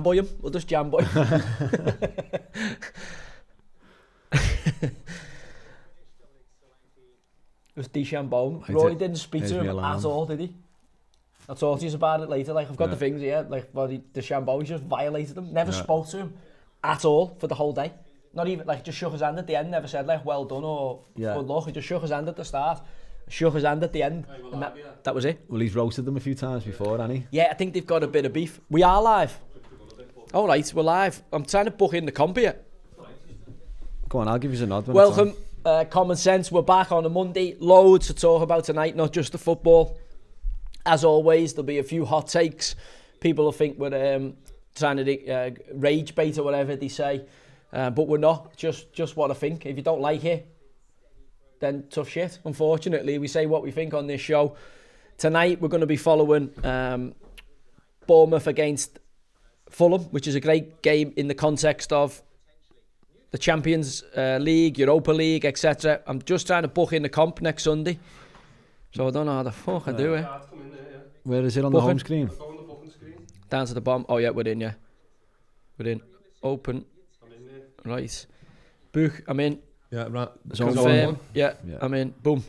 boy him. We'll just jam boy him. It was DeChambeau. Roy didn't speak to him at all, did he? I talked to you about it later. Like, I've got the things here. Like, well, DeChambeau just violated him. Never spoke to him at all for the whole day. Not even, like, just shook his hand at the end. Never said, like, well done or good luck. He just shook his hand at the start. Shook his hand at the end. And that was it. Well, he's roasted them a few times before, hasn't he? Yeah, I think they've got a bit of beef. We are live. All right, we're live. I'm trying to book in the comp here. Go on, I'll give you a nod. Welcome, Common Sense. We're back on a Monday. Loads to talk about tonight, not just the football. As always, there'll be a few hot takes. People will think we're trying to rage bait or whatever they say. But we're not. Just what I think. If you don't like it, then tough shit. Unfortunately, we say what we think on this show. Tonight, we're going to be following Bournemouth against Fulham, which is a great game in the context of the Champions League, Europa League, etc. I'm just trying to book in the comp next Sunday. So I don't know how the fuck I do it. Where is it on the home screen? Down to the bottom. Oh yeah, we're in, yeah. We're in. Open. I'm in there. Right. Book, I'm in. Yeah, right. Confirm. Yeah, I'm in. Boom.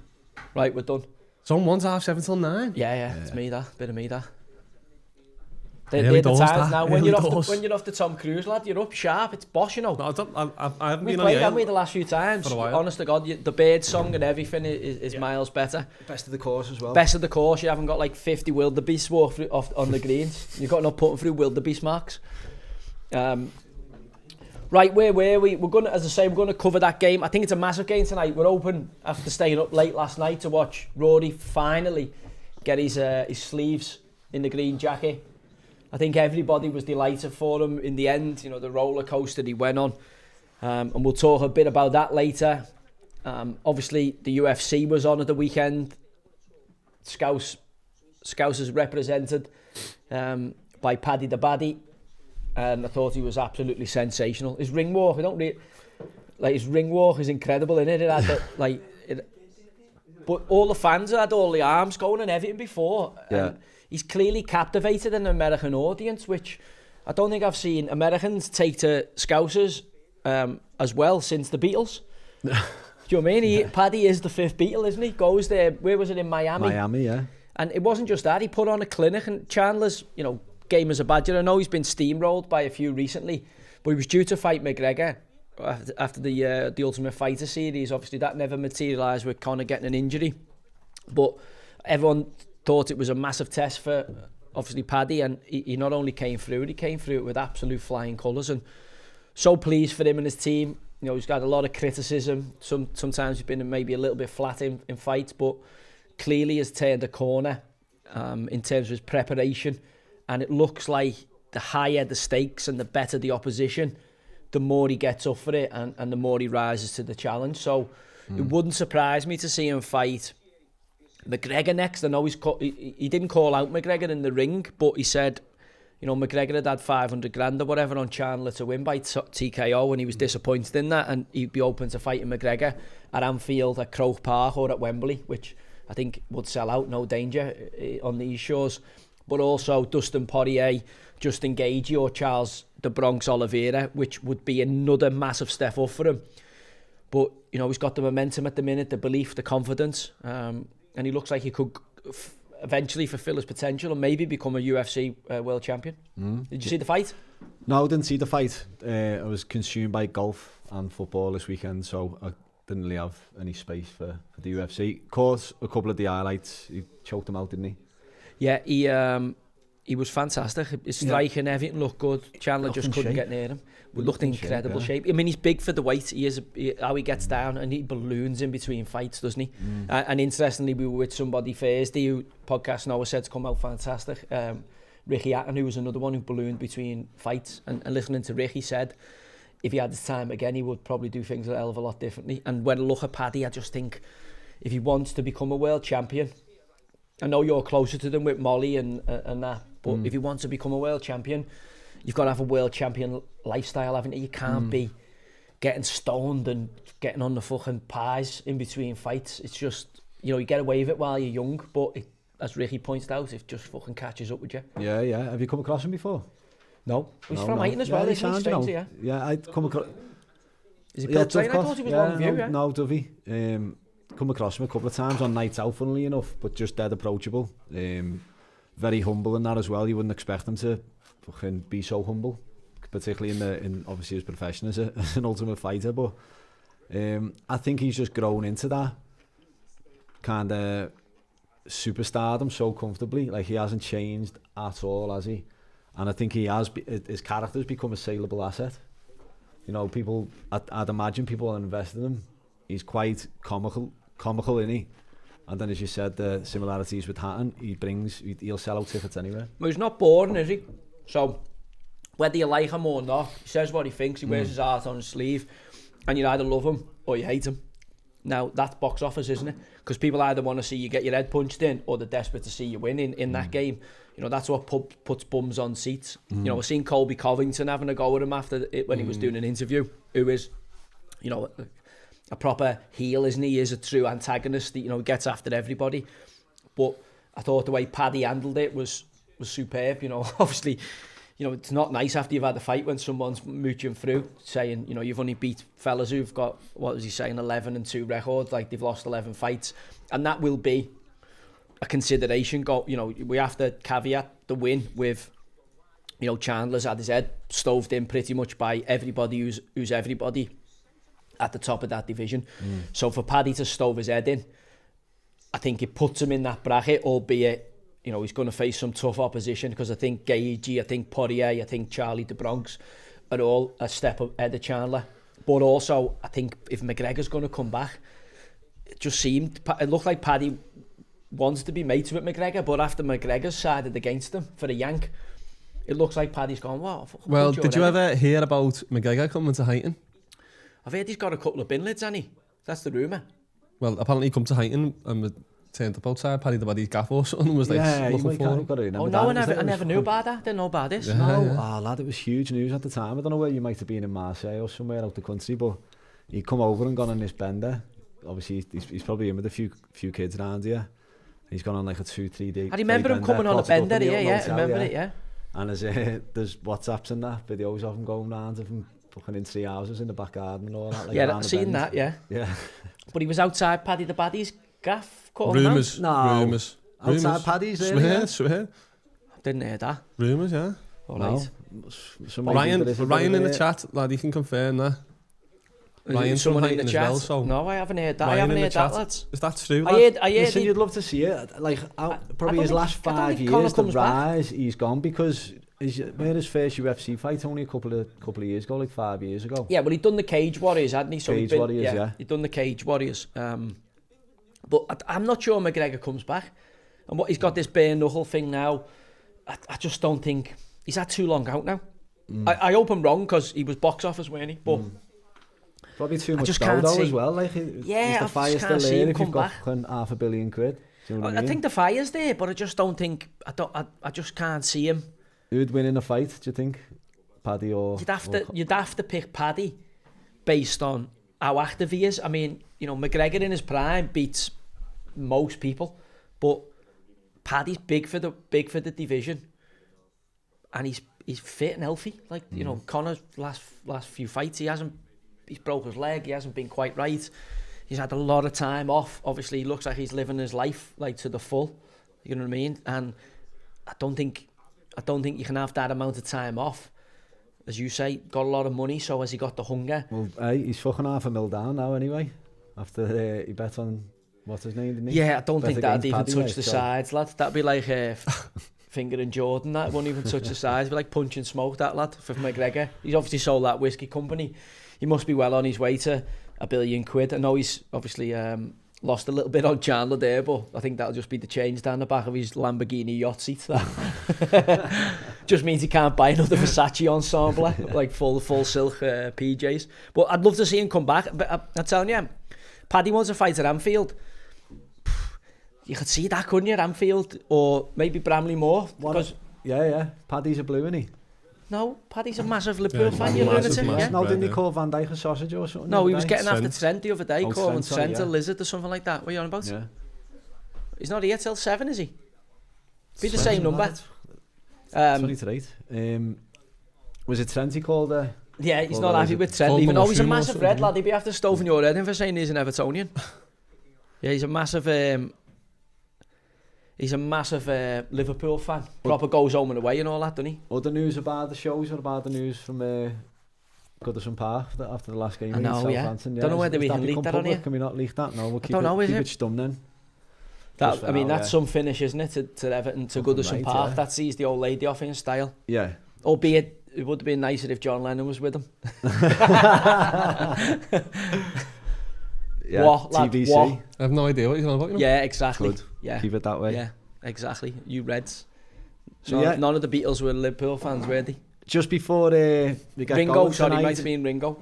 Right, we're done. Zone 1's 7:30 till 9. Yeah, it's me that. Bit of me that. They're Early the doors, times that. now. When you're off the Tom Cruise, lad, you're up sharp. It's boss, you know. No, I haven't We been played, on haven't we, the last few times? For a while. Honest to God, the bird song and everything is miles better. Best of the course as well. Best of the course. You haven't got like 50 wildebeest walk through on the greens. You've got no putting through wildebeest marks. Right, where were we? We're gonna, as I say, we're gonna cover that game. I think it's a massive game tonight. We're open after staying up late last night to watch Rory finally get his sleeves in the green jacket. I think everybody was delighted for him in the end. You know, the roller coaster he went on, and we'll talk a bit about that later. Obviously, the UFC was on at the weekend. Scouse is represented by Paddy the Baddy. And I thought he was absolutely sensational. His ring walk, his ring walk is incredible, isn't it? It had but all the fans had all the arms going and everything before. Yeah. And he's clearly captivated an American audience, which I don't think I've seen Americans take to Scousers as well since the Beatles. Do you know what I mean? Paddy is the fifth Beatle, isn't he? Goes there. Where was it, in Miami? Miami, yeah. And it wasn't just that. He put on a clinic, and Chandler's, game as a badger. I know he's been steamrolled by a few recently, but he was due to fight McGregor after the Ultimate Fighter series. Obviously, that never materialised with Conor getting an injury. But everyone thought it was a massive test for, obviously, Paddy, and he not only came through it with absolute flying colours. And so pleased for him and his team. He's got a lot of criticism. Sometimes he's been maybe a little bit flat in fights, but clearly has turned a corner in terms of his preparation. And it looks like the higher the stakes and the better the opposition, the more he gets up for it and the more he rises to the challenge. So it wouldn't surprise me to see him fight McGregor next. I know he didn't call out McGregor in the ring, but he said, McGregor had 500 grand or whatever on Chandler to win by TKO, and he was disappointed in that, and he'd be open to fighting McGregor at Anfield, at Croke Park or at Wembley, which I think would sell out, no danger on these shores. But also Dustin Poirier, Justin Gaethje or Charles the Bronx Oliveira, which would be another massive step up for him. But, he's got the momentum at the minute, the belief, the confidence, and he looks like he could eventually fulfill his potential and maybe become a UFC world champion. Did you see the fight? No, I didn't see the fight. I was consumed by golf and football this weekend, so I didn't really have any space for the UFC. Caught a couple of the highlights. He choked them out, didn't he? Yeah, he was fantastic. His striking, everything looked good. Chandler just couldn't get near him. We looked in incredible shape. I mean, he's big for the weight. How he gets down, and he balloons in between fights, doesn't he? And interestingly, we were with somebody Thursday who podcast Noah said to come out fantastic. Ricky Hatton, who was another one who ballooned between fights. And listening to Ricky, said if he had his time again, he would probably do things a hell of a lot differently. And when I look at Paddy, I just think if he wants to become a world champion, I know you're closer to them with Molly and that, but if you want to become a world champion, you've got to have a world champion lifestyle, haven't you? You can't be getting stoned and getting on the fucking pies in between fights. It's just, you get away with it while you're young, but as Ricky points out, it just fucking catches up with you. Yeah. Have you come across him before? No, he's from Highton as well, he isn't he? sounds, you know. Strangely, yeah. Yeah, I'd come across... Is he built train? I thought he was long view, yeah. No, Dovey. Come across him a couple of times on nights out, funnily enough, but just dead approachable. Very humble in that as well. You wouldn't expect him to fucking be so humble, particularly in obviously his profession as an ultimate fighter. But I think he's just grown into that kind of superstardom so comfortably. Like, he hasn't changed at all, has he? And I think his character's become a saleable asset. You know, people, I'd imagine people are invested in him. He's quite comical, isn't he? And then, as you said, the similarities with Hatton, he'll sell out tickets anywhere. Well, he's not boring, is he? So, whether you like him or not, he says what he thinks, he wears his heart on his sleeve, and you either love him or you hate him. Now, that's box office, isn't it? Because people either want to see you get your head punched in, or they're desperate to see you win in that game. You know, that's what puts bums on seats. You know, we've seen Colby Covington having a go at him after it when he was doing an interview, who is, you know, a proper heel, isn't he? He is a true antagonist that, you know, gets after everybody. But I thought the way Paddy handled it was superb. You know, obviously, you know, it's not nice after you've had a fight when someone's mooching through, saying, you know, you've only beat fellas who've got, what was he saying, 11-2 record, like they've lost 11 fights. And that will be a consideration. You know, we have to caveat the win with, you know, Chandler's had his head stoved in pretty much by everybody who's everybody at the top of that division. So for Paddy to stove his head in, I think it puts him in that bracket, albeit, you know, he's going to face some tough opposition, because I think Gagey, I think Poirier, I think Charlie de Bronx are all a step ahead of Chandler. But also, I think if McGregor's going to come back, it looked like Paddy wants to be mates with McGregor, but after McGregor's sided against him for a yank, it looks like Paddy's gone, wow. Well, did you ever hear about McGregor coming to Highton? I've heard he's got a couple of bin lids, hasn't he? That's the rumour. Well, apparently he come to Highton and turned up outside Paddy the Body's gaff or something, was like looking for him. Oh no, I never knew about that. Didn't know about this. Yeah, No, yeah. Oh lad, it was huge news at the time. I don't know where you might have been in Marseille or somewhere out the country, but he'd come over and gone on this bender. Obviously, he's probably in with a few kids around here. He's gone on like a 2-3 day. I remember him coming on a bender, yeah, I remember it, yeah. And there's WhatsApps and that, videos of him going round of him fucking in 3 houses in the back garden and all that. Like, yeah, I've seen that, yeah. Yeah. But he was outside Paddy the Baddy's gaff. Rumours. Rumours. Outside Paddy's there. Swear. Didn't hear that. Rumours, yeah. All right. Ryan in the chat, lad, he can confirm that. Ryan's from Highton as well, so... No, I haven't heard that. Ryan I haven't in heard the that, chat. lads. Is that true, lad? I heard Listen, you'd love to see it. Like, probably his last 5 years, the rise, he's gone, because his first UFC fight only a couple of years ago, like 5 years ago. Yeah, well, he'd done the Cage Warriors, hadn't he? So Warriors, yeah. He'd done the Cage Warriors. But I'm not sure McGregor comes back. And what he's got this bare knuckle thing now, I just don't think... He's had too long out now. I hope I'm wrong, because he was box office, weren't he? But... Probably too much dough though as well. Like, yeah, is the fire still there if you've got £500 million? Do you know what I mean? I think the fire's there, but I just don't think... I just can't see him. Who'd win in a fight, do you think? Paddy or... You'd have to pick Paddy based on how active he is. I mean, you know, McGregor in his prime beats most people, but Paddy's big for the division, and he's fit and healthy. Like, you know, Conor's last few fights, he's broke his leg, he hasn't been quite right. He's had a lot of time off. Obviously, he looks like he's living his life like to the full. You know what I mean? And I don't think you can have that amount of time off. As you say, got a lot of money, so has he got the hunger? Well, he's fucking $500,000 down now anyway. After he bet on, what's his name, didn't he? Yeah, I don't think that'd even Paddy, touch the sides, lad. That'd be like Finger and Jordan, that won't even touch the sides. It'd be like Punch and Smoke, that lad, for McGregor. He's obviously sold that whiskey company. He must be well on his way to £1 billion. I know he's obviously lost a little bit on Chandler there, but I think that'll just be the change down the back of his Lamborghini yacht seat. That just means he can't buy another Versace ensemble, like full silk PJs. But I'd love to see him come back. But I'm telling you, Paddy wants a fight at Anfield. You could see that, couldn't you, at Anfield? Or maybe Bramley Moore. Yeah. Paddy's a blue, isn't he? No, Paddy's a massive Liverpool fan, you lunatic. Yeah. No, didn't he call Van Dijk a sausage or something? No, he was getting after Trent the other day, calling Trent, Trent a lizard or something like that. What are you on about? Yeah. He's not here till 7, is he? Be the same number. 20 to 8. Was it Trent he called Yeah, he's Well, not happy with Trent. called Even though he's a Mushroom or massive something, red lad, he'd be after stoving your head in for saying he's an Evertonian. Yeah, he's a massive Liverpool fan. Proper goes home and away and all that, doesn't he? Other news about the shows or about the news from Goodison Park after the last game I know, against yeah. Southampton? Don't know whether we Has can leak become that on public? here. Can we not leak that? No, we'll keep it stum then. That, for I mean, now, that's yeah. some finish, isn't it, to Everton, to Fucking Goodison right, Park. yeah. That sees the old lady off in style. Yeah. Albeit, it would have been nicer if John Lennon was with him. Yeah, What, lad, TBC. what? I have no idea what he's on about. Yeah, exactly. Good. Yeah, Keep it that way. yeah, exactly. You Reds. So yeah, None of the Beatles were Liverpool fans, were they? just before we get Ringo, going sorry, tonight, might have been Ringo.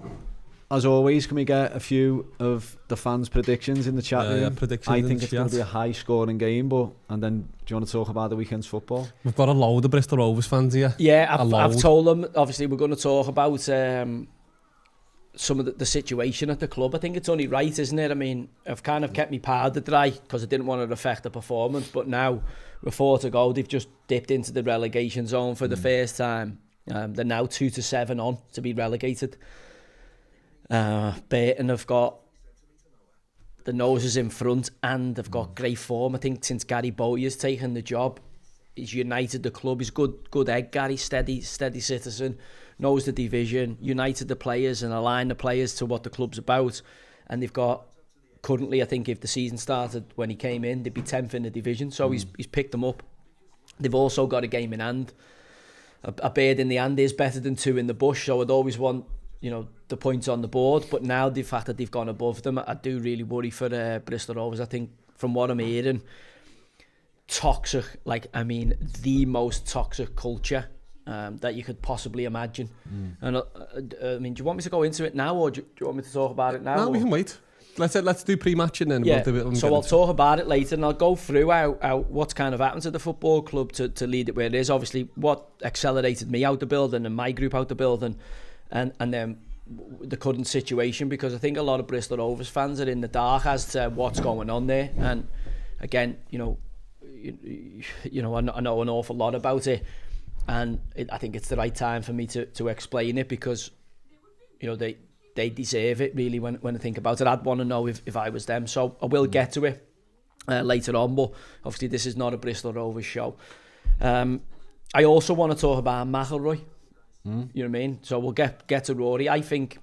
as always, can we get a few of the fans' predictions in the chat room? Yeah, predictions I in think the it's going to chat. be a high-scoring game, and then do you want to talk about the weekend's football? We've got a load of Bristol Rovers fans here. Yeah, A I've load. told them, obviously, we're going to talk about some of the situation at the club. I think it's only right, isn't it? I mean, I've kind of kept me powder dry because I didn't want to affect the performance, but now, with 4 to go, they've just dipped into the relegation zone for the first time. They're now 2-7 on to be relegated. Barton have got the noses in front and they've got great form. I think since Gary Bowyer's taken the job, he's united the club. He's good egg, Gary, steady citizen, knows the division, united the players and aligned the players to what the club's about. And they've got, currently, I think if the season started when he came in, they'd be 10th in the division. So he's picked them up. They've also got a game in hand. A bird in the hand is better than 2 in the bush. So I'd always want, the points on the board. But now the fact that they've gone above them, I do really worry for Bristol Rovers. I think from what I'm hearing, toxic, the most toxic culture that you could possibly imagine. And I mean, do you want me to go into it now, or do you want me to talk about it now? No, we can wait. Let's do pre-match and then we'll do it. So I'll talk about it later, and I'll go through how what's kind of happened to the football club to lead it where it is. Obviously, what accelerated me out the building and my group out the building, and then the current situation, because I think a lot of Bristol Rovers fans are in the dark as to what's going on there. And again, I know an awful lot about it, and I think it's the right time for me to explain it, because they deserve it, really, when I think about it. I'd want to know if I was them. So I will get to it later on, but obviously this is not a Bristol Rovers show. I also want to talk about McIlroy. You know what I mean? So we'll get to Rory. I think,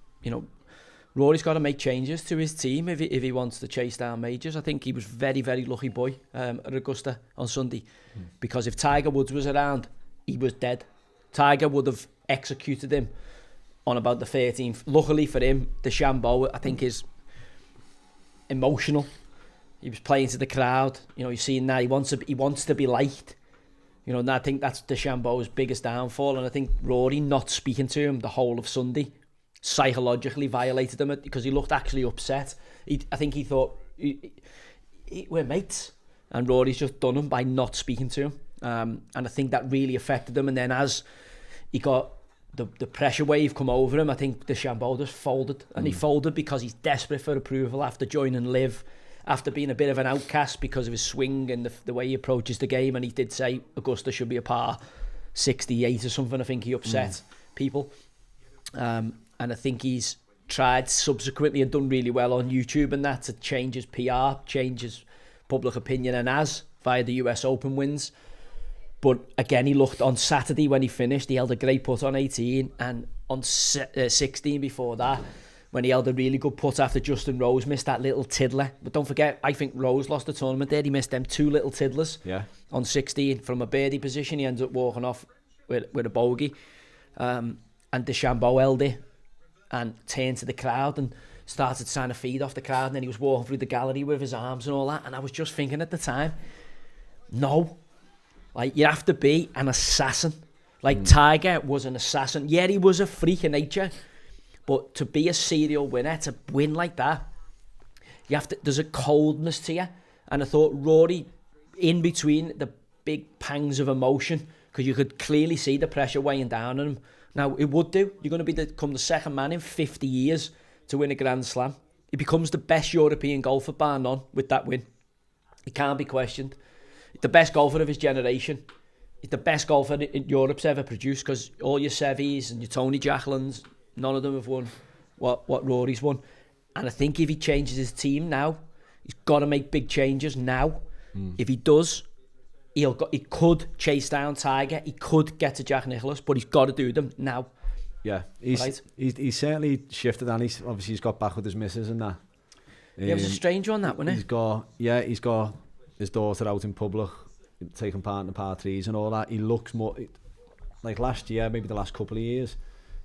Rory's got to make changes to his team if he wants to chase down majors. I think he was very, very lucky boy at Augusta on Sunday, because if Tiger Woods was around, he was dead. Tiger would have executed him on about the 13th. Luckily for him, DeChambeau, I think, is emotional. He was playing to the crowd. You've seen that. He wants to be liked. And I think that's DeChambeau's biggest downfall. And I think Rory not speaking to him the whole of Sunday psychologically violated him, because he looked actually upset. I think he thought, we're mates. And Rory's just done him by not speaking to him. And I think that really affected him. And then as he got the pressure wave come over him, I think DeChambeau just folded. And he folded because he's desperate for approval after joining Liv, after being a bit of an outcast because of his swing and the way he approaches the game. And he did say Augusta should be a par 68 or something. I think he upset people. And I think he's tried subsequently and done really well on YouTube and that to change his PR, change his public opinion, and via the US Open wins. But again, he looked on Saturday when he finished, he held a great putt on 18, and on 16 before that, when he held a really good putt after Justin Rose missed that little tiddler. But don't forget, I think Rose lost the tournament there. He missed them 2 little tiddlers on 16 from a birdie position. He ended up walking off with a bogey. And DeChambeau held it and turned to the crowd and started trying to feed off the crowd. And then he was walking through the gallery with his arms and all that. And I was just thinking at the time, no. You have to be an assassin. Tiger was an assassin. Yeah, he was a freak of nature. But to be a serial winner, to win like that, there's a coldness to you. And I thought Rory, in between the big pangs of emotion, because you could clearly see the pressure weighing down on him. Now, it would do. You're going to become the second man in 50 years to win a Grand Slam. He becomes the best European golfer, bar none, with that win. He can't be questioned. The best golfer of his generation. the best golfer in Europe's ever produced, because all your Sevis and your Tony Jacklins, none of them have won what Rory's won. And I think if he changes his team now, he's got to make big changes now. If he does, he could chase down Tiger, he could get to Jack Nicklaus, but he's got to do them now. Yeah, he's certainly shifted, and he's got back with his missus and that. Yeah, it was a strange one, that, wasn't it? He's got his daughter out in public, taking part in the par threes and all that. He looks more like last year, maybe the last couple of years.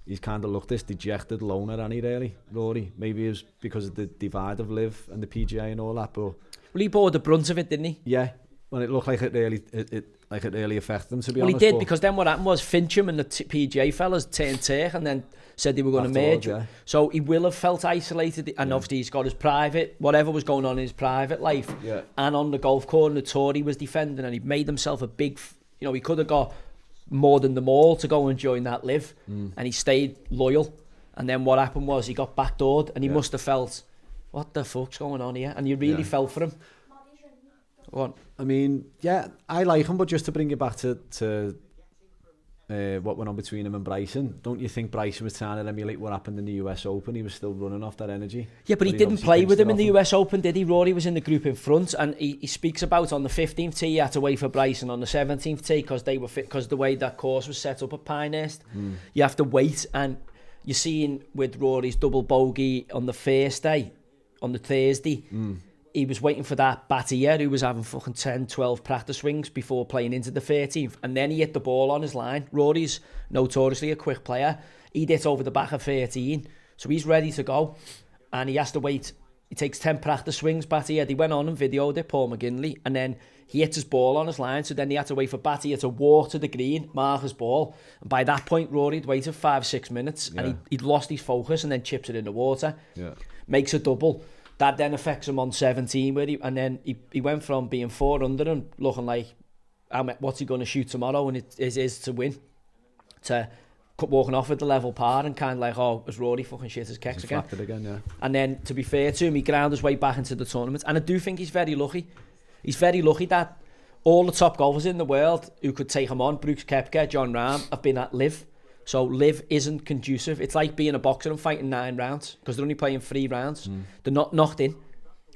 He's kind of looked this dejected loner, hasn't he, really, Rory? Maybe it was because of the divide of Liv and the PGA and all that, but... Well, he bore the brunt of it, didn't he? Yeah, well, it looked like it really affected him, to be honest. Well, he did, because then what happened was Fincham and the PGA fellas turned turk and then said they were going to merge. Yeah. So he will have felt isolated, and obviously he's got his private, whatever was going on in his private life, and on the golf course and the tour he was defending, and he made himself a big, he could have got more than them all to go and join that Live, and he stayed loyal. And then what happened was he got backdoored, and he must have felt, what the fuck's going on here? And you really felt for him. What? I mean, yeah, I like him, but just to bring it back to what went on between him and Bryson, don't you think Bryson was trying to emulate what happened in the US Open? He was still running off that energy. Yeah, but he didn't play with him in the US Open, did he? Rory was in the group in front, and he speaks about on the 15th tee he had to wait for Bryson on the 17th tee because they were fit, because the way that course was set up at Pinehurst, you have to wait. And you're seeing with Rory's double bogey on the first day, on the Thursday, he was waiting for that Battier who was having fucking 10, 12 practice swings before playing into the 13th, and then he hit the ball on his line. Rory's notoriously a quick player. He hit over the back of 13, so he's ready to go, and he has to wait. He takes 10 practice swings, Battier. They went on and videoed it, Paul McGinley, and then he hits his ball on his line, so then he had to wait for Battier to walk to the green, mark his ball, and by that point Rory had waited 5-6 minutes, and he'd lost his focus and then chips it in the water. Makes a double. That then affects him on 17, and then he went from being 4 under and looking like, what's he going to shoot tomorrow, and it is to win, to walking off at the level par and kind of like, oh, is Rory fucking shit his kicks again? And then, to be fair to him, he ground his way back into the tournament, and I do think he's very lucky. He's very lucky that all the top golfers in the world who could take him on, Brooks Koepka, John Rahm, have been at Live. So Live isn't conducive. It's like being a boxer and fighting 9 rounds, because they're only playing 3 rounds. They're not knocked in.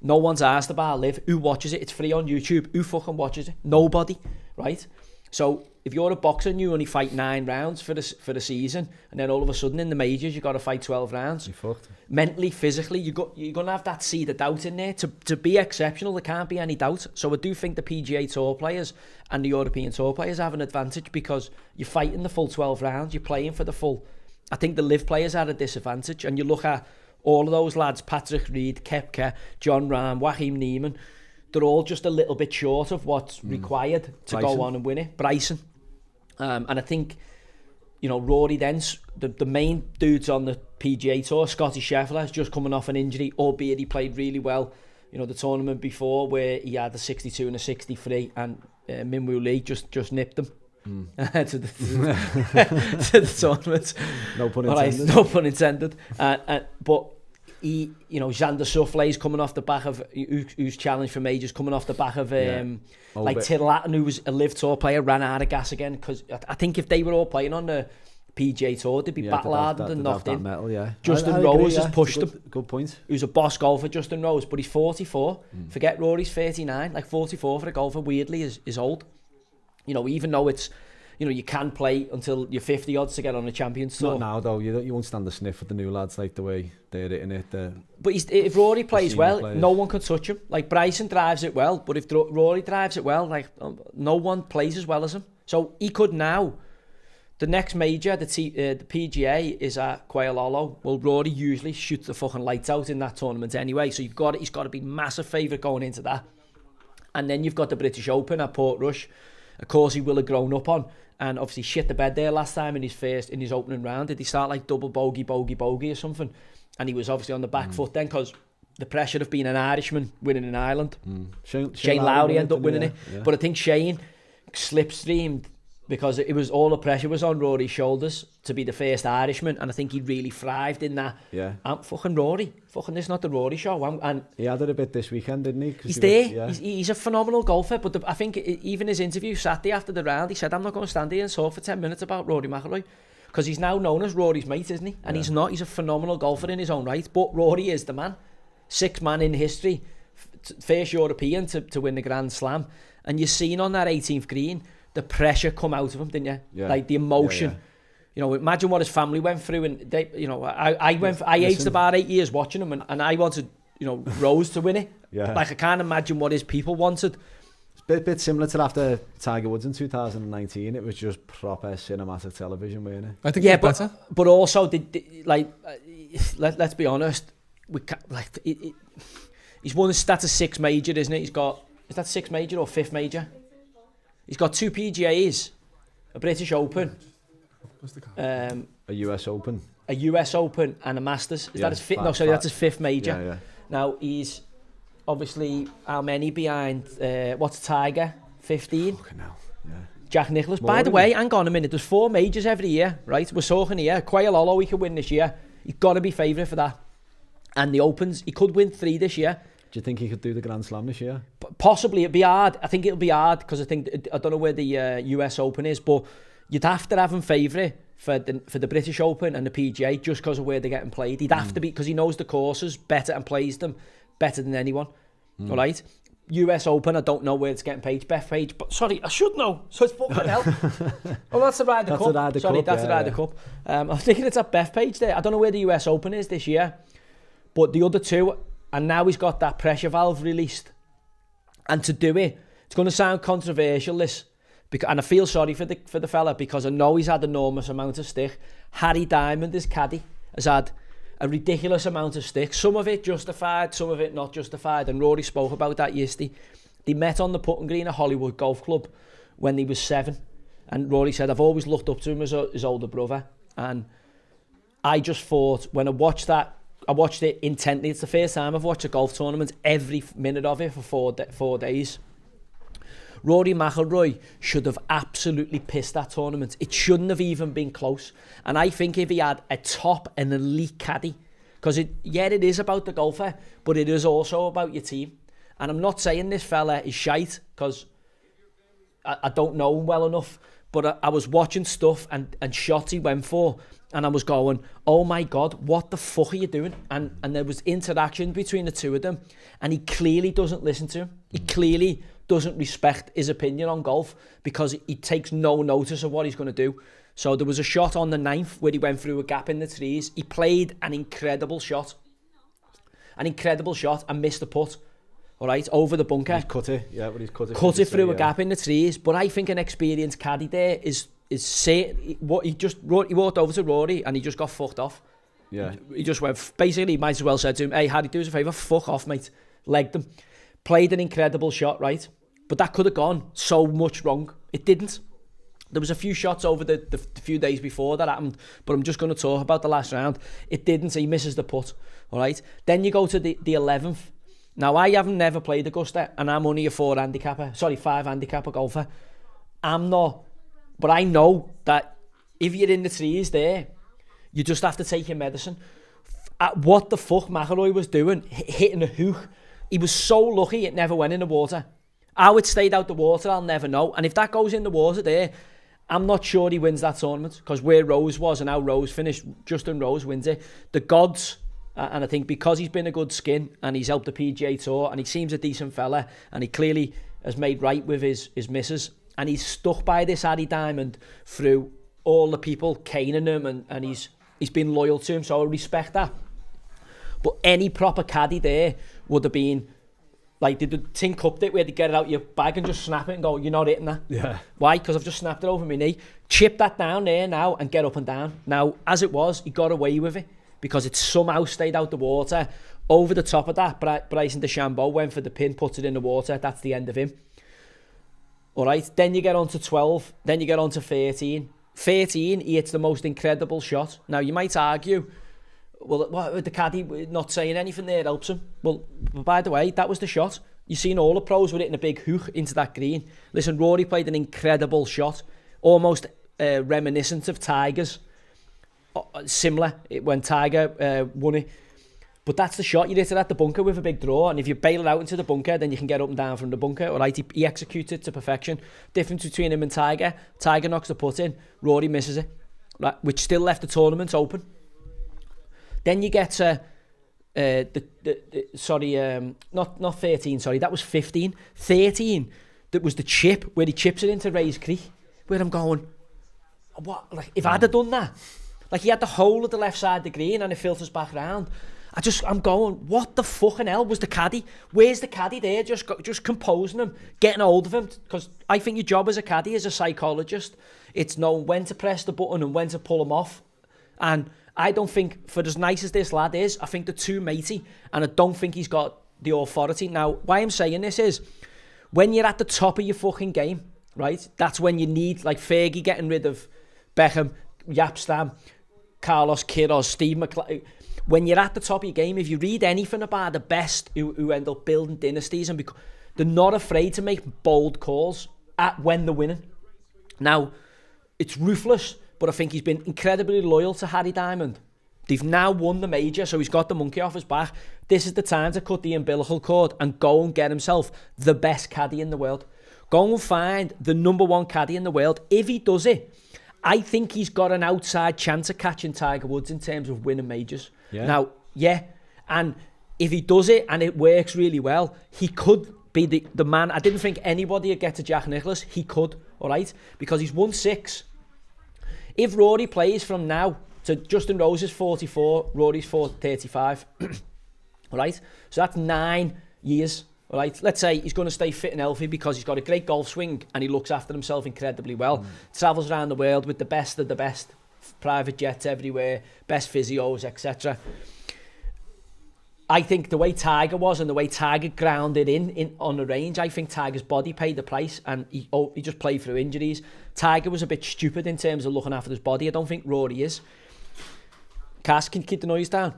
No one's asked about Live. Who watches it? It's free on YouTube. Who fucking watches it? Nobody, right? So if you're a boxer and you only fight 9 rounds for the season, and then all of a sudden in the majors you've got to fight 12 rounds, you're fucked. Mentally, physically, you're going to have that seed of doubt in there. To be exceptional, there can't be any doubt. So I do think the PGA Tour players and the European Tour players have an advantage, because you're fighting the full 12 rounds, you're playing for the full. I think the Live players are at a disadvantage, and you look at all of those lads, Patrick Reed, Koepka, John Rahm, Joachim Neiman, they're all just a little bit short of what's required to go on and win it. Bryson. And I think, Rory then, the main dudes on the PGA Tour, Scotty Scheffler is just coming off an injury, albeit he played really well, the tournament before, where he had a 62 and a 63, and Min Woo Lee just nipped him to the tournament. No pun intended. No pun intended. But he, Xander Schauffele's coming off the back of, who's challenged for majors, coming off the back of like Till Latin, who was a Live Tour player, ran out of gas again, because I think if they were all playing on the PGA Tour, they'd be battle-hardened and knocked in. Metal, Justin Rose has pushed him. Good point. Who's a boss golfer, Justin Rose, but he's 44. Forget Rory's 39. Like 44 for a golfer, weirdly, is old. Even though it's, you can play until you're 50 odds to get on a Champions Tour. Not now, though. You won't stand the sniff with the new lads, like the way they're hitting it. But if Rory plays well, no one can touch him. Like Bryson drives it well, but if Rory drives it well, like no one plays as well as him. So he could now. The next major, the PGA, is at Quail Hollow. Well, Rory usually shoots the fucking lights out in that tournament anyway, so he's got to be massive favourite going into that. And then you've got the British Open at Portrush. Of course, he will have grown up on, and obviously shit the bed there last time in his opening round. Did he start like double bogey or something? And he was obviously on the back foot then, because the pressure of being an Irishman winning in Ireland. Shane Lowry ended up winning it. But I think Shane slipstreamed because it was all the pressure was on Rory's shoulders to be the first Irishman, and I think he really thrived in that. Yeah. Fucking Rory. Fucking this is not the Rory show. And he had it a bit this weekend, didn't he? He's there. He's a phenomenal golfer, but I think even his interview Saturday after the round, he said, I'm not going to stand here and talk for 10 minutes about Rory McIlroy, because he's now known as Rory's mate, isn't he? And he's not. He's a phenomenal golfer in his own right, but Rory is the man. Sixth man in history, first European to win the Grand Slam. And you've seen on that 18th green, the pressure come out of him, didn't you? Yeah. Like the emotion. You know, imagine what his family went through, and they, you know, I aged about 8 years watching him, and I wanted, you know, Rose to win it. Yeah. Like I can't imagine what his people wanted. It's a bit similar to after Tiger Woods in 2019. It was just proper cinematic television, wasn't it? I think it's better. But also, let's be honest, we can't, he's won. That's a sixth major, isn't it? Is that sixth major or fifth major? He's got 2 PGAs, a British Open, a US Open, and a Masters. Is that his fifth? No, sorry, that's his fifth major. Yeah. Now he's obviously how many behind? What's Tiger? 15. Fucking hell. Yeah. Jack Nicklaus. More By the way, hang on a minute. There's 4 majors every year, right? We're talking here. Quayle he could win this year. He's got to be favourite for that. And the Opens, he could win 3 this year. Do you think he could do the Grand Slam this year? Possibly. It'd be hard. I think it'll be hard because I don't know where the US Open is, but you'd have to have him favourite for the British Open and the PGA just because of where they're getting played. He'd have to be, because he knows the courses better and plays them better than anyone. All right. US Open, I don't know where it's getting paid. Bethpage, but sorry, I should know. So it's fucking hell. Oh, that's the Ryder Cup. That's the Ryder Cup. I'm thinking it's at Bethpage there. I don't know where the US Open is this year, but the other 2. And now he's got that pressure valve released. And to do it, it's going to sound controversial, this. And I feel sorry for the fella, because I know he's had an enormous amount of stick. Harry Diamond, his caddy, has had a ridiculous amount of stick. Some of it justified, some of it not justified. And Rory spoke about that yesterday. They met on the putting green at Hollywood Golf Club when he was 7. And Rory said, I've always looked up to him as his older brother. And I just thought, when I watched that, I watched it intently. It's the first time I've watched a golf tournament, every minute of it, for 4 days. Rory McIlroy should have absolutely pissed that tournament. It shouldn't have even been close. And I think if he had a top and elite caddy, because it is about the golfer, but it is also about your team. And I'm not saying this fella is shite, because I don't know him well enough, but I was watching stuff and shots he went for, and I was going, oh my God, what the fuck are you doing? And there was interaction between the 2 of them, and he clearly doesn't listen to him. He clearly doesn't respect his opinion on golf, because he takes no notice of what he's going to do. So there was a shot on the 9th where he went through a gap in the trees. He played an incredible shot and missed the putt. All right, over the bunker. He's cut it, yeah, but he's cut it through a gap in the trees. But I think an experienced caddy there is he walked over to Rory and he just got fucked off. Yeah. He just went, basically, he might as well said to him, hey, Harry, do us a favour, fuck off, mate. Legged him. Played an incredible shot, right? But that could have gone so much wrong. It didn't. There was a few shots over the few days before that happened, but I'm just going to talk about the last round. It didn't. He misses the putt, all right? Then you go to the 11th. Now, I haven't never played Augusta, and I'm only a 5 handicapper golfer. I'm not, but I know that if you're in the trees there, you just have to take your medicine. What the fuck McIlroy was doing, hitting a hook, he was so lucky it never went in the water. How it stayed out the water, I'll never know. And if that goes in the water there, I'm not sure he wins that tournament, because where Rose was and how Rose finished, Justin Rose wins it. The gods, and I think because he's been a good skin and he's helped the PGA Tour and he seems a decent fella and he clearly has made right with his missus, and he's stuck by this Harry Diamond through all the people caning him, and he's been loyal to him, so I respect that. But any proper caddy there would have been like, they did tin cupped it where they get it out your bag and just snap it and go, you're not hitting that. Yeah. Why? Because I've just snapped it over my knee. Chip that down there now and get up and down. Now, as it was, he got away with it because it somehow stayed out the water. Over the top of that, Bryson DeChambeau went for the pin, puts it in the water. That's the end of him. All right. Then you get on to 12. Then you get on to 13. 13, he hits the most incredible shot. Now, you might argue, well, what, the caddy not saying anything there helps him. Well, by the way, that was the shot. You've seen all the pros were hitting a big hook into that green. Listen, Rory played an incredible shot almost reminiscent of Tiger's. Similar when Tiger won it. But that's the shot. You hit it at the bunker with a big draw, and if you bail it out into the bunker, then you can get up and down from the bunker. All right, he executes it to perfection. Difference between him and Tiger. Tiger knocks the putt in, Rory misses it, right, which still left the tournament open. Then you get to not 13, sorry, that was 15. 13, that was the chip where he chips it into Rays Creek, where I'm going, what? Like, if I'd have done that, like, he had the whole of the left side of the green and it filters back round. I'm going, what the fucking hell was the caddy? Where's the caddy there? Just composing him, getting hold of him. Because I think your job as a caddy, as a psychologist, it's knowing when to press the button and when to pull him off. And I don't think, for as nice as this lad is, I think they're too matey, and I don't think he's got the authority. Now, why I'm saying this is, when you're at the top of your fucking game, right, that's when you need, like Fergie getting rid of Beckham, Yapstam, Carlos Queiroz, Steve McClaren. When you're at the top of your game, if you read anything about the best who end up building dynasties, and they're not afraid to make bold calls when they're winning. Now, it's ruthless, but I think he's been incredibly loyal to Harry Diamond. They've now won the major, so he's got the monkey off his back. This is the time to cut the umbilical cord and go and get himself the best caddy in the world. Go and find the number one caddy in the world. If he does it, I think he's got an outside chance of catching Tiger Woods in terms of winning majors. Yeah. Now, yeah, and if he does it and it works really well, he could be the man. I didn't think anybody would get to Jack Nicklaus. He could, all right, because he's won 6. If Rory plays from now to Justin Rose is 44, Rory's 35, all right, so that's 9 years. All right, let's say he's going to stay fit and healthy because he's got a great golf swing and he looks after himself incredibly well. Travels around the world with the best of the best, private jets everywhere, best physios, etc. I think the way Tiger was and the way Tiger grounded in on the range, I think Tiger's body paid the price, and he just played through injuries. Tiger was a bit stupid in terms of looking after his body. I don't think Rory is. Cass, can keep the noise down.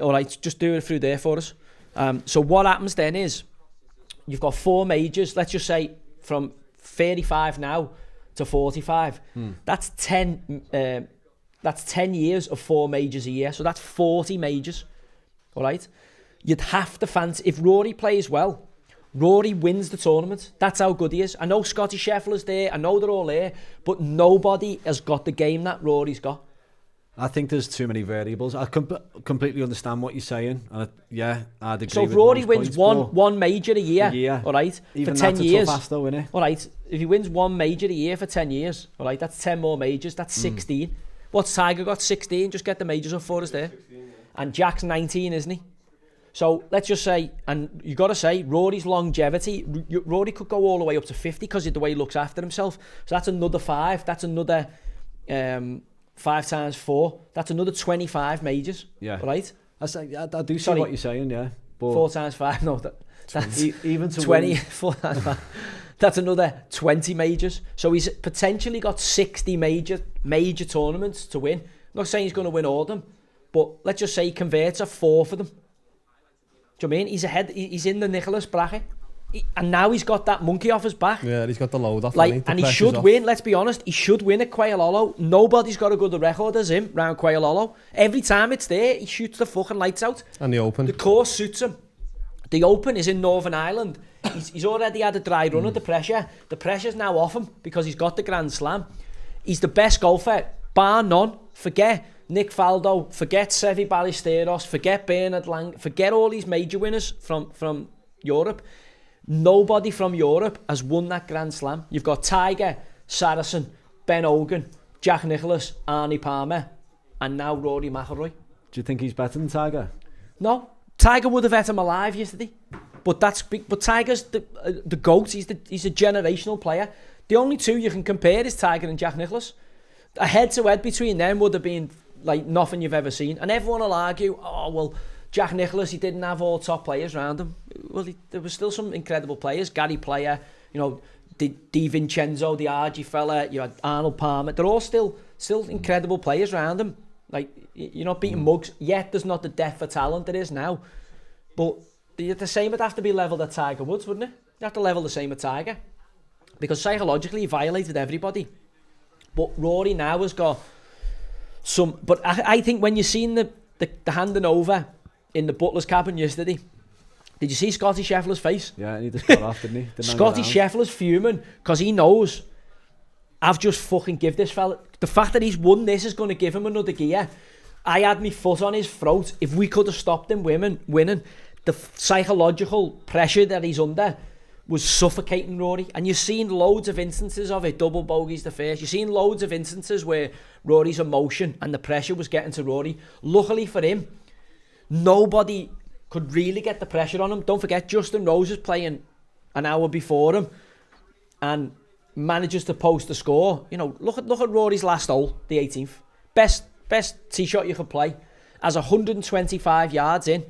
All right, just do it through there for us. So what happens then is you've got 4 majors, let's just say from 35 now to 45. That's 10 years of 4 majors a year. So that's 40 majors. All right. You'd have to fancy, if Rory plays well, Rory wins the tournament. That's how good he is. I know Scotty Scheffler's there. I know they're all there, but nobody has got the game that Rory's got. I think there's too many variables. I completely understand what you're saying. I'd agree. So if Rory wins one major a year, all right, even for 10 years. Fast though, innit? All right, if he wins one major a year for 10 years, all right, that's 10 more majors. That's 16. What's Tiger got? 16. Just get the majors up for us there. And Jack's 19, isn't he? So let's just say, and you got to say, Rory's longevity, Rory could go all the way up to 50 because of the way he looks after himself. So that's another 5. That's another 5 times 4. That's another 25 majors. Yeah. Right? I do see what you're saying, yeah. But 4 times 5, no, that's even to 20. 4 times 5. That's another 20 majors. So he's potentially got 60 major tournaments to win. I'm not saying he's going to win all of them, but let's just say he converts a 4 for them. Do you know what I mean? He's ahead. He's in the Nicklaus bracket. And now he's got that monkey off his back. Yeah, he's got the load off. And he should win, let's be honest. He should win at Quail Hollow. Nobody's got a good record as him round Quail Hollow. Every time it's there, he shoots the fucking lights out. And the Open. The course suits him. The Open is in Northern Ireland. He's already had a dry run of the pressure. The pressure's now off him because he's got the Grand Slam. He's the best golfer, bar none. Forget Nick Faldo, forget Seve Ballesteros, forget Bernard Lang, forget all these major winners from Europe. Nobody from Europe has won that Grand Slam. You've got Tiger, Saracen, Ben Hogan, Jack Nicklaus, Arnie Palmer, and now Rory McIlroy. Do you think he's better than Tiger? No. Tiger would have had him alive yesterday. But Tiger's the GOAT. He's a generational player. The only 2 you can compare is Tiger and Jack Nicklaus. A head-to-head between them would have been like nothing you've ever seen. And everyone will argue, oh, well, Jack Nicklaus, he didn't have all top players around him. Well, there was still some incredible players. Gary Player, Di Vincenzo, the RG fella, you had Arnold Palmer. They're all still incredible players around him. Like, you're not beating mugs. Yet there's not the depth for talent there is now. But the same would have to be levelled at Tiger Woods, wouldn't it? You have to level the same at Tiger. because psychologically he violated everybody. But Rory now has got some... But I think when you seen the handing over in the butler's cabin yesterday, did you see Scotty Scheffler's face? Yeah, he just got off, didn't he? Didn't Scotty Scheffler's fuming because he knows I've just fucking give this fella... The fact that he's won this is going to give him another gear. I had my foot on his throat. If we could have stopped him winning, the psychological pressure that he's under was suffocating Rory. And you've seen loads of instances of it. Double bogeys the first. You've seen loads of instances where Rory's emotion and the pressure was getting to Rory. Luckily for him, nobody could really get the pressure on him. Don't forget, Justin Rose is playing an hour before him and manages to post the score. You know, look at Rory's last hole, the 18th. Best tee shot you could play. As 125 yards in.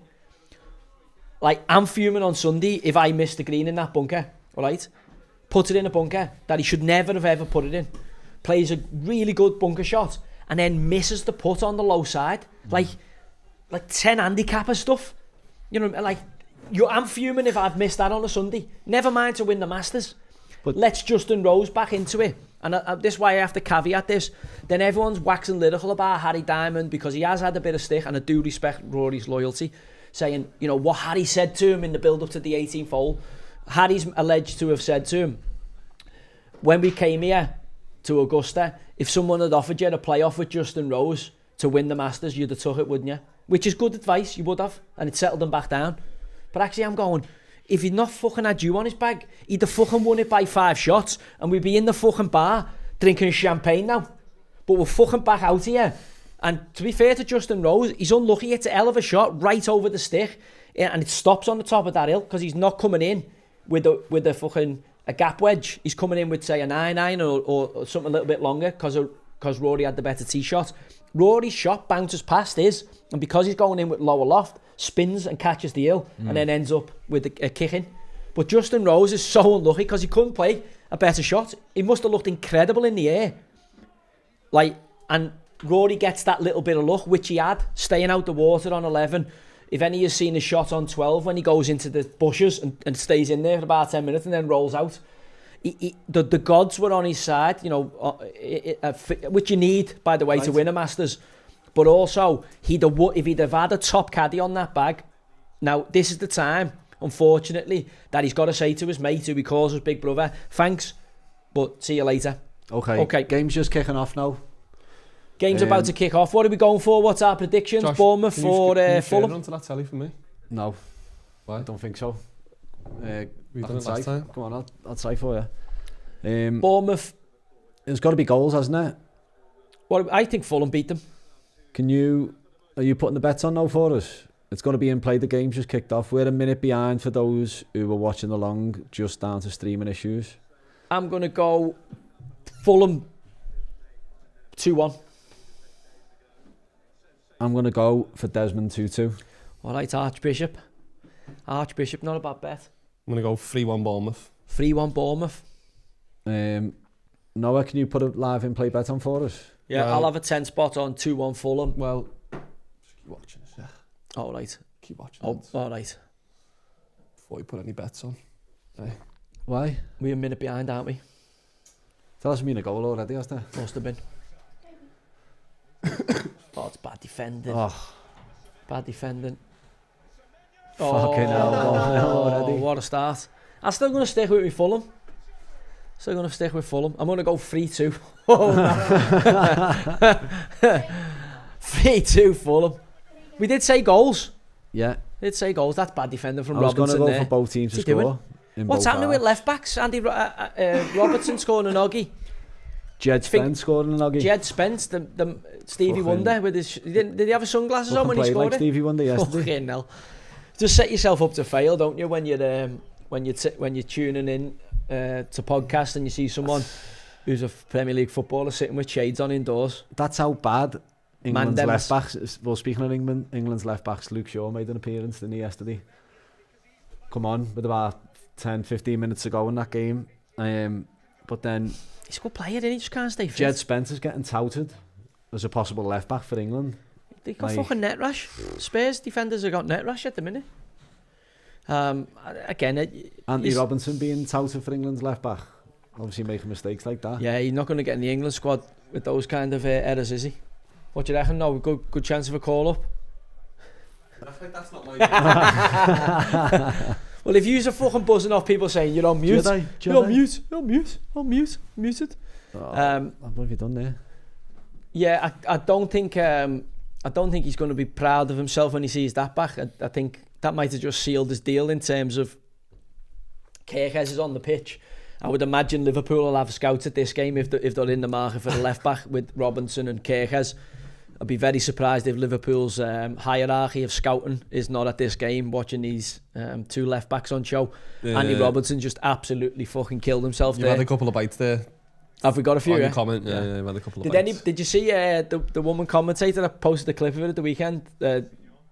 Like, I'm fuming on Sunday if I missed the green in that bunker, alright? Puts it in a bunker that he should never have ever put it in. Plays a really good bunker shot and then misses the putt on the low side. Like 10 handicapper stuff. You know, like, I'm fuming if I've missed that on a Sunday. Never mind to win the Masters. But let's Justin Rose back into it. And this is why I have to caveat this. Then everyone's waxing lyrical about Harry Diamond because he has had a bit of stick, and I do respect Rory's loyalty, saying, you know, what Harry said to him in the build-up to the 18th hole. Harry's alleged to have said to him, when we came here to Augusta, if someone had offered you a playoff with Justin Rose to win the Masters, you'd have took it, wouldn't you? Which is good advice, you would have, and it settled him back down. But actually I'm going, if he'd not fucking had you on his bag, he'd have fucking won it by 5 shots, and we'd be in the fucking bar drinking champagne now. But we're fucking back out here. And to be fair to Justin Rose, he's unlucky. It's a hell of a shot right over the stick, and it stops on the top of that hill because he's not coming in with a fucking a gap wedge. He's coming in with, say, a 9-9 or something a little bit longer because Rory had the better tee shot. Rory's shot bounces past his, and because he's going in with lower loft, spins and catches the hill and then ends up with a kick in. But Justin Rose is so unlucky because he couldn't play a better shot. He must have looked incredible in the air. And Rory gets that little bit of luck, which he had, staying out the water on 11. If any of you have seen his shot on 12 when he goes into the bushes and stays in there for about 10 minutes and then rolls out, the gods were on his side, you know, which you need, by the way, to win a Masters. But also, if he'd have had a top caddy on that bag, now this is the time, unfortunately, that he's got to say to his mate, who he calls his big brother, thanks, but see you later. Okay. Game's just kicking off now. Game's about to kick off. What are we going for? What's our predictions? Josh, Bournemouth for Fulham? Onto that telly for me. No. Why? I don't think so. We done it last time. Come on, I'll say for you. Bournemouth. There's got to be goals, hasn't it? Well, I think Fulham beat them. Are you putting the bets on now for us? It's got to be in play. The game's just kicked off. We're a minute behind for those who were watching along, just down to streaming issues. I'm going to go Fulham 2-1. I'm going to go for Desmond 2-2. All right, Archbishop, not a bad bet. I'm going to go 3-1 Bournemouth. 3-1 Bournemouth. Noah, can you put a live in play bet on for us? Yeah, well, I'll have a 10 spot on 2-1 Fulham. Well, just keep watching us, yeah. All right. Keep watching us. All right. Before you put any bets on. Hey. Why? We're a minute behind, aren't we? That hasn't been a goal already, has there? Must have been. Oh, it's bad defending. Oh. Bad defending. Fucking hell. Already. What a start. I'm still going to stick with Fulham. I'm going to go 3-2. 3-2 Fulham. We did say goals. Yeah. That's bad defending from Robinson. I was Robinson going to go for both teams to score. What's happening with left backs? Andy Robertson scoring an oggy. Jed Spence scoring an oggy. Jed Spence, the Stevie Wonder with his. Did he have his sunglasses on when he scored like Stevie Wonder yesterday. Fucking hell. Just set yourself up to fail, don't you? When you're tuning in to podcast and you see someone who's a Premier League footballer sitting with shades on indoors. That's how bad England's left backs. Well, speaking of England's left backs, Luke Shaw made an appearance, didn't he, yesterday? Come on, with about 10-15 minutes to go in that game. But then he's a good player, and he just can't stay fit. Jed Spence is getting touted as a possible left back for England. They got fucking net rush. Spurs defenders have got net rush at the minute. Again, Andy Robinson being touted for England's left back. obviously making mistakes like that. Yeah, he's not going to get in the England squad with those kind of errors, is he? What do you reckon? No, good chance of a call-up? I think that's not my... Well, if you're fucking buzzing off people saying you're on mute, you're on mute, muted. What have you done there? Yeah, I don't think he's going to be proud of himself when he sees that back. I think that might have just sealed his deal in terms of Kirkes is on the pitch. I would imagine Liverpool will have scouts at this game if they're in the market for the left back with Robinson and Kirkes. I'd be very surprised if Liverpool's hierarchy of scouting is not at this game watching these two left backs on show. Andy Robinson just absolutely fucking killed himself there. Had a couple of bites there. Have we got a few? On your comment, yeah, had a couple of bites. Did you see the woman commentator that posted a clip of it at the weekend?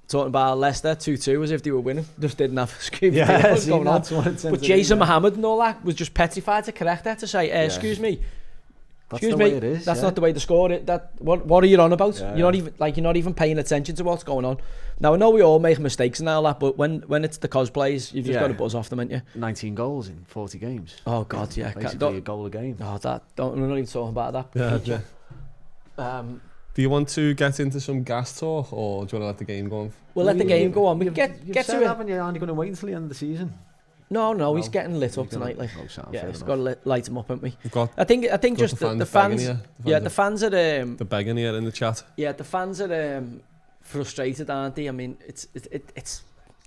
Talking about Leicester 2-2 as if they were winning. Just didn't have a scoop. Yeah, what was going on. But Jason Mohammed and all that was just petrified to correct her to say, excuse me. That's the way it is. That's not the way to score it. What are you on about? Yeah. You're not even paying attention to what's going on. Now I know we all make mistakes and all that, but when it's the cosplays, you've just got to buzz off them, ain't you? 19 goals in 40 games. Oh God, yeah. Basically a goal a game. Oh, we're not even talking about that. Yeah. Do you want to get into some gas talk, or do you want to let the game go on? We'll let the game go on. We get to it. Haven't you? Aren't you going to wait until the end of the season? No, he's getting lit up tonight. Like, yeah, he's got to light him up, haven't we? I think just the fans. The fans are the begging here in the chat. Yeah, the fans are frustrated, aren't they? I mean, it's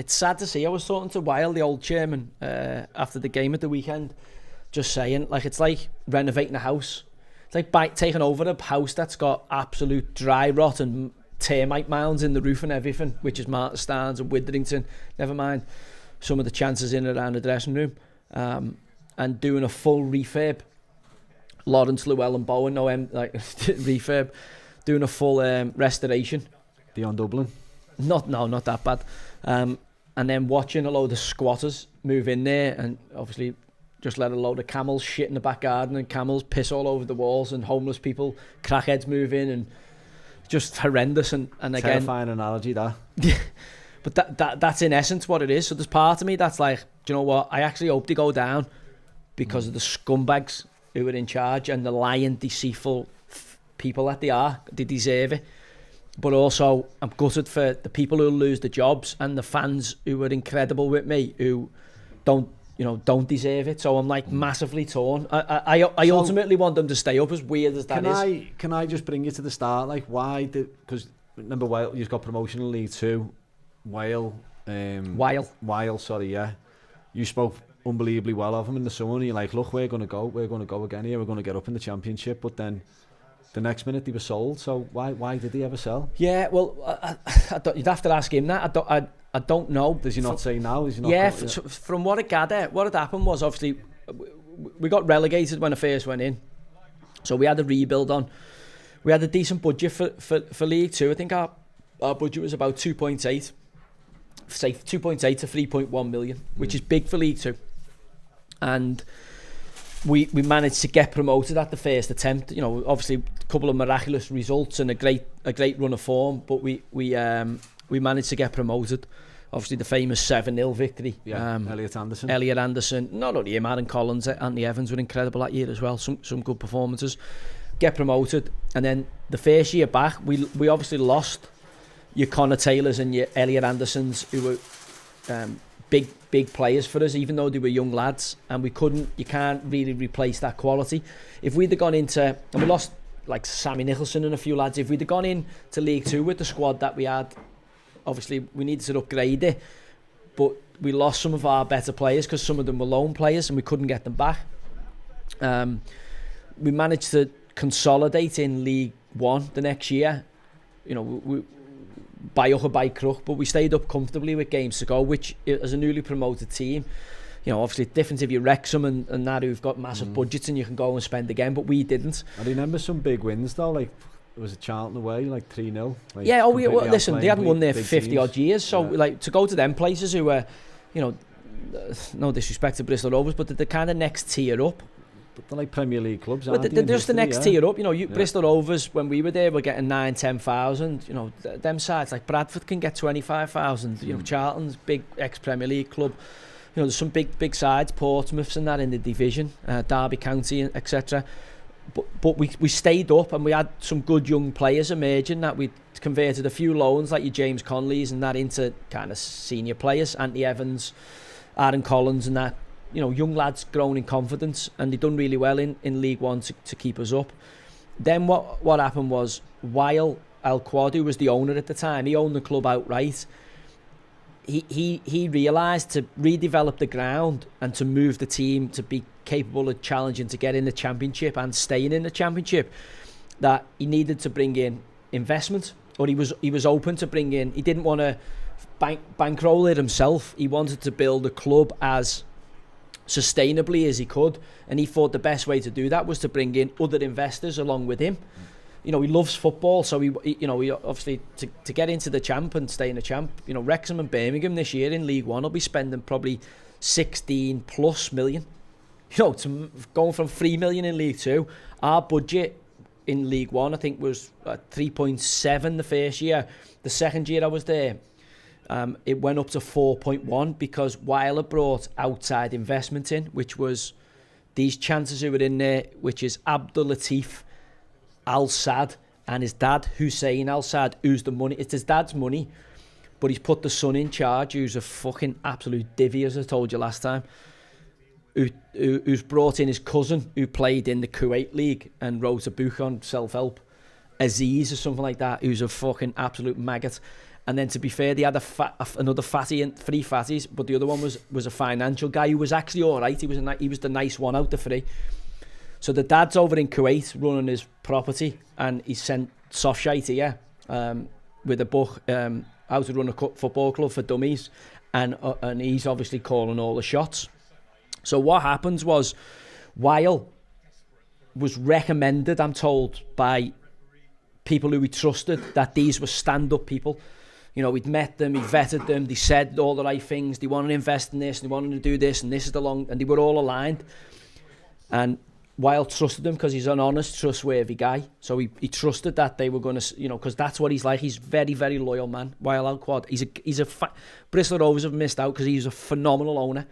sad to see. I was talking to Weil, the old chairman, after the game at the weekend, just saying like it's like renovating a house. It's like taking over a house that's got absolute dry rot and termite mounds in the roof and everything, which is Martin Starnes and Witherington. Never mind some of the chances in and around the dressing room, and doing a full refurb. Lawrence, Llewellyn, Bowen, refurb, doing a full restoration. Beyond Dublin? Not that bad. And then watching a load of squatters move in there, and obviously just let a load of camels shit in the back garden and camels piss all over the walls, and homeless people, crackheads move in, and just horrendous. And again, terrifying analogy that. But that's in essence what it is. So there's part of me that's like, do you know what? I actually hope they go down because of the scumbags who are in charge and the lying, deceitful people that they are. They deserve it. But also, I'm gutted for the people who lose the jobs and the fans who are incredible with me who don't deserve it. So I'm like massively torn. I ultimately want them to stay up, as weird as that is. Can I just bring you to the start? Like, why did? Because remember, Weil, you've got promotion in League Two. Weil, sorry, yeah. You spoke unbelievably well of him in the summer, and you're like, look, we're going to go again here, we're going to get up in the Championship, but then the next minute they were sold, so why did he ever sell? Yeah, well, you'd have to ask him that. I don't know. Does he not say now? Is he not? Yeah, from what I gather, what had happened was obviously we got relegated when I first went in, so we had a rebuild on. We had a decent budget for League Two. I think our budget was about 2.8. Say 2.8 to 3.1 million, which is big for League Two, and we managed to get promoted at the first attempt. You know, obviously a couple of miraculous results and a great run of form, but we managed to get promoted. Obviously the famous 7-0 victory. Yeah, Elliot Anderson. Not only him, Aaron Collins, Anthony Evans were incredible that year as well. Some good performances. Get promoted, and then the first year back, we obviously lost your Connor Taylors and your Elliot Andersons, who were big players for us, even though they were young lads, and you can't really replace that quality. If we'd have gone into, and we lost like Sammy Nicholson and a few lads, if we'd have gone into League Two with the squad that we had, obviously we needed to upgrade it, but we lost some of our better players because some of them were loan players and we couldn't get them back. We managed to consolidate in League One the next year, you know, we by hook or by crook, but we stayed up comfortably with games to go, which as a newly promoted team, you know, obviously different if you Wrexham and that who've got massive budgets and you can go and spend again, but we didn't. I remember some big wins though, like it was a Charlton away, like 3-0. Like yeah, listen, they hadn't won there for 50 odd years, so like to go to them places who were, you know, no disrespect to Bristol Rovers, but they're kind of next tier up. But they're like Premier League clubs, but they're just the next tier up. You know, Bristol Rovers, when we were there, were getting 9,000-10,000. You know, them sides like Bradford can get 25,000. You know, Charlton's big ex-Premier League club. there's some big sides, Portsmouth's and that in the division, Derby County, etc. But we stayed up, and we had some good young players emerging that we converted a few loans like your James Conleys and that into kind of senior players, Anthony Evans, Aaron Collins and that, young lads grown in confidence, and they done really well in League One to keep us up. Then what happened was, while Al Quad, who was the owner at the time, he owned the club outright, he realised to redevelop the ground and to move the team to be capable of challenging to get in the Championship and staying in the Championship, that he needed to bring in investment, or he was open to bring in. He didn't want to bankroll it himself. He wanted to build a club as sustainably as he could, and he thought the best way to do that was to bring in other investors along with him. He loves football, so he obviously to get into the champ and stay in the champ. Wrexham and Birmingham this year in League One will be spending probably 16+ million. To going from 3 million in League Two. Our budget in League One, I think, was 3.7 the first year. The second year I was there, it went up to 4.1 because Weiler brought outside investment in, which was these chances who were in there, which is Abdul Latif Al-Sad and his dad, Hussein Al-Sad, who's the money. It's his dad's money, but he's put the son in charge, who's a fucking absolute divvy, as I told you last time, who's brought in his cousin, who played in the Kuwait League and wrote a book on self-help, Aziz or something like that, who's a fucking absolute maggot. And then, to be fair, they had another fatty and 3 fatties, but the other one was a financial guy who was actually all right. He was the nice one out the 3. So the dad's over in Kuwait running his property, and he sent Softshite here with a book, how to run a football club for dummies, and he's obviously calling all the shots. So what happens was, Weil was recommended, I'm told, by people who we trusted, that these were stand-up people. We'd met them, he vetted them, they said all the right things, they wanted to invest in this, and they wanted to do this, and this is and they were all aligned. And Weil trusted them because he's an honest, trustworthy guy. So he trusted that they were going to, because that's what he's like. He's very, very loyal man. Weil Al-Quad. Bristol Rovers have missed out because he's a phenomenal owner.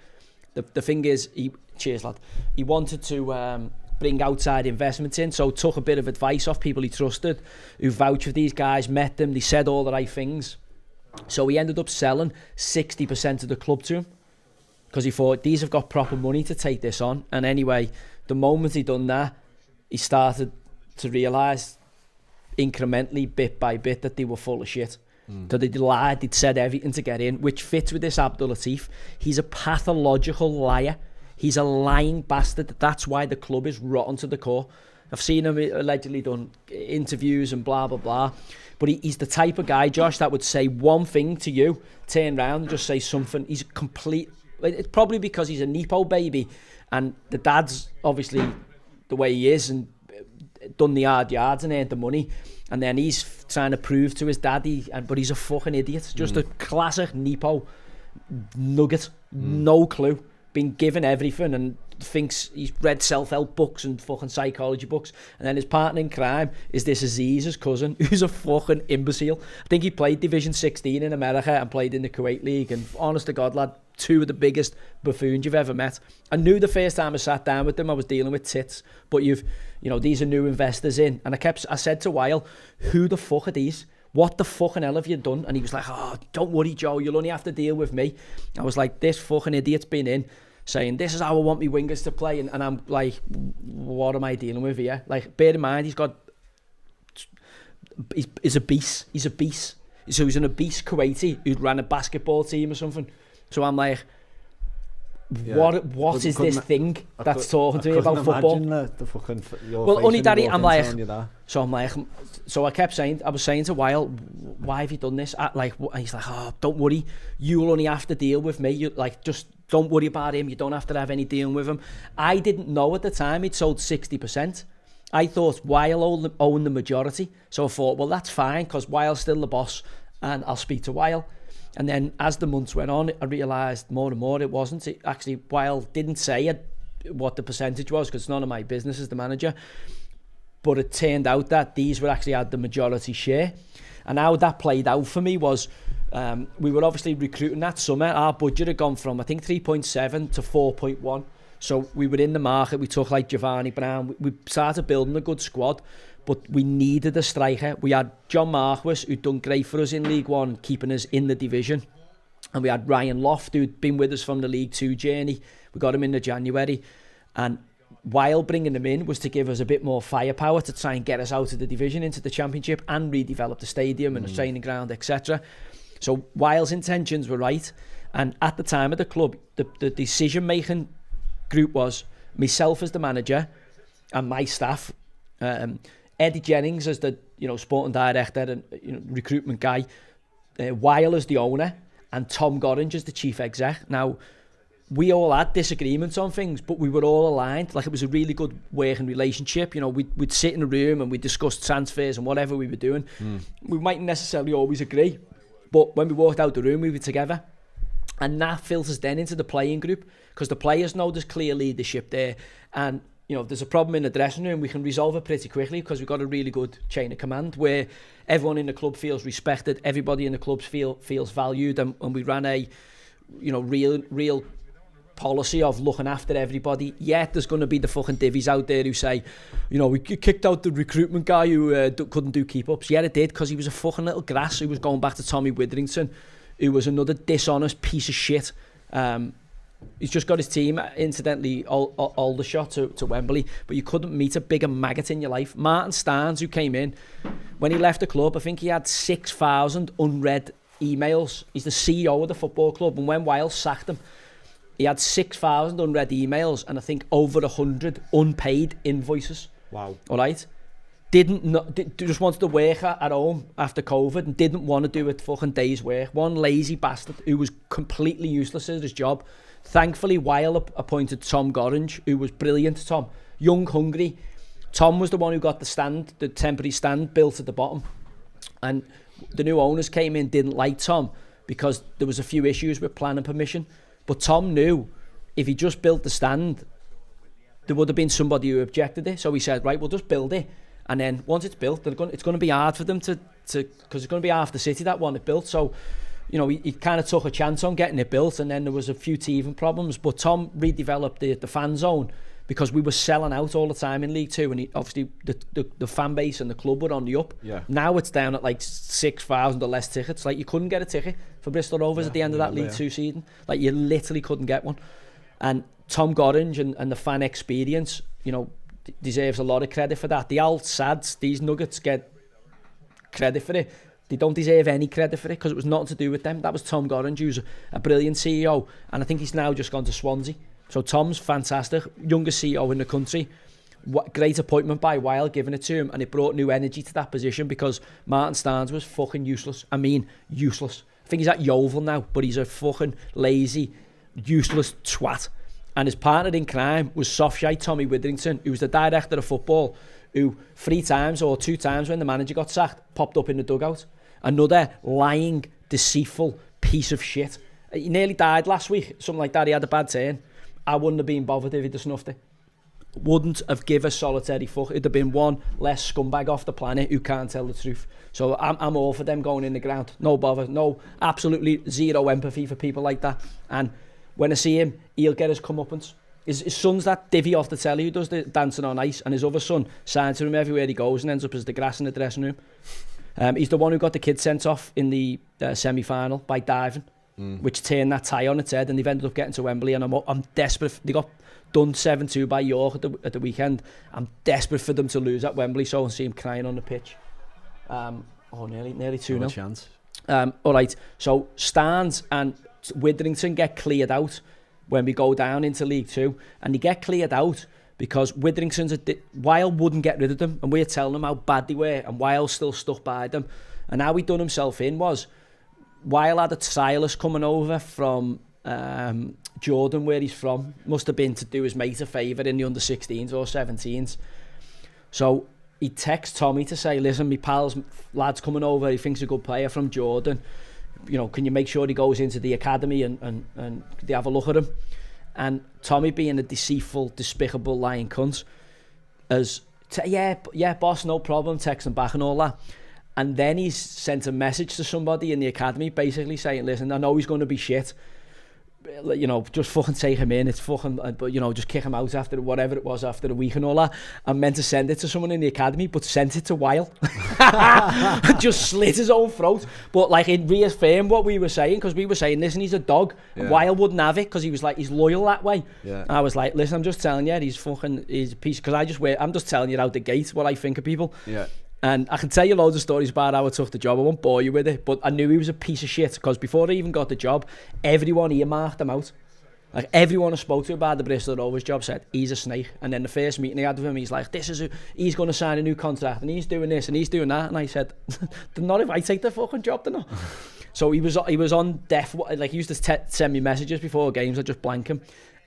The thing is, cheers lad, he wanted to bring outside investments in, so took a bit of advice off people he trusted, who vouched for these guys, met them, they said all the right things. So he ended up selling 60% of the club to him, because he thought, these have got proper money to take this on. And anyway, the moment he done that, he started to realise incrementally, bit by bit, that they were full of shit. So they'd lied, they'd said everything to get in, which fits with this Abdul Latif. He's a pathological liar. He's a lying bastard. That's why the club is rotten to the core. I've seen him allegedly done interviews and blah, blah, blah. But he's the type of guy, Josh, that would say one thing to you, turn around and just say something. He's a complete... It's probably because he's a Nepo baby, and the dad's obviously the way he is and done the hard yards and earned the money, and then he's trying to prove to his daddy, but he's a fucking idiot. Just a classic Nepo nugget, no clue, been given everything and thinks he's read self-help books and fucking psychology books, and then his partner in crime is this Aziz's cousin, who's a fucking imbecile. I think he played Division 16 in America and played in the Kuwait League, and honest to God, lad, 2 of the biggest buffoons you've ever met. I knew the first time I sat down with them I was dealing with tits, but these are new investors in, and I said to Weil, who the fuck are these? What the fucking hell have you done? And he was like, oh, don't worry, Joe, you'll only have to deal with me. I was like, this fucking idiot's been in saying, this is how I want me wingers to play, and I'm like, what am I dealing with here? Like, bear in mind, he's a beast. He's a beast. So he's an obese Kuwaiti who ran a basketball team or something. So I'm like, what is this thing that's talking to me about football? Well, only daddy, I'm like, so I kept saying, I was saying to Weil, why have you done this? And he's like, oh, don't worry, you'll only have to deal with me. Just don't worry about him. You don't have to have any dealing with him. I didn't know at the time he'd sold 60%. I thought Weil owned the majority. So I thought, well, that's fine, because Weil's still the boss, and I'll speak to Weil. And then as the months went on, I realised more and more it wasn't. Actually, Weil didn't say what the percentage was, because it's none of my business as the manager. But it turned out that these were actually had the majority share. And how that played out for me was, We were obviously recruiting that summer. Our budget had gone from, I think, 3.7 to 4.1. So we were in the market. We took like Giovanni Brown. We started building a good squad, but we needed a striker. We had John Marquis, who'd done great for us in League One, keeping us in the division. And we had Ryan Loft, who'd been with us from the League Two journey. We got him in the January. And while bringing him in was to give us a bit more firepower to try and get us out of the division into the Championship and redevelop the stadium and the training ground, etc. So Wile's intentions were right. And at the time of the club, the decision-making group was myself as the manager and my staff, Eddie Jennings as the sporting director and recruitment guy, Weil as the owner, and Tom Gorringe as the chief exec. Now, we all had disagreements on things, but we were all aligned. Like, it was a really good working relationship. We'd sit in a room and we'd discuss transfers and whatever we were doing. We mightn't necessarily always agree, but when we walked out the room, we were together. And that filters then into the playing group, because the players know there's clear leadership there. And, if there's a problem in the dressing room, we can resolve it pretty quickly, because we've got a really good chain of command where everyone in the club feels respected, everybody in the club feels valued, and we ran a, real policy of looking after everybody. Yet there's going to be the fucking divvies out there who say, we kicked out the recruitment guy who couldn't do keep-ups. Yeah, it did, because he was a fucking little grass who was going back to Tommy Witherington, who was another dishonest piece of shit. He's just got his team, incidentally, Aldershot to Wembley, but you couldn't meet a bigger maggot in your life. Martin Starnes, who came in, when he left the club, I think he had 6,000 unread emails. He's the CEO of the football club, and when Weil sacked him, he had 6,000 unread emails and I think over 100 unpaid invoices. Wow. All right? Just wanted to work at home after COVID and didn't want to do a fucking day's work. One lazy bastard who was completely useless at his job. Thankfully, Weil appointed Tom Gorringe, who was brilliant. Tom, young, hungry. Tom was the one who got the temporary stand built at the bottom. And the new owners came in, didn't like Tom because there was a few issues with planning permission. But Tom knew if he just built the stand, there would have been somebody who objected it. So he said, right, we'll just build it. And then once it's built, it's going to be hard for them to because it's going to be half the city that want it built. So, he kind of took a chance on getting it built, and then there was a few teething problems. But Tom redeveloped the fan zone because we were selling out all the time in League Two, and obviously the fan base and the club were on the up. Yeah. Now it's down at like 6,000 or less tickets. Like, you couldn't get a ticket for Bristol Rovers at the end of that League Two season. Like, you literally couldn't get one. And Tom Gorringe and the fan experience, deserves a lot of credit for that. The old sads, these nuggets, get credit for it. They don't deserve any credit for it because it was nothing to do with them. That was Tom Gorringe, who's a brilliant CEO, and I think he's now just gone to Swansea. So Tom's fantastic, youngest CEO in the country. Great appointment by Weil, giving it to him, and it brought new energy to that position because Martin Starnes was fucking useless. I mean, useless. I think he's at Yeovil now, but he's a fucking lazy, useless twat. And his partner in crime was soft-shite Tommy Witherington, who was the director of football, who 3 times or 2 times when the manager got sacked, popped up in the dugout. Another lying, deceitful piece of shit. He nearly died last week, something like that. He had a bad turn. I wouldn't have been bothered if he'd have snuffed it. Wouldn't have given a solitary fuck. It'd have been one less scumbag off the planet who can't tell the truth. So I'm all for them going in the ground. No bother. No, absolutely zero empathy for people like that. And when I see him, he'll get his comeuppance. His son's that divvy off the telly who does the dancing on ice, and his other son signs to him everywhere he goes and ends up as the grass in the dressing room. He's the one who got the kid sent off in the semi-final by diving, which turned that tie on its head, and they've ended up getting to Wembley, and I'm desperate. They got done 7-2 by York at the weekend. I'm desperate for them to lose at Wembley, so I see him crying on the pitch. Nearly 2-0. No chance. All right, so Starnes and Witherington get cleared out when we go down into League Two, and they get cleared out because Weil wouldn't get rid of them, and we're telling them how bad they were, and Weil still stuck by them. And how he done himself in was Weil had a trialist coming over from Jordan, where he's from. Must have been to do his mate a favour in the under-16s or 17s. So he texts Tommy to say, listen, my lad's coming over, he thinks he's a good player from Jordan. Can you make sure he goes into the academy and they have a look at him? And Tommy, being a deceitful, despicable, lying cunt, yeah, boss, no problem, texting back and all that. And then he's sent a message to somebody in the academy basically saying, listen, I know he's going to be shit. You know, just fucking take him in. It's fucking, but you know, just kick him out after whatever it was after a week and all that. I meant to send it to someone in the academy, but sent it to Weil. Just slit his own throat. But like, it reaffirmed what we were saying, because we were saying, listen, he's a dog. Yeah. Weil wouldn't have it because he was like, he's loyal that way. Yeah. I was like, listen, I'm just telling you, he's a piece. Because I'm just telling you out the gate what I think of people. Yeah. And I can tell you loads of stories about how I took the job. I won't bore you with it, but I knew he was a piece of shit because before I even got the job, everyone earmarked him out. Like, everyone I spoke to about the Bristol Rovers job said, he's a snake. And then the first meeting I had with him, he's like, he's going to sign a new contract and he's doing this and he's doing that. And I said, not if I take the fucking job, they're not. So he was on death. Like, he used to send me messages before games, I'd just blank him.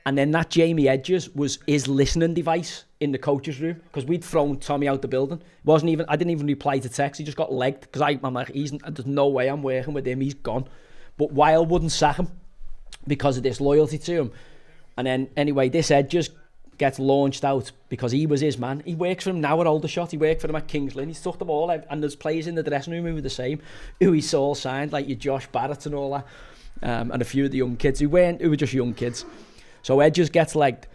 And then that Jamie Edges was his listening device in the coach's room, because we'd thrown Tommy out the building. I didn't even reply to text. He just got legged because I'm like, there's no way I'm working with him. He's gone. But Weil wouldn't sack him because of this loyalty to him. And then anyway, this Edges gets launched out because he was his man. He works for him now at Aldershot. He worked for him at Kings Lynn. He's took them all out. And there's players in the dressing room who were the same, who he saw signed, like your Josh Barrett and all that, and a few of the young kids who were just young kids. So Edges gets legged.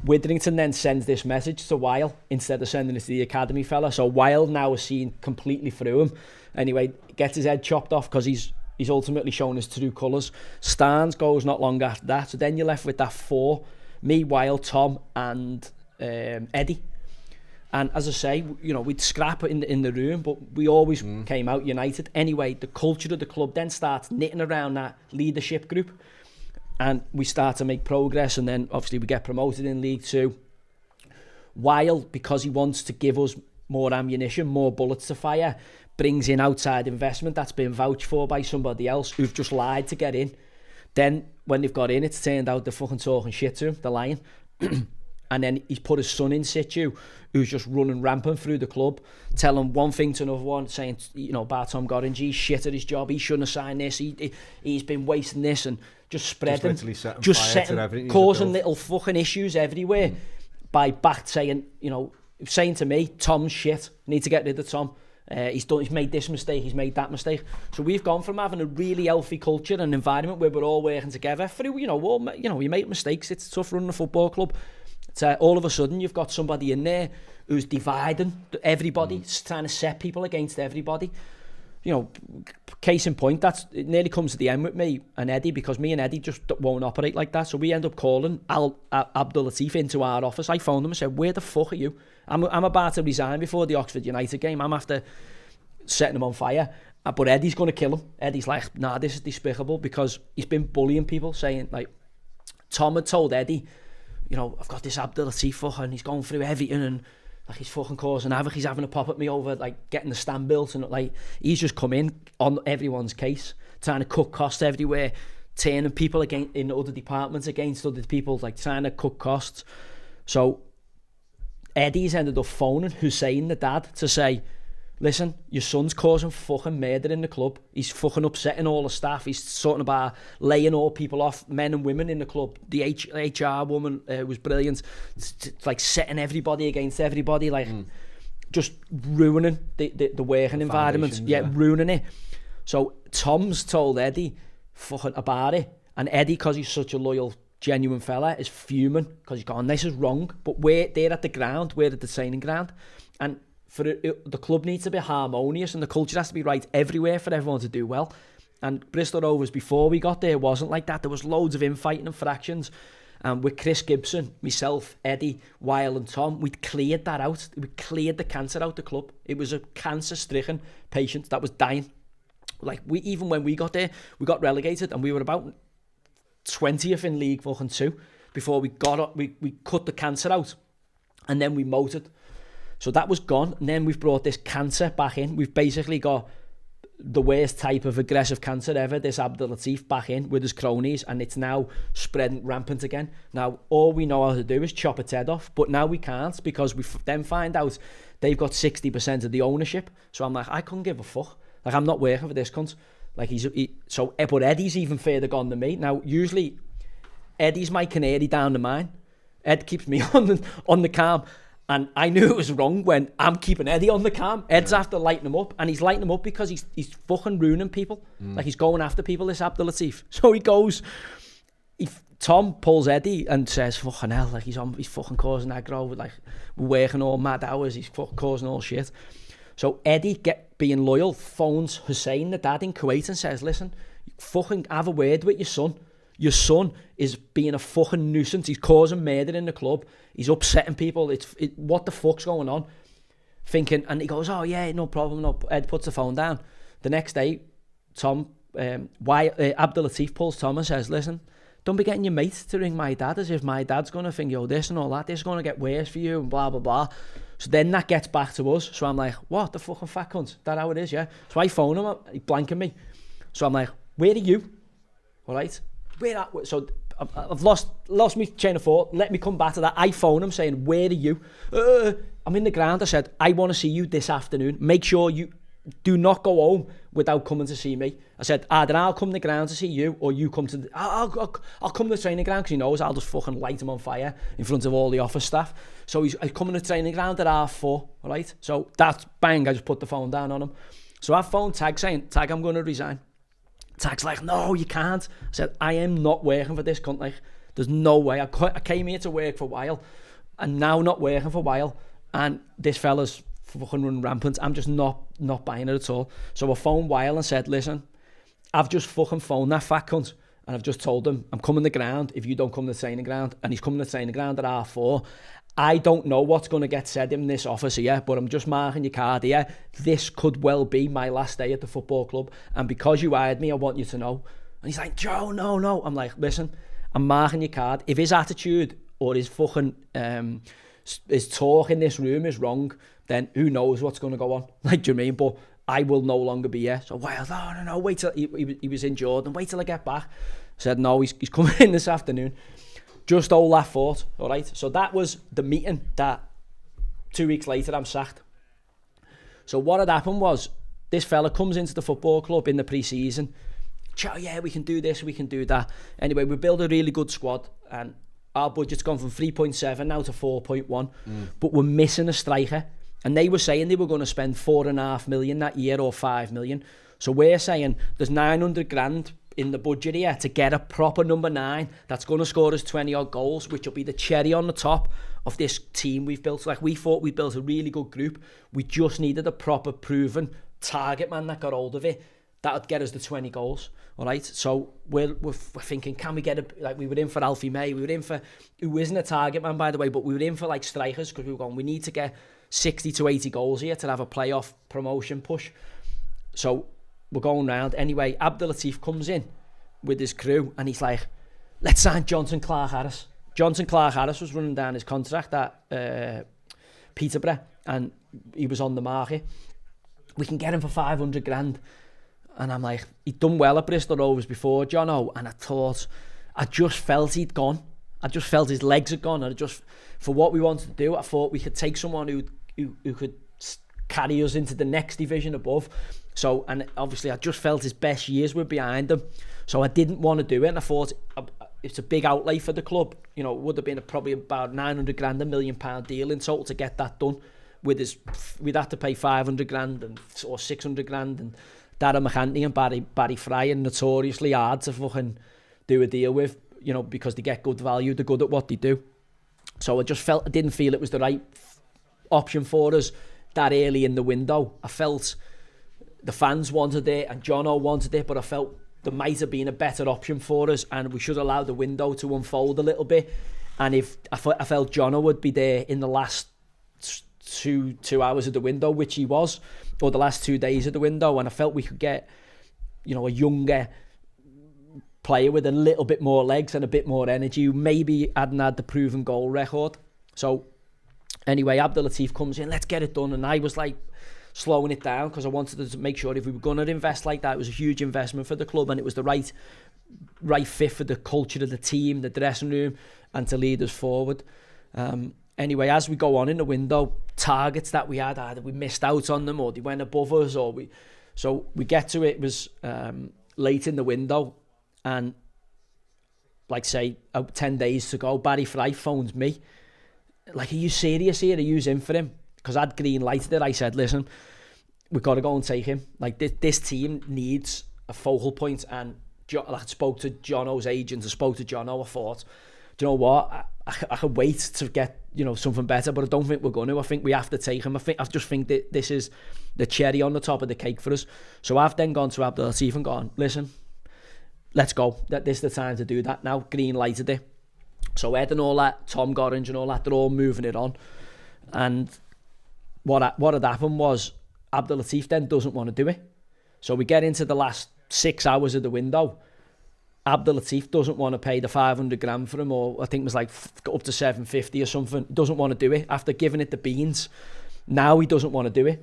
Witherington then sends this message to Weil instead of sending it to the academy fella. So Weil now is seen completely through him. Anyway, gets his head chopped off because he's ultimately shown his true colours. Starnes goes not long after that. So then you're left with that four: me, Weil, Tom, and Eddie. And as I say, you know, we'd scrap in the room, but we always came out united. Anyway, the culture of the club then starts knitting around that leadership group. And we start to make progress, and then obviously we get promoted in League Two. Weil, because he wants to give us more ammunition, more bullets to fire, brings in outside investment that's been vouched for by somebody else who've just lied to get in. Then when they've got in, it's turned out they're fucking talking shit to him, they're lying. And then he's put his son in situ, who's just running rampant through the club, telling one thing to another one, saying, you know, Barton Gorringe, he's shit at his job, he shouldn't have signed this, he's been wasting this, and just spreading, causing little fucking issues everywhere by back saying, you know, saying to me, Tom's shit, need to get rid of Tom. He's made this mistake, he's made that mistake. So we've gone from having a really healthy culture and environment where we're all working together through, you make mistakes, it's tough running a football club. All of a sudden you've got somebody in there who's dividing everybody, trying to set people against everybody. You know, case in point, it nearly comes to the end with me and Eddie, because me and Eddie just won't operate like that. So we end up calling Abdul Latif into our office. I phoned him and said, where the fuck are you? I'm about to resign before the Oxford United game. I'm after setting him on fire. But Eddie's going to kill him. Eddie's like, nah, this is despicable, because he's been bullying people, saying, like, Tom had told Eddie, you know, I've got this Abdul Latif fucker and he's going through everything and like he's fucking causing havoc. He's having a pop at me over like getting the stand built, and like he's just come in on everyone's case, trying to cut costs everywhere, turning people in other departments against other people, like trying to cut costs. So Eddie's ended up phoning Hussein, the dad, to say, listen, your son's causing fucking murder in the club. He's fucking upsetting all the staff. He's talking about laying all people off, men and women in the club. The HR woman was brilliant. It's like setting everybody against everybody, like just ruining the working environment. Yeah, ruining it. So Tom's told Eddie fucking about it. And Eddie, because he's such a loyal, genuine fella, is fuming because he's gone, this is wrong. But they're at the ground, we're at the training ground. And the club needs to be harmonious and the culture has to be right everywhere for everyone to do well. And Bristol Rovers, before we got there, wasn't like that. There was loads of infighting and fractions. And with Chris Gibson, myself, Eddie, Weil and Tom, we'd cleared that out. We cleared the cancer out the club. It was a cancer-stricken patient that was dying. Like, even when we got there, we got relegated and we were about 20th in League fucking 2 before we got up. We cut the cancer out and then we motored. So that was gone, and then we've brought this cancer back in. We've basically got the worst type of aggressive cancer ever, this Abdul Latif, back in with his cronies, and it's now spreading rampant again. Now, all we know how to do is chop its head off, but now we can't, because we then find out they've got 60% of the ownership. So I'm like, I couldn't give a fuck. Like, I'm not working for this cunt. Like, but Eddie's even further gone than me. Now, usually, Eddie's my canary down the mine. Ed keeps me on the calm. And I knew it was wrong when I'm keeping Eddie on the cam. Ed's after lighting him up, and he's lighting him up because he's fucking ruining people. Like, he's going after people, this Abdul Latif. So he goes, Tom pulls Eddie and says, fucking hell, like, he's fucking causing aggro, like, we're working all mad hours, he's fucking causing all shit. So Eddie, being loyal, phones Hussein, the dad in Kuwait, and says, listen, fucking have a word with your son. Your son is being a fucking nuisance. He's causing murder in the club. He's upsetting people. What the fuck's going on? Thinking, and he goes, oh yeah, no problem. No. Ed puts the phone down. The next day, Abdul Latif pulls Tom and says, listen, don't be getting your mate to ring my dad as if my dad's going to think, yo, this and all that. This is going to get worse for you and blah, blah, blah. So then that gets back to us. So I'm like, what the fucking fat cunt? That how it is, yeah? So I phone him, he blanking me. So I'm like, where are you? All right? So I've lost my chain of thought. Let me come back to that. I phone him saying, where are you? I'm in the ground. I said, I want to see you this afternoon. Make sure you do not go home without coming to see me. I said, either I'll come to the ground to see you, or you come to I'll come to the training ground, because he knows I'll just fucking light him on fire in front of all the office staff. So he's coming to the training ground at 4:30, all right? So that's bang, I just put the phone down on him. So I phoned Tag saying, Tag, I'm going to resign. Tag's like, no, you can't. I said, I am not working for this cunt. Like, there's no way. I came here to work for a while, and now not working for a while, and this fella's fucking running rampant. I'm just not buying it at all. So I phoned Weil and said, listen, I've just fucking phoned that fat cunt, and I've just told him I'm coming to the ground if you don't come to the training ground, and he's coming to the training ground at 4:30. I don't know what's going to get said in this office here, but I'm just marking your card here. This could well be my last day at the football club, and because you hired me, I want you to know. And he's like, Joe, no. I'm like, listen, I'm marking your card. If his attitude or his fucking his talk in this room is wrong, then who knows what's going to go on? Like, do you know what I mean? But I will no longer be here. So, well, no, wait till he was in Jordan. Wait till I get back. I said, no, he's coming in this afternoon. Just hold that thought, all right? So that was the meeting that 2 weeks later I'm sacked. So what had happened was, this fella comes into the football club in the pre-season. Yeah, we can do this, we can do that. Anyway, we built a really good squad, and our budget's gone from 3.7 now to 4.1. But we're missing a striker. And they were saying they were going to spend 4.5 million that year, or 5 million. So we're saying there's 900 grand in the budget here to get a proper number 9 that's going to score us 20 odd goals, which will be the cherry on the top of this team we've built. Like, we thought we built a really good group. We just needed a proper proven target man that got hold of it that would get us the 20 goals. All right, so we're thinking, can we get we were in for Alfie May, we were in for, who isn't a target man by the way, but we were in for like strikers, because we were going, we need to get 60 to 80 goals here to have a playoff promotion push. So we're going round. Anyway, Abdul Latif comes in with his crew, and he's like, let's sign Johnson Clark-Harris. Johnson Clark-Harris was running down his contract at Peterborough, and he was on the market. We can get him for 500 grand. And I'm like, he'd done well at Bristol Rovers before, Jono, and I just felt he'd gone. I just felt his legs had gone, and for what we wanted to do, I thought we could take someone who could carry us into the next division above. So, and obviously I just felt his best years were behind him. So I didn't want to do it, and I thought it's a big outlay for the club. You know, it would have been probably about 900 grand, £1 million deal in total to get that done. We'd have to pay 500 grand or 600 grand, and Darren McAntney and Barry Fry are notoriously hard to fucking do a deal with, you know, because they get good value, they're good at what they do. So I didn't feel it was the right option for us that early in the window. I felt the fans wanted it and Jono wanted it, but I felt there might have been a better option for us, and we should allow the window to unfold a little bit. And if I felt Jono would be there in the last two hours of the window, which he was, or the last 2 days of the window, and I felt we could get, you know, a younger player with a little bit more legs and a bit more energy, who maybe hadn't had the proven goal record. So anyway, Abdul Latif comes in, let's get it done, and I was like slowing it down because I wanted to make sure if we were going to invest like that, it was a huge investment for the club, and it was the right fit for the culture of the team, the dressing room, and to lead us forward. Anyway, as we go on in the window, targets that we had, either we missed out on them or they went above us, so we get to it was late in the window, and like say 10 days to go, Barry Fry phones me like, are you serious here? Are you in for him? Because I'd green lighted it. I said, listen, we've got to go and take him. Like, this team needs a focal point. And I spoke to Jono's agent, I spoke to Jono, I thought, do you know what? I could wait to get, something better, but I don't think we're going to. I think we have to take him. I just think that this is the cherry on the top of the cake for us. So I've then gone to Abdul Latif and gone, listen, let's go. This is the time to do that now. Green lighted it. So Ed and all that, Tom Gorringe and all that, they're all moving it on. And what had happened was Abdul Latif then doesn't want to do it. So we get into the last 6 hours of the window. Abdul Latif doesn't want to pay the 500 grand for him, or I think it was like up to 750 or something. He doesn't want to do it after giving it the beans. Now he doesn't want to do it.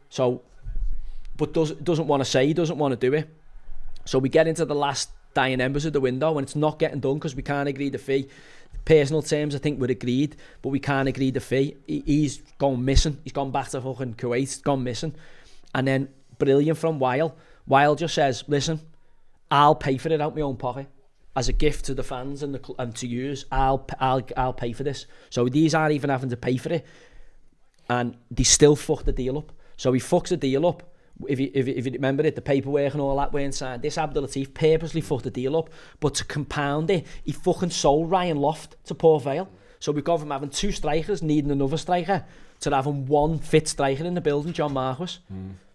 So, but doesn't want to say he doesn't want to do it. So we get into the last dying embers of the window and it's not getting done because we can't agree the fee. Personal terms, I think we're agreed, but we can't agree the fee. He's gone missing. He's gone back to fucking Kuwait, gone missing. And then brilliant from Weil. Weil just says, listen, I'll pay for it out my own pocket as a gift to the fans and to yous. I'll pay for this. So these aren't even having to pay for it, and they still fuck the deal up. So he fucks the deal up. If you remember it, the paperwork and all that weren't signed. This Abdul Latif purposely fucked the deal up, but to compound it, he fucking sold Ryan Loft to Port Vale. So we've gone from having 2 strikers, needing another striker, to having 1 fit striker in the building, John Marquis.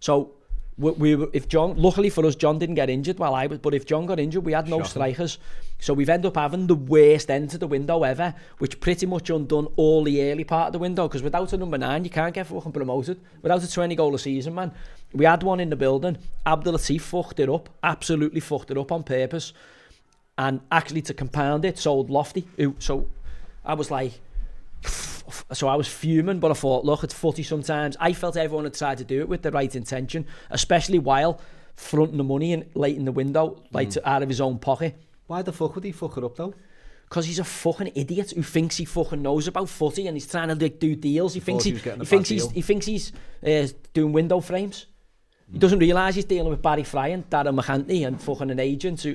So if John, luckily for us, John didn't get injured while I was, but if John got injured, we had no strikers. So we've ended up having the worst end to the window ever, which pretty much undone all the early part of the window, because without a number 9, you can't get fucking promoted. Without a 20 goal a season, man. We had one in the building. Abdul Latif fucked it up, absolutely fucked it up on purpose. And actually, to compound it, sold Lofty. So I was like, so I was fuming, but I thought, look, it's footy sometimes. I felt everyone had tried to do it with the right intention, especially while fronting the money in, late in the window, like out of his own pocket. Why the fuck would he fuck it up though? Because he's a fucking idiot who thinks he fucking knows about footy and he's trying to like do deals. He thinks he's doing window frames. He doesn't realise he's dealing with Barry Fry and Darren McAntney and fucking an agent who,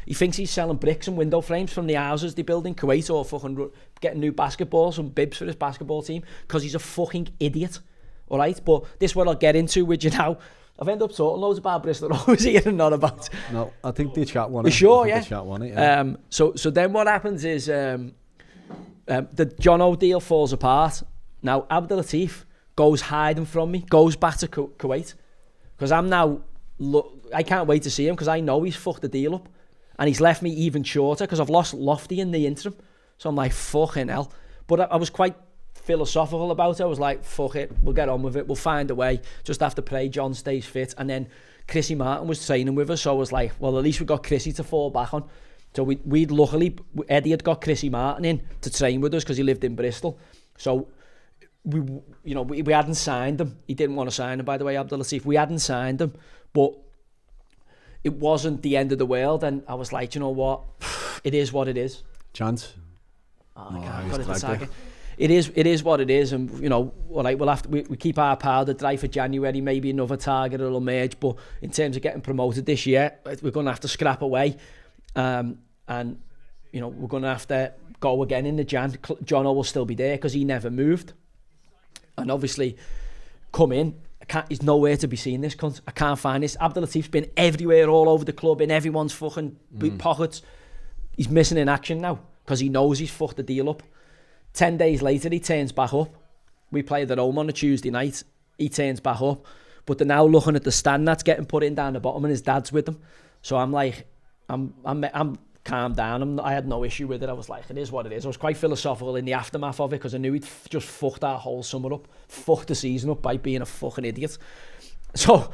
he thinks he's selling bricks and window frames from the houses they build in Kuwait, or fucking getting new basketballs and bibs for his basketball team, because he's a fucking idiot. Alright, but this is what I'll get into with you now. I've ended up talking loads about Bristol Rovers here and not about... No, I think the chat won it. You sure, yeah? The chat won it, yeah. So then what happens is the Jono deal falls apart. Now Abdul Latif goes hiding from me, goes back to Kuwait. Because I'm now, I can't wait to see him, because I know he's fucked the deal up. And he's left me even shorter, because I've lost Lofty in the interim. So I'm like, fucking hell. But I was quite philosophical about it. I was like, fuck it, we'll get on with it, we'll find a way. Just have to pray John stays fit. And then Chrissy Martin was training with us, so I was like, well, at least we got Chrissy to fall back on. So we'd luckily, Eddie had got Chrissy Martin in to train with us, because he lived in Bristol. So... we hadn't signed him. He didn't want to sign him, by the way, Abdul Latif. We hadn't signed him, but it wasn't the end of the world. And I was like, you know what? It is what it is. Chance. It is what it is, and we'll have to. We keep our powder dry for January. Maybe another target will emerge, but in terms of getting promoted this year, we're going to have to scrap away, and we're going to have to go again in the Jan. Jono will still be there because he never moved. And obviously, come in. He's nowhere to be seen, this cunt. I can't find this. Abdul Latif's been everywhere, all over the club, in everyone's fucking pockets. He's missing in action now because he knows he's fucked the deal up. 10 days later, he turns back up. We played at home on a Tuesday night. He turns back up. But they're now looking at the stand that's getting put in down the bottom, and his dad's with them. So I'm like, I'm calmed down. I had no issue with it. I was like, it is what it is. I was quite philosophical in the aftermath of it, because I knew he'd just fucked our whole summer up, fucked the season up by being a fucking idiot. So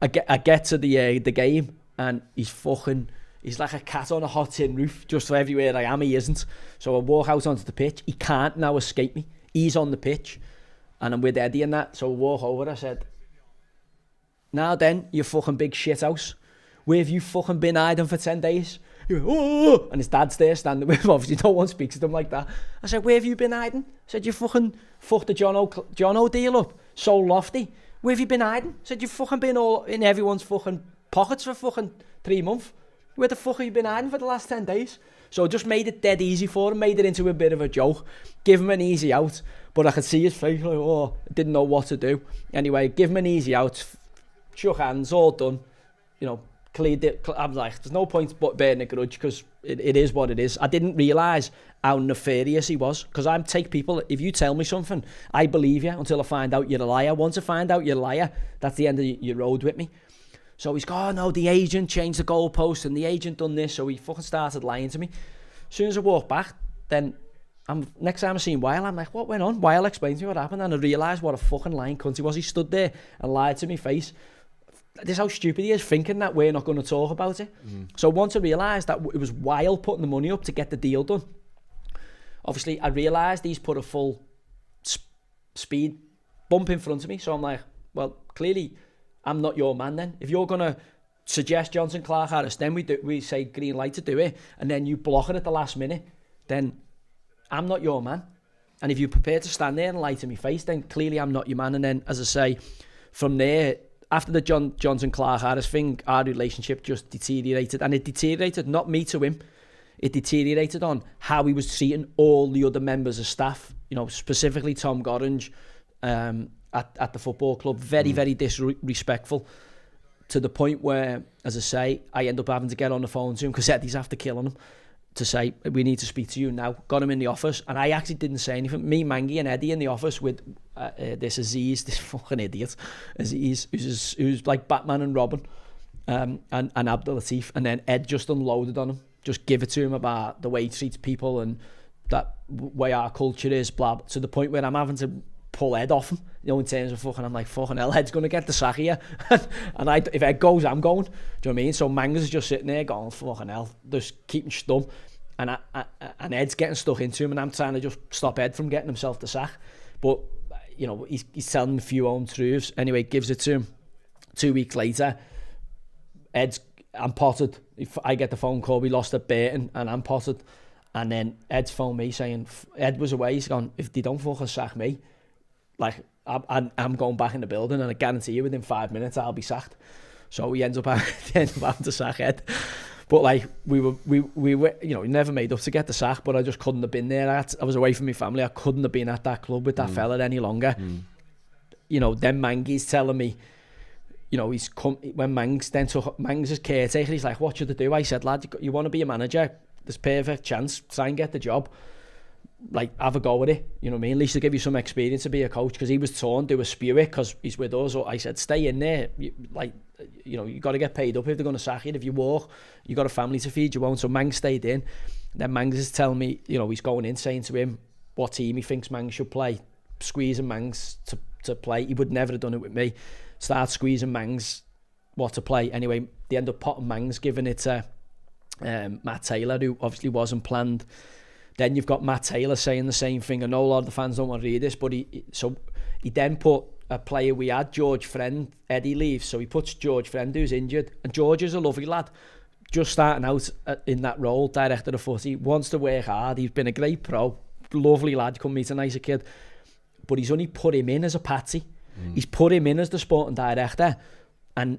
I get to the game, and he's like a cat on a hot tin roof. Just everywhere I am, he isn't. So I walk out onto the pitch. He can't now escape me. He's on the pitch, and I'm with Eddie and that. So I walk over. I said, now then, you fucking big shit house, where have you fucking been hiding for 10 days? He went, oh! And his dad's there standing with him. Obviously no one speaks to him like that. I said, where have you been hiding? I said, you fucking fucked the Jono deal up. So Lofty. Where have you been hiding? I said, you've fucking been all in everyone's fucking pockets for fucking 3 months. Where the fuck have you been hiding for the last 10 days? So I just made it dead easy for him, made it into a bit of a joke, give him an easy out, but I could see his face like, oh, I didn't know what to do. Anyway, give him an easy out, shook hands, all done, you know, cleared it. I'm like, there's no point but bearing a grudge because it is what it is. I didn't realise how nefarious he was because I take people, if you tell me something, I believe you until I find out you're a liar. Once I find out you're a liar, that's the end of your road with me. So he's gone, oh no, the agent changed the goalpost and the agent done this, so he fucking started lying to me. As soon as I walk back, then next time I seen Weil, I'm like, what went on? Weil explained to me what happened, and I realised what a fucking lying cunt he was. He stood there and lied to me face. This is how stupid he is, thinking that we're not going to talk about it. So once I realised that it was Weil putting the money up to get the deal done, obviously I realised he's put a full speed bump in front of me. So I'm like, well, clearly I'm not your man then. If you're going to suggest Johnson Clark Harris, then we say green light to do it, and then you block it at the last minute, then I'm not your man. And if you're prepared to stand there and lie to me face, then clearly I'm not your man. And then, as I say, from there, after the Johnson Clark Harris thing, our relationship just deteriorated. And it deteriorated, not me to him, it deteriorated on how he was treating all the other members of staff, you know, specifically Tom Gorringe, at the football club, very, very disrespectful, to the point where, as I say, I end up having to get on the phone to him because Eddie's after killing him, to say, we need to speak to you now. Got him in the office, and I actually didn't say anything. Me, Mangy and Eddie in the office with this Aziz, this fucking idiot, Aziz, who's like Batman and Robin, and Abdul Latif, and then Ed just unloaded on him, just give it to him about the way he treats people and that way our culture is, blah, to the point where I'm having to pull Ed off him, you know, in terms of fucking, I'm like, fucking hell, Ed's going to get the sack here. And if Ed goes, I'm going. Do you know what I mean? So Mangas is just sitting there going, fucking hell, just keeping stum. And Ed's getting stuck into him, and I'm trying to just stop Ed from getting himself the sack. But, you know, he's telling him a few own truths. Anyway, gives it to him. 2 weeks later, I'm potted. I get the phone call, we lost at Barton, and I'm potted. And then Ed's phoned me saying, Ed was away, he's gone, if they don't fucking sack me, like, I'm going back in the building, and I guarantee you within 5 minutes I'll be sacked. So we end up having to sack Ed. But like we were, you know, we never made up to get the sack, but I just couldn't have been there. I was away from my family. I couldn't have been at that club with that fella any longer. You know, then Mangy's telling me, you know, when Mangs is caretaker, he's like, what should I do? I said, lad, you want to be a manager? There's perfect chance. Try and get the job. Like, have a go with it, you know what I mean? At least to give you some experience to be a coach, because he was torn, do a spew it because he's with us. So I said, stay in there. You know, you got to get paid up if they're going to sack you. If you walk, you got a family to feed, you won't. So Mang stayed in. Then Mangs is telling me, you know, he's going in, saying to him what team he thinks Mangs should play, squeezing Mangs to play. He would never have done it with me. Start squeezing Mangs what to play. Anyway, they end up potting Mangs, giving it to Matt Taylor, who obviously wasn't planned. Then you've got Matt Taylor saying the same thing. I know a lot of the fans don't want to read this, but he then put a player we had, George Friend. Eddie leaves, so he puts George Friend, who's injured. And George is a lovely lad, just starting out in that role, director of footy, wants to work hard. He's been a great pro, lovely lad, come meet a nicer kid. But he's only put him in as a patsy. He's put him in as the sporting director, and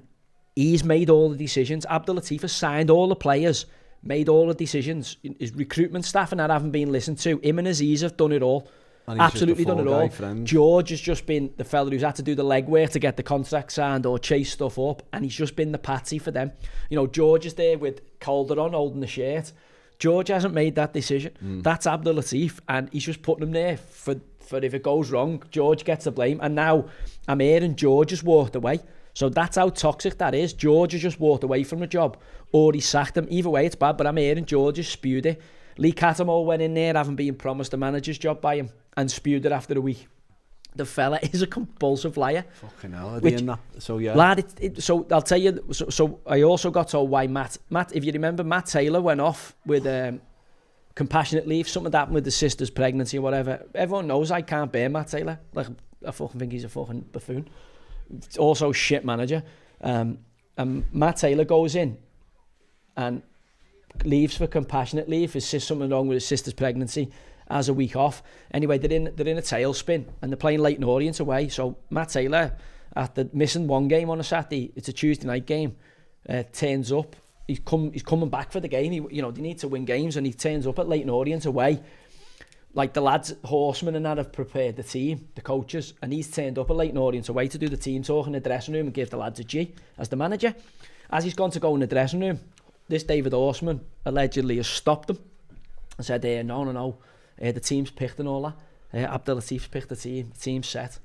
he's made all the decisions. Abdul Latif has signed all the players, made all the decisions. His recruitment staff and that haven't been listened to. Him and Aziz have done it all. Absolutely done it all. George has just been the fella who's had to do the legwork to get the contract signed or chase stuff up, and he's just been the patsy for them. You know, George is there with Calderon holding the shirt. George hasn't made that decision. That's Abdul Latif, and he's just putting him there for if it goes wrong, George gets the blame. And now I'm here and George has walked away. So that's how toxic that is. George has just walked away from the job, or he sacked him. Either way, it's bad, but I'm here and George has spewed it. Lee Cattermole went in there having been promised a manager's job by him and spewed it after a week. The fella is a compulsive liar. Fucking hell, that. So yeah. Lad, so I'll tell you, so I also got told why Matt, if you remember, Matt Taylor went off with compassionate leave, something that happened with his sister's pregnancy or whatever. Everyone knows I can't bear Matt Taylor. Like, I fucking think he's a fucking buffoon. Also shit manager. And Matt Taylor goes in and leaves for compassionate leave. His sister, something wrong with his sister's pregnancy, has a week off. Anyway, they're in a tailspin and they're playing Leighton Orient away. So Matt Taylor, after missing one game on a Saturday, it's a Tuesday night game, turns up he's coming back for the game. They need to win games, and he turns up at Leyton Orient away. Like the lads, Horseman and that have prepared the team, the coaches, and he's turned up at Leyton Orient away to do the team talk in the dressing room and give the lads a G as the manager. As he's gone to go in the dressing room, this David Horseman allegedly has stopped him and said, no, the team's picked and all that. Abdel Latif's picked the team's set.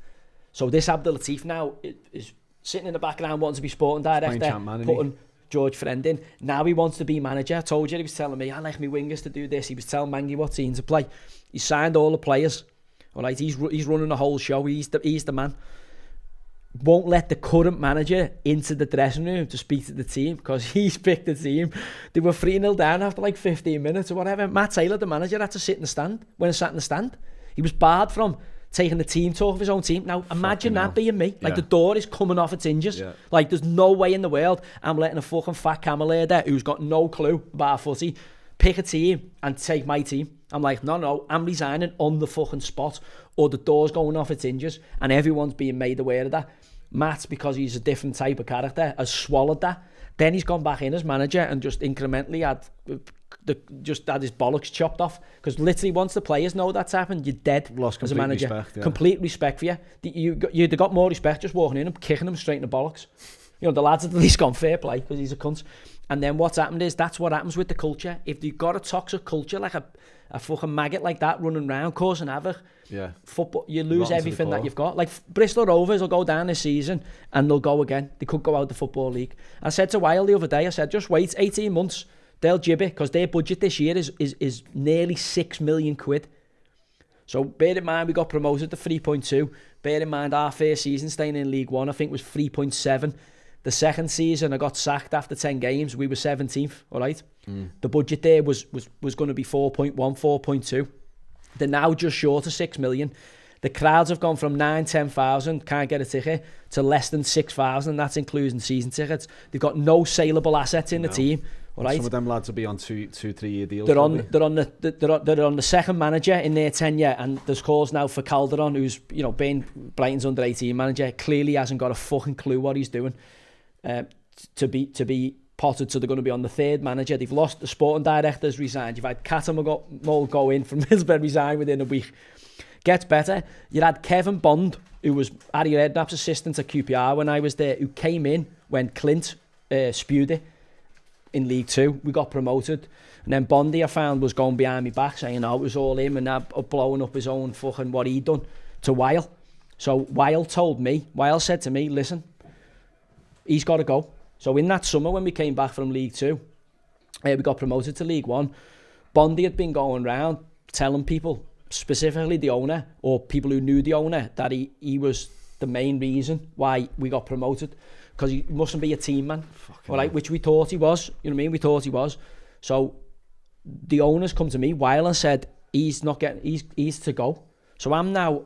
So this Abdel Latif now is sitting in the background wanting to be sporting director, putting George Friend in. Now he wants to be manager. I told you, he was telling me, I like my wingers to do this. He was telling Mangy what team to play. He signed all the players. All right, he's running the whole show. He's the man. Won't let the current manager into the dressing room to speak to the team because he's picked the team. They were 3-0 down after like 15 minutes or whatever. Matt Taylor, the manager, had to sit in the stand. When he sat in the stand, he was barred from taking the team talk of his own team. Now imagine that being me. Like the door is coming off its hinges. Like there's no way in the world I'm letting a fucking fat camel there who's got no clue about footy pick a team and take my team. I'm like, no, I'm resigning on the fucking spot, or the door's going off its hinges, and everyone's being made aware of that. Matt, because he's a different type of character, has swallowed that. Then he's gone back in as manager and just incrementally had his bollocks chopped off. Because literally, once the players know that's happened, you're dead as a manager. Respect, complete respect for you. You'd have got more respect just walking in and kicking them straight in the bollocks. The lads at least gone fair play because he's a cunt. And then what's happened is that's what happens with the culture. If you've got a toxic culture like a fucking maggot like that running around causing havoc, football, you lose everything that you've got. Like Bristol Rovers will go down this season and they'll go again. They could go out the Football League. I said to Weil the other day, I said, just wait 18 months. They'll jib it because their budget this year is nearly £6 million. So bear in mind we got promoted to 3.2. Bear in mind our first season staying in League One I think was 3.7. The second season I got sacked after 10 games. We were 17th, all right? The budget there was going to be 4.1, 4.2. They're now just short of 6 million. The crowds have gone from 10,000, can't get a ticket, to less than 6,000. That's including season tickets. They've got no saleable assets in the team. All right? Some of them lads will be on 2-3 year deals. They're on the second manager in their tenure, and there's calls now for Calderon, who's been Brighton's under 18 manager. Clearly hasn't got a fucking clue what he's doing. To be potted, so they're going to be on the third manager. They've lost the sporting director's resigned. You've had Catamol go in from Middlesbrough, resign within a week. Gets better. You had Kevin Bond, who was Harry Redknapp's assistant at QPR when I was there, who came in when Clint spewed it in League Two. We got promoted, and then Bondy I found was going behind me back saying it was all him and blowing up his own fucking what he'd done to Weil. So Weil said to me, listen, he's got to go. So in that summer when we came back from League Two, we got promoted to League One. Bondy had been going around telling people, specifically the owner or people who knew the owner, that he was the main reason why we got promoted, because he mustn't be a team man, all right, which we thought he was. You know what I mean? We thought he was. So the owners come to me, Weil, and said he's to go. So I'm now.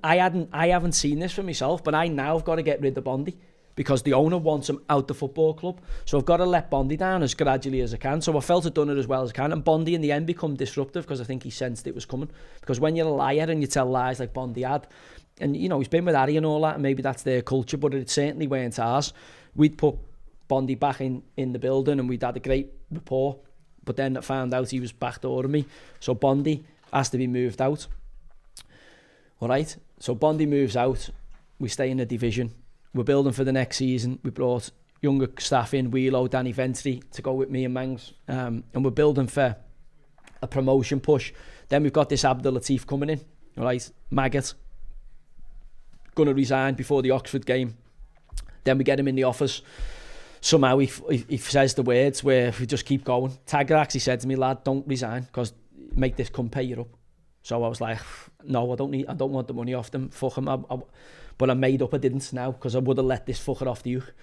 I haven't seen this for myself, but I now have got to get rid of Bondy, because the owner wants him out the football club. So I've got to let Bondy down as gradually as I can. So I felt I'd done it as well as I can. And Bondy in the end become disruptive because I think he sensed it was coming. Because when you're a liar and you tell lies like Bondy had, and he's been with Harry and all that, and maybe that's their culture, but it certainly weren't ours. We'd put Bondy back in the building and we'd had a great rapport. But then I found out he was backdooring me. So Bondy has to be moved out. All right. So Bondy moves out. We stay in the division. We're building for the next season. We brought younger staff in, Wheelo, Danny Ventry, to go with me and Mangs. And we're building for a promotion push. Then we've got this Abdel Latif coming in. All right, maggot. Going to resign before the Oxford game. Then we get him in the office. Somehow he says the words where if we just keep going. Tagger actually said to me, lad, don't resign, because make this come pay you up. So I was like, no, I don't want the money off them. Fuck him. But I made up I didn't now, because I would have let this fucker off the hook.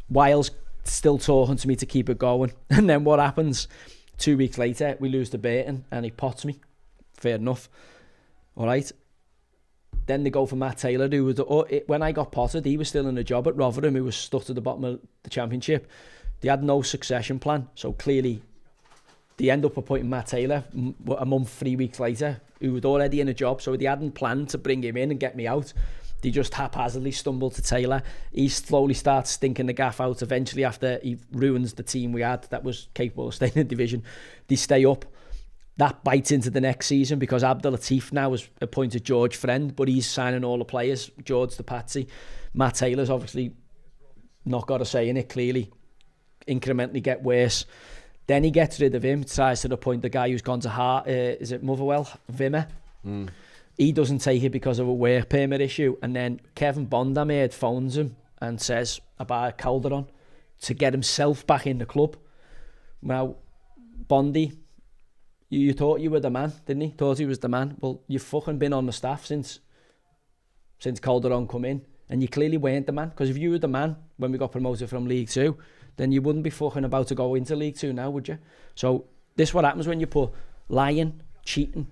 Weil's still talking to me to keep it going. And then what happens? 2 weeks later, we lose to Barton and he pots me. Fair enough. All right. Then they go for Matt Taylor, who was when I got potted, he was still in a job at Rotherham, who was stuck to the bottom of the Championship. They had no succession plan, so clearly they end up appointing Matt Taylor a month, 3 weeks later, who was already in a job, so they hadn't planned to bring him in and get me out. They just haphazardly stumble to Taylor. He slowly starts stinking the gaff out. Eventually, after he ruins the team we had that was capable of staying in the division, they stay up. That bites into the next season because Abdul Latif now has appointed George Friend, but he's signing all the players. George the Patsy. Matt Taylor's obviously not got a say in it, clearly. Incrementally get worse. Then he gets rid of him, tries to appoint the guy who's gone to Heart, is it Motherwell? Vimmer. He doesn't take it because of a work permit issue. And then Kevin Bond, I heard, phones him and says about Calderon to get himself back in the club. Now, Bondy, you thought you were the man, didn't he? Thought he was the man. Well, you've fucking been on the staff since Calderon come in. And you clearly weren't the man. Because if you were the man when we got promoted from League 2, then you wouldn't be fucking about to go into League 2 now, would you? So this is what happens when you put lying, cheating,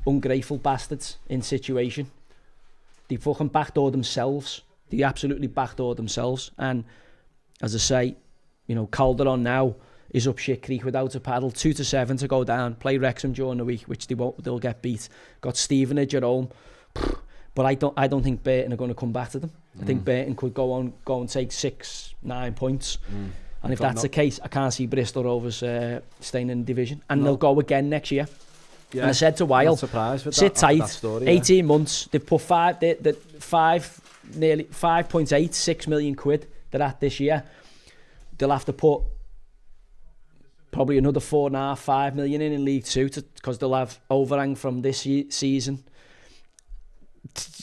ungrateful bastards in situation. They fucking backdoor themselves. They absolutely backdoor themselves. And as I say, you know, Calderon now is up shit creek without a paddle. 2-7 to go down. Play Wrexham during the week, which they won't. They'll get beat. Got Stevenage at home. But I don't think Barton are going to come back to them. I think Barton could go and take 6-9 points. And if that's the case, I can't see Bristol Rovers staying in the division. And they'll go again next year. Yeah. And I said to Weil, sit tight, story, 18 months. They've put nearly 5.86 million quid they're at this year. They'll have to put probably another 4.5 million in League 2 because they'll have overhang from this season.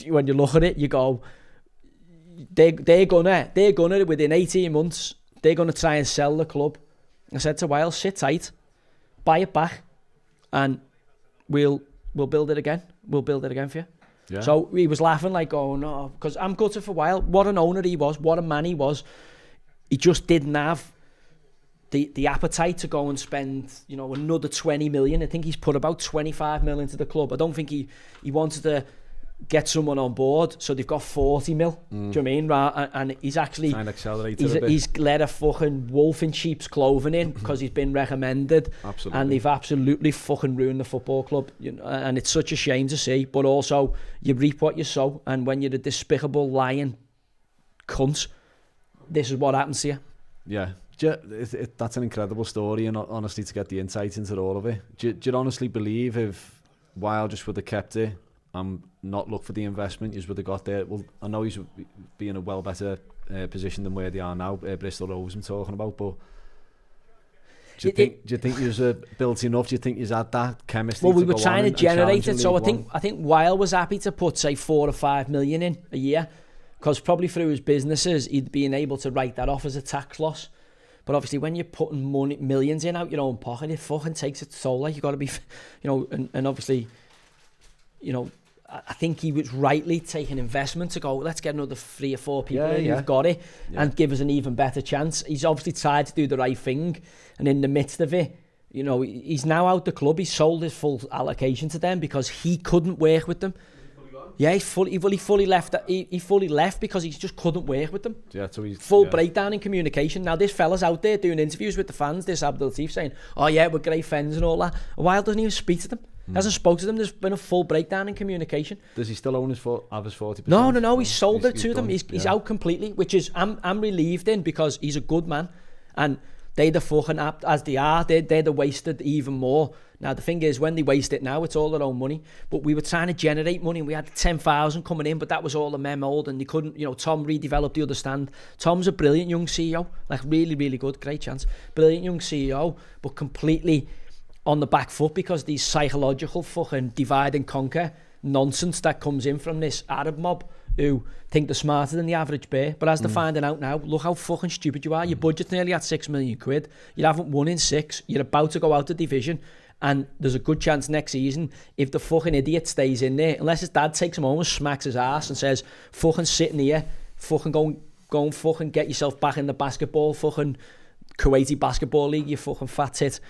When you look at it, you go, they're gonna within 18 months, they're gonna try and sell the club. I said to Weil, sit tight, buy it back, and we'll build it again. We'll build it again for you. Yeah. So he was laughing like, oh no, because I'm gutted for Weil. What an owner he was, what a man he was. He just didn't have the appetite to go and spend, you know, another 20 million. I think he's put about 25 million into the club. I don't think he wanted to get someone on board, so they've got 40 mil. Do you know what I mean? And he's actually he's let a fucking wolf in sheep's clothing in because he's been recommended. Absolutely. And they've absolutely fucking ruined the football club. You know, and it's such a shame to see. But also, you reap what you sow, and when you're a despicable lying cunt, this is what happens to you. Yeah. That's an incredible story, and honestly, to get the insight into all of it. Do you honestly believe if Weil just would have kept it and not look for the investment, you would have got there? Well, I know he's be in a well better position than where they are now, Bristol Rovers I'm talking about, but do you think you're built enough? Do you think you've had that chemistry? Well, we were trying to generate it, so I think Weil was happy to put, say, 4 or 5 million in a year, because probably through his businesses he'd been able to write that off as a tax loss. But obviously, when you're putting millions in out your own pocket, it fucking takes its toll. Like, you got to be, you know, and obviously, you know, I think he was rightly taking investment to go, let's get another 3 or 4 people in who've got it and give us an even better chance. He's obviously tried to do the right thing, and in the midst of it, you know, he's now out the club. He's sold his full allocation to them because he couldn't work with them. Yeah, he fully left. He fully left because he just couldn't work with them. Yeah, so he's breakdown in communication. Now this fella's out there doing interviews with the fans. This Abdul Latif saying, "Oh yeah, we're great friends and all that." Weil doesn't even speak to them. Hasn't spoken to them. There's been a full breakdown in communication. Does he still own his 40%? No. He's sold it to them. He's out completely, which is I'm relieved in, because he's a good man, and they're the fucking apt as they are. They're the wasted even more. Now the thing is, when they waste it now, it's all their own money. But we were trying to generate money, and we had 10,000 coming in, but that was all a memo, and they couldn't. You know, Tom redeveloped the other stand. Tom's a brilliant young CEO, like really, really good, great chance, brilliant young CEO, but completely on the back foot because these psychological fucking divide and conquer nonsense that comes in from this Arab mob who think they're smarter than the average bear. But as they're finding out now, look how fucking stupid you are. Your budget's nearly at 6 million quid. You haven't won in 6. You're about to go out of division. And there's a good chance next season, if the fucking idiot stays in there, unless his dad takes him home and smacks his ass and says, fucking sit in here, fucking go and fucking get yourself back in the basketball, fucking Kuwaiti basketball league, you fucking fat tit.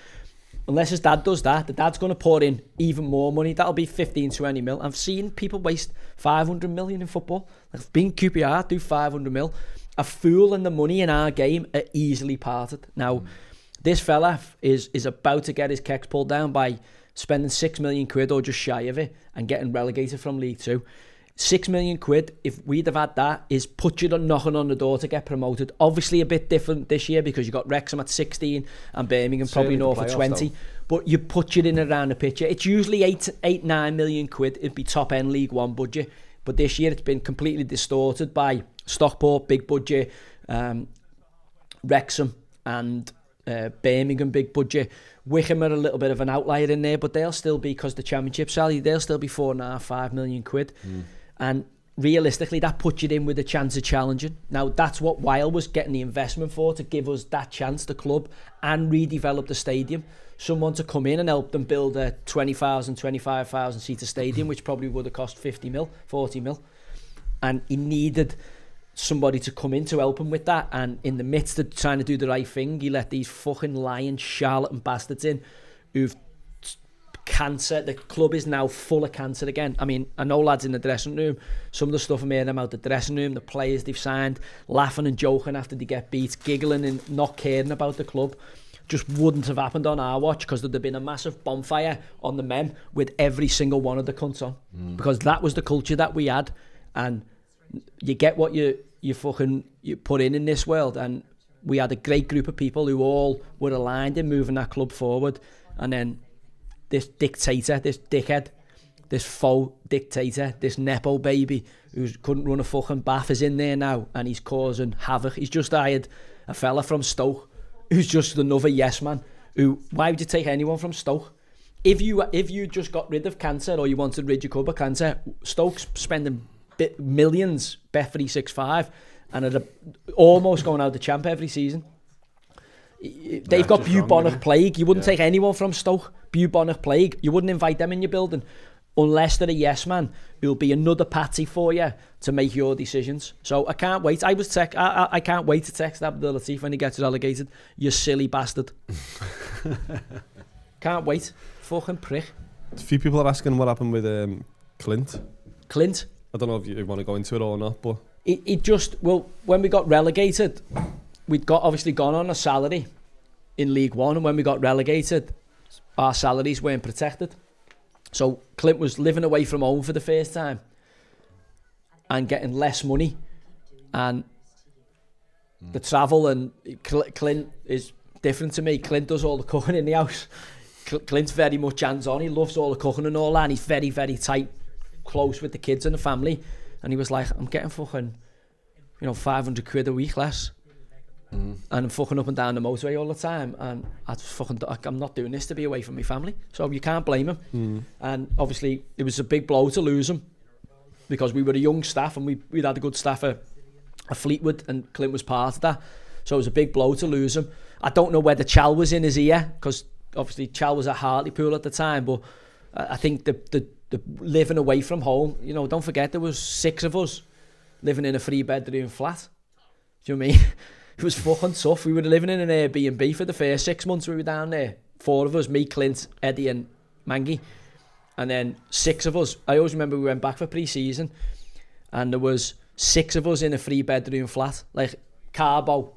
Unless his dad does that, the dad's going to pour in even more money. That'll be 15-20 mil. I've seen people waste 500 million in football. I've been QPR, do 500 mil. A fool and the money in our game are easily parted. Now, this fella is about to get his kecks pulled down by spending 6 million quid or just shy of it and getting relegated from League 2. £6 million, if we'd have had that, is put you knocking on the door to get promoted. Obviously a bit different this year because you got Wrexham at 16 and Birmingham probably north of 20. Though. But you put you in around the picture. It's usually 9 million quid. It'd be top end League One budget. But this year it's been completely distorted by Stockport, big budget, Wrexham and Birmingham, big budget. Wickham are a little bit of an outlier in there, but they'll still be, because the Championship salary, they'll still be 4.5 million quid. And realistically, that puts you in with a chance of challenging. Now, that's what Weil was getting the investment for, to give us that chance, the club, and redevelop the stadium. Someone to come in and help them build a 20,000, 25,000 seater stadium, which probably would have cost 50 mil, 40 mil. And he needed somebody to come in to help him with that. And in the midst of trying to do the right thing, he let these fucking lying charlatan bastards in who've cancer. The club is now full of cancer again. I mean, I know lads in the dressing room, some of the stuff I'm hearing about the dressing room, the players they've signed, laughing and joking after they get beat, giggling and not caring about the club, just wouldn't have happened on our watch, because there'd have been a massive bonfire on the Mem with every single one of the cunts on, because that was the culture that we had. And you get what you put in this world, and we had a great group of people who all were aligned in moving that club forward. And then this dictator, this dickhead, this faux dictator, this Nepo baby who couldn't run a fucking bath is in there now, and he's causing havoc. He's just hired a fella from Stoke who's just another yes man. Why would you take anyone from Stoke? If you just got rid of cancer, or you wanted to rid your club of cancer, Stoke's spending millions, bet 365, and are almost going out the champ every season. They've got bubonic plague. You wouldn't take anyone from Stoke. Bubonic plague. You wouldn't invite them in your building unless they're a yes man who'll be another patsy for you to make your decisions. So I can't wait. I can't wait to text Abdul Latif when he gets relegated. You silly bastard. Can't wait. Fucking prick. A few people are asking what happened with Clint. Clint? I don't know if you want to go into it or not, but when we got relegated, we'd obviously gone on a salary in League One, and when we got relegated, our salaries weren't protected. So Clint was living away from home for the first time and getting less money, and the travel. And Clint is different to me. Clint does all the cooking in the house. Clint's very much hands-on. He loves all the cooking and all that, and he's very, very tight, close with the kids and the family. And he was like, I'm getting fucking 500 quid a week less, and I'm fucking up and down the motorway all the time, and I'm not doing this to be away from my family. So you can't blame him. And obviously it was a big blow to lose him, because we were a young staff, and we'd had a good staff at Fleetwood, and Clint was part of that. So it was a big blow to lose him. I don't know whether Chal was in his ear, because obviously Chal was at Hartlepool at the time, but I think the living away from home, don't forget there was 6 of us living in a 3-bedroom flat. Do you know what I mean? It was fucking tough. We were living in an Airbnb for the first 6 months we were down there. 4 of us, me, Clint, Eddie and Mangy. And then 6 of us. I always remember we went back for pre-season, and there was 6 of us in a 3-bedroom flat. Like Carbo,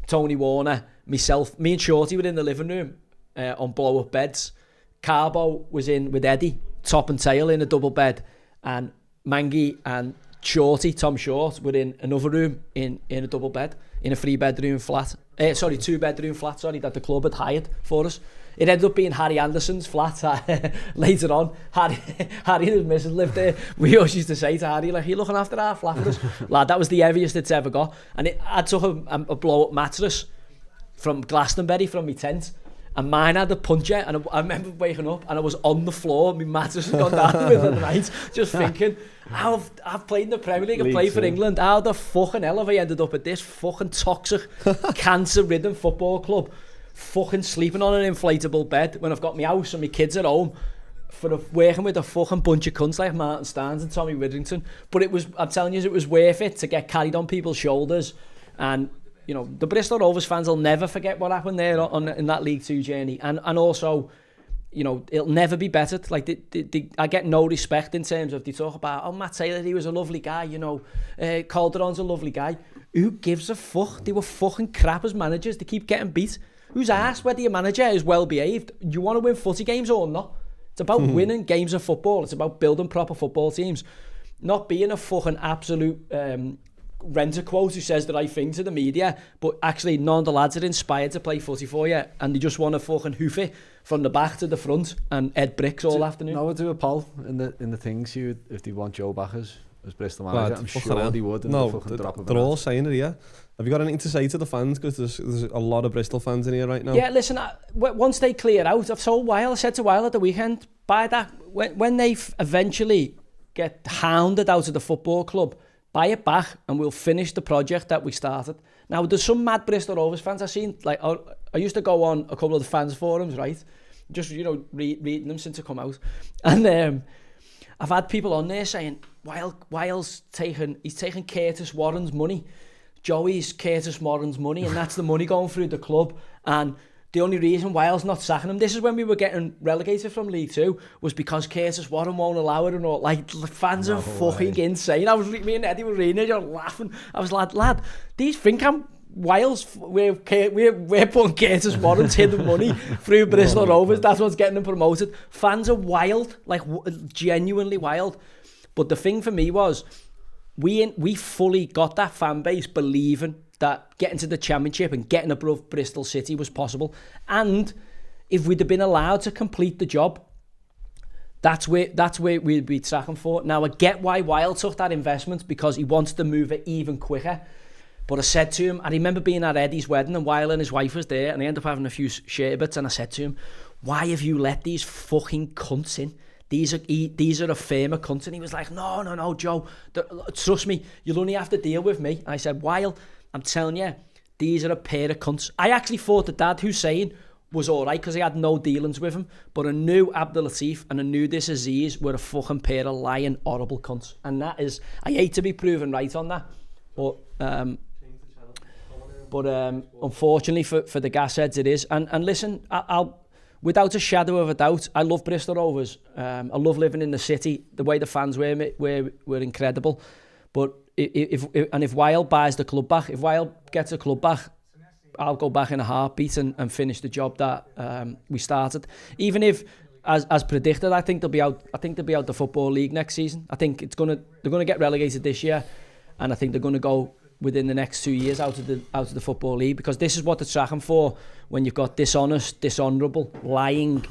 Tony Warner, myself, me and Shorty were in the living room on blow-up beds. Carbo was in with Eddie, top and tail, in a double bed, and Mangy and Shorty, Tom Short, were in another room in a double bed in a 3-bedroom flat. 2-bedroom flat, that the club had hired for us. It ended up being Harry Anderson's flat later on. Harry and his missus lived there. We always used to say to Harry, like, you're looking after our flat for us. Lad, that was the heaviest it's ever got. And I took a blow-up mattress from Glastonbury from my tent, and mine had a puncher, and I remember waking up and I was on the floor, my mattress had gone down in the middle of the night, just thinking, I've played in the Premier League, I've played for England, how the fucking hell have I ended up at this fucking toxic, cancer-ridden football club, fucking sleeping on an inflatable bed when I've got my house and my kids at home, working with a fucking bunch of cunts like Martin Starnes and Tommy Widdrington. But I'm telling you, it was worth it to get carried on people's shoulders. And the Bristol Rovers fans will never forget what happened there in that League Two journey, and also, it'll never be bettered. Like I get no respect in terms of, they talk about, Matt Taylor, he was a lovely guy, Calderon's a lovely guy. Who gives a fuck? They were fucking crap as managers. They keep getting beat. Who's asked whether your manager is well behaved? Do you want to win footy games or not? It's about winning games of football. It's about building proper football teams. not being a fucking absolute renter quote who says the right thing to the media, but actually none of the lads are inspired to play footy for you, and they just want to fucking hoof it from the back to the front and head bricks all afternoon. No, I do a poll in the things if they want Joe back as Bristol manager. I'm sure they would. They're all saying it, yeah. Have you got anything to say to the fans? Because there's a lot of Bristol fans in here right now. Yeah, listen, once they clear out, I've told Weil, I said to Weil at the weekend, by that, when they eventually get hounded out of the football club, buy it back and we'll finish the project that we started. Now, there's some mad Bristol Rovers fans I've seen. Like, I used to go on a couple of the fans forums, right? Just, reading them since I come out. And I've had people on there saying, Weil's taking Curtis Warren's money. Joey's Curtis Warren's money, and that's the money going through the club. And the only reason Weil's not sacking him, this is when we were getting relegated from League 2, was because Curtis Warren won't allow it and all. Like, fans are fucking insane. Me and Eddie were reading it, you're laughing. I was like, lad, these think I'm Weil's, we're putting Curtis Warren's hidden money through Bristol Rovers. That's what's getting them promoted. Fans are wild, like genuinely wild. But the thing for me was, we fully got that fan base believing that getting to the Championship and getting above Bristol City was possible. And if we'd have been allowed to complete the job, that's where we'd be tracking for. Now, I get why Weil took that investment, because he wanted to move it even quicker. But I said to him, I remember being at Eddie's wedding and Weil and his wife was there, and I ended up having a few share bits, and I said to him, why have you let these fucking cunts in? These are a firmer cunts. And he was like, no, Joe, trust me, you'll only have to deal with me. And I said, Weil, I'm telling you, these are a pair of cunts. I actually thought that Dad Hussein was all right because I had no dealings with him, but I knew Abdul Latif and I knew this Aziz were a fucking pair of lying, horrible cunts. And that is, I hate to be proven right on that, but unfortunately for the gasheads it is. And listen, I'll without a shadow of a doubt, I love Bristol Rovers. I love living in the city. The way the fans were incredible. But if Weil buys the club back, if Weil gets the club back, I'll go back in a heartbeat and finish the job that we started. Even if, as predicted, I think they'll be out. I think they'll be out the Football League next season. I think they're gonna get relegated this year, and I think they're gonna go within the next 2 years out of the Football League, because this is what they're tracking for when you've got dishonest, dishonourable, lying,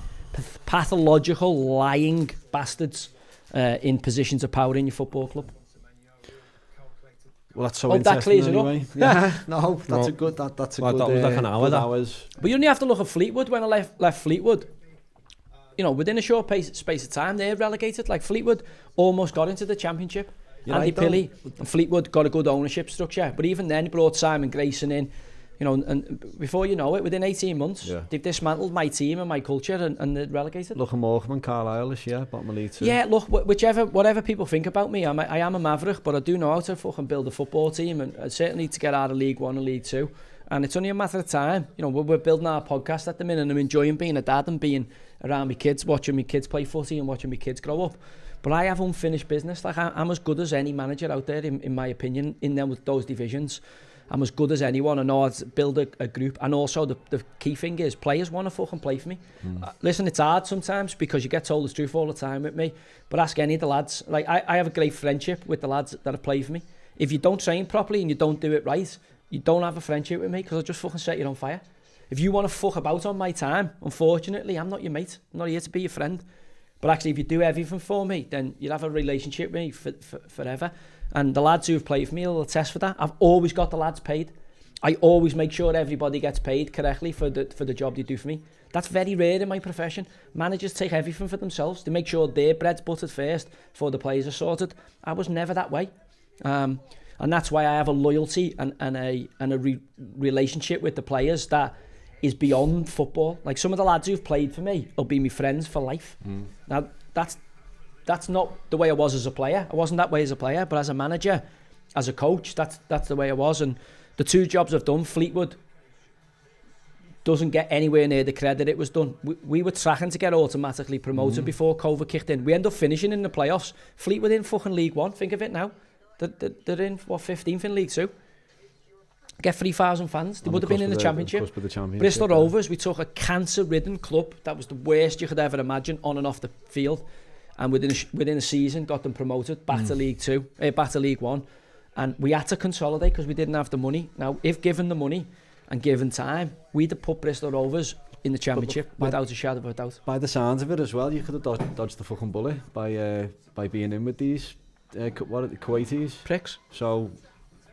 pathological lying bastards in positions of power in your football club. Well, that's so interesting anyway. Yeah, no, that's a good. That's a good. That was like an hour. But you only have to look at Fleetwood. When I left Fleetwood, within a short space of time, they're relegated. Like, Fleetwood almost got into the Championship. Andy Pilley and Fleetwood got a good ownership structure, but even then he brought Simon Grayson in, and before you know it, within 18 months, they've dismantled my team and my culture and they're relegated. Look at Morecambe and Carlisle this year, bottom of League 2. Yeah, look, whatever people think about me, I am a maverick, but I do know how to fucking build a football team, and certainly to get out of League 1 and League 2. And it's only a matter of time. We're building our podcast at the minute, and I'm enjoying being a dad and being around my kids, watching my kids play footy and watching my kids grow up. But I have unfinished business. Like, I'm as good as any manager out there, in my opinion, in them with those divisions. I'm as good as anyone. I know how to build a group. And also, the key thing is, players want to fucking play for me. Listen, it's hard sometimes because you get told the truth all the time with me. But ask any of the lads. Like, I have a great friendship with the lads that have played for me. If you don't train properly and you don't do it right, you don't have a friendship with me, because I'll just fucking set you on fire. If you want to fuck about on my time, unfortunately, I'm not your mate. I'm not here to be your friend. But actually, if you do everything for me, then you'll have a relationship with me forever. And the lads who have played for me will attest for that. I've always got the lads paid. I always make sure everybody gets paid correctly for the job they do for me. That's very rare in my profession. Managers take everything for themselves. They make sure their bread's buttered first before the players are sorted. I was never that way. And that's why I have a loyalty and a relationship with the players that is beyond football. Like, some of the lads who've played for me will be my friends for life. Now, that's not the way I was as a player. I wasn't that way as a player, but as a manager, as a coach, that's the way I was. And the two jobs I've done, Fleetwood doesn't get anywhere near the credit it was done. We were tracking to get automatically promoted before COVID kicked in. We ended up finishing in the playoffs. Fleetwood in fucking League 1, think of it now. They're in, 15th in League 2. Get 3,000 fans. They would have been in the Championship. Bristol Rovers, we took a cancer-ridden club that was the worst you could ever imagine on and off the field, and within a season got them promoted back to League Two, back to League One, and we had to consolidate because we didn't have the money. Now, if given the money and given time, we'd have put Bristol Rovers in the Championship without a shadow of a doubt. By the sounds of it as well, you could have dodged the fucking bullet by being in with these Kuwaitis Pricks. So,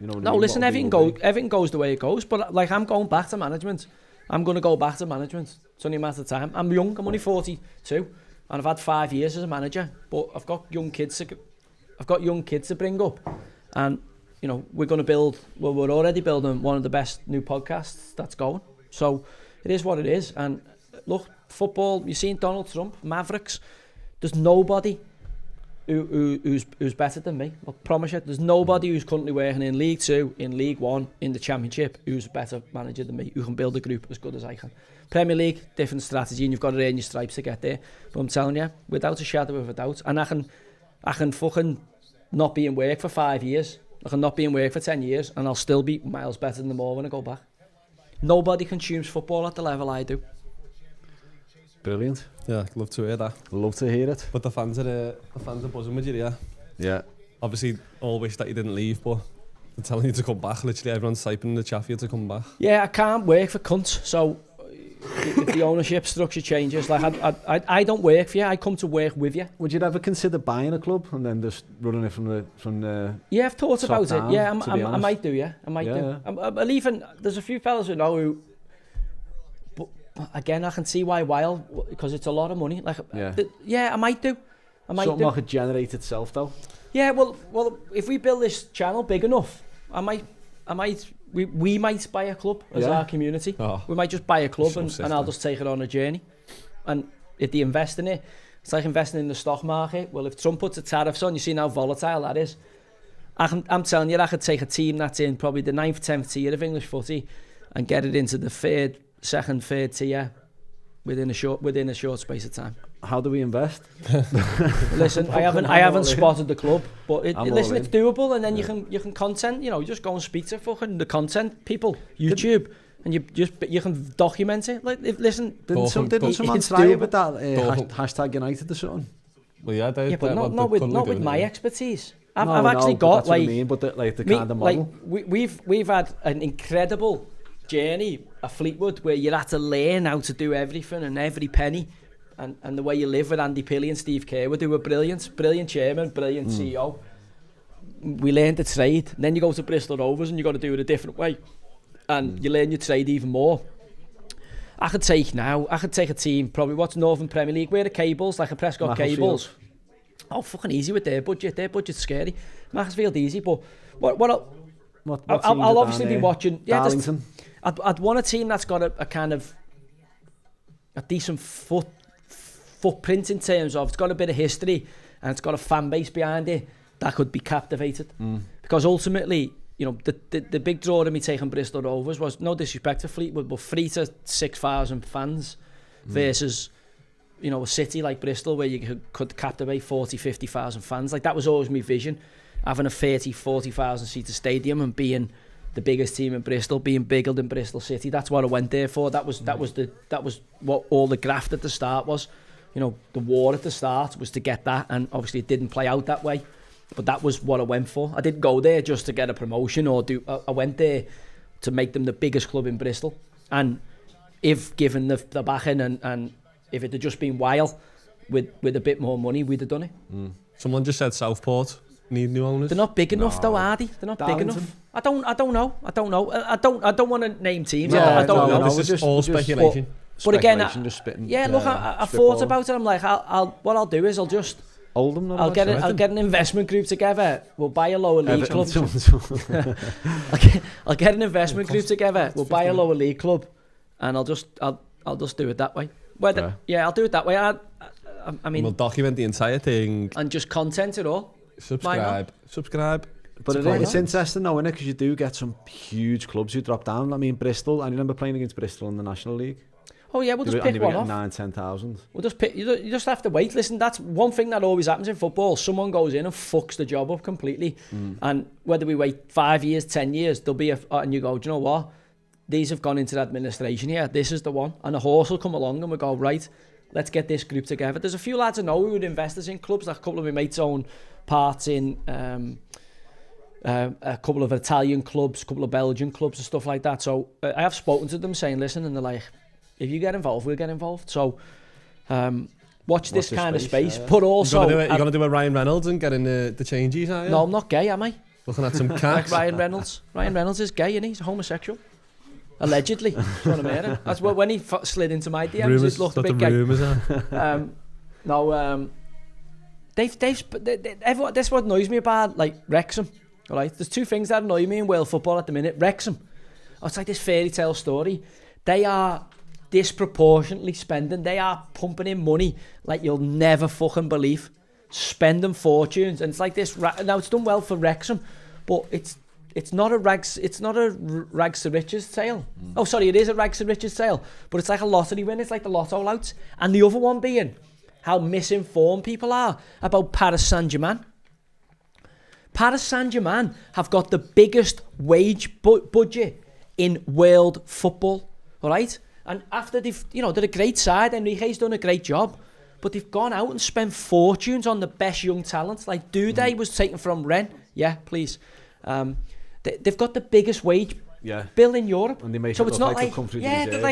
you know. No, listen, everything goes the way it goes. But like, I'm going back to management. I'm going to go back to management. It's only a matter of time. I'm young. I'm only 42, and I've had 5 years as a manager. But I've got young kids to bring up, and you know, we're going to build. Well, we're already building one of the best new podcasts that's going. So it is what it is. And look, football. You've seen Donald Trump, Mavericks. There's nobody who's better than me. I promise you. There's nobody who's currently working in League Two, in League One, in the Championship who's a better manager than me, who can build a group as good as I can. Premier League, different strategy, and you've got to earn your stripes to get there. But I'm telling you, without a shadow of a doubt, and I can fucking not be in work for 5 years. I can not be in work for 10 years, and I'll still be miles better than them all when I go back. Nobody consumes football at the level I do. Brilliant. Yeah, I'd love to hear that. Love to hear it. But the fans are buzzing with you, yeah. Yeah. Obviously, all wish that you didn't leave, but they're telling you to come back. Literally, everyone's typing in the chat for you to come back. Yeah, I can't work for cunts, so if the ownership structure changes, like I don't work for you, I come to work with you. Would you ever consider buying a club and then just running it from the Yeah, I've thought about down, it. Yeah, I might do. Yeah, I might do. Yeah. I'll even, there's a few fellas who know who. But again, I can see why Wild, because it's a lot of money. Like, I might do. Something that could generate itself though. Yeah, well, if we build this channel big enough, we might buy a club as our community. Oh, we might just buy a club and I'll just take it on a journey. And if they invest in it, it's like investing in the stock market. Well, if Trump puts the tariffs on, you see how volatile that is. I'm telling you, I could take a team that's in probably the 9th, 10th tier of English footy and get it into the second, third tier within a short space of time. How do we invest? Listen, I haven't spotted the club, but listen, it's doable, and then you can content. You know, you just go and speak to fucking the content people, YouTube, and you can document it. Like, listen, didn't someone try with that hashtag United or something? Well, yeah, but not with my expertise. I've actually got like, what I mean, but the kind of model. Like, we've had an incredible journey at Fleetwood where you had to learn how to do everything and every penny. And the way you live with Andy Pilley and Steve Kerwood, who were brilliant chairman, brilliant CEO. We learned the trade. And then you go to Bristol Rovers and you got to do it a different way. And you learn your trade even more. I could take a team, probably what's Northern Premier League, where the Cables, like a Prescott Cables. Oh, fucking easy with their budget. Their budget's scary. Macclesfield easy, but I'll obviously be watching. Yeah, I'd want a team that's got a kind of a decent footprint in terms of it's got a bit of history and it's got a fan base behind it that could be captivated. Because ultimately, you know, the big draw of me taking Bristol Rovers was, no disrespect to Fleetwood, but 3,000 to 6,000 fans versus, you know, a city like Bristol where you could captivate 40,000, 50,000 fans. Like, that was always my vision, having a 30,000, 40,000 seater stadium and being the biggest team in Bristol, being bigger than Bristol City. That's what I went there for. That was what all the graft at the start was. You know, the war at the start was to get that, and obviously it didn't play out that way, but that was what I went for. I didn't go there just to get a promotion I went there to make them the biggest club in Bristol, and if given the backing and if it had just been Weil with a bit more money, we'd have done it. Someone just said Southport need new owners. They're not big enough though, are they? They're not big enough. I don't know. I don't want to name teams. I don't know. This is all speculation. But again, I thought about it. I'm like, what I'll do is I'll just I'll get an investment group together. We'll buy a lower league club. I'll get an investment group together. We'll buy a lower league club, and I'll just do it that way. I'll do it that way. I mean, we'll document the entire thing and just content it all. Subscribe. But it's interesting though, isn't it? Because you do get some huge clubs who drop down. I mean, Bristol. I remember playing against Bristol in the National League. Oh yeah, we'll just pick one off. 9,000-10,000. We'll just pick. You just have to wait. Listen, that's one thing that always happens in football. Someone goes in and fucks the job up completely. And whether we wait 5 years, 10 years, there'll be and you go, do you know what? These have gone into the administration here. This is the one. And a horse will come along and we go, right, let's get this group together. There's a few lads I know who are investors in clubs, like a couple of my mates own parts in a couple of Italian clubs, a couple of Belgian clubs and stuff like that. So I have spoken to them saying, listen, and they're like, if you get involved, we'll get involved. So watch this kind of space. Yeah. But also... You're going to do a Ryan Reynolds and get in the changes, are you? No, I'm not gay, am I? Looking at some cats. Like Ryan Reynolds. Ryan Reynolds is gay, and he's homosexual. Allegedly. That's what, when he slid into my DMs, he looked a bit gay. Rumours everyone, that's what annoys me about, like, Wrexham. All right, there's two things that annoy me in world football at the minute. Wrexham, it's like this fairy tale story. They are disproportionately spending. They are pumping in money like you'll never fucking believe. Spending fortunes, and it's like this. Now it's done well for Wrexham, but it's not a rags to riches tale. Oh, sorry, it is a rags to riches tale, but it's like a lottery win. It's like the lotto louts, and the other one being how misinformed people are about Paris Saint-Germain. Paris Saint-Germain have got the biggest wage budget in world football, all right? And after they've, they're a great side, Enrique's done a great job, but they've gone out and spent fortunes on the best young talents. Like Duday was taken from Rennes. Yeah, please. They've got the biggest wage bill in Europe. And they make so it it's look not like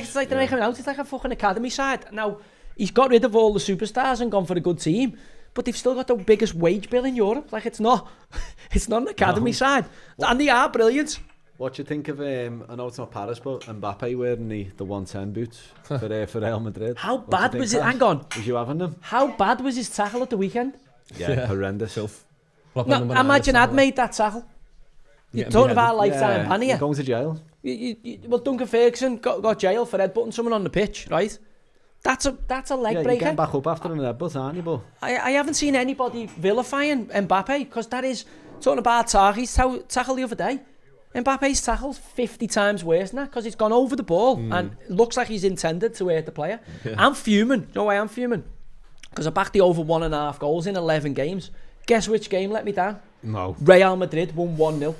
it's like they're making it out. It's like a fucking academy side. Now, he's got rid of all the superstars and gone for a good team, but they've still got the biggest wage bill in Europe. Like, it's not an academy side. And they are brilliant. What do you think of, I know it's not Paris, but Mbappe wearing the 110 boots for Real Madrid? How bad was it? Hang on. Was you having them? How bad was his tackle at the weekend? Yeah. Horrendous. No, imagine I'd made that tackle. You're talking about a lifetime ban here. You're going to jail. Well, Duncan Ferguson got jailed for headbutting someone on the pitch, right? That's a leg breaker. You're getting back up after an headbutt, aren't you? But I haven't seen anybody vilifying Mbappe, because that is, talking about Targi's tackle the other day, Mbappe's tackle's 50 times worse than that, because he's gone over the ball and looks like he's intended to hurt the player. Yeah. I'm fuming. You know why I'm fuming? Because I backed the over 1.5 goals in 11 games. Guess which game let me down? No. Real Madrid won 1-0.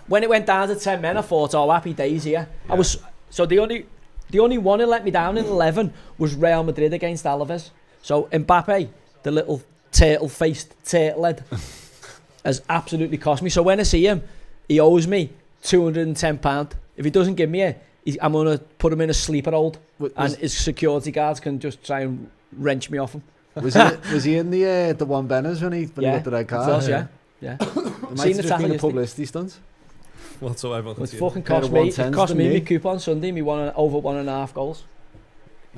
When it went down to 10 men, I thought, oh, happy days here. Yeah. The only one who let me down in 11 was Real Madrid against Alaves. So Mbappe, the little turtle-faced turtlehead, has absolutely cost me. So when I see him, he owes me £210. If he doesn't give me it, I'm going to put him in a sleeper hold, and his security guards can just try and wrench me off him. Was he in the one Benners when he got the red card? Of course, yeah. It might have just been a publicity stunt. Whatsoever. It fucking cost me my coupon Sunday, me over 1.5 goals.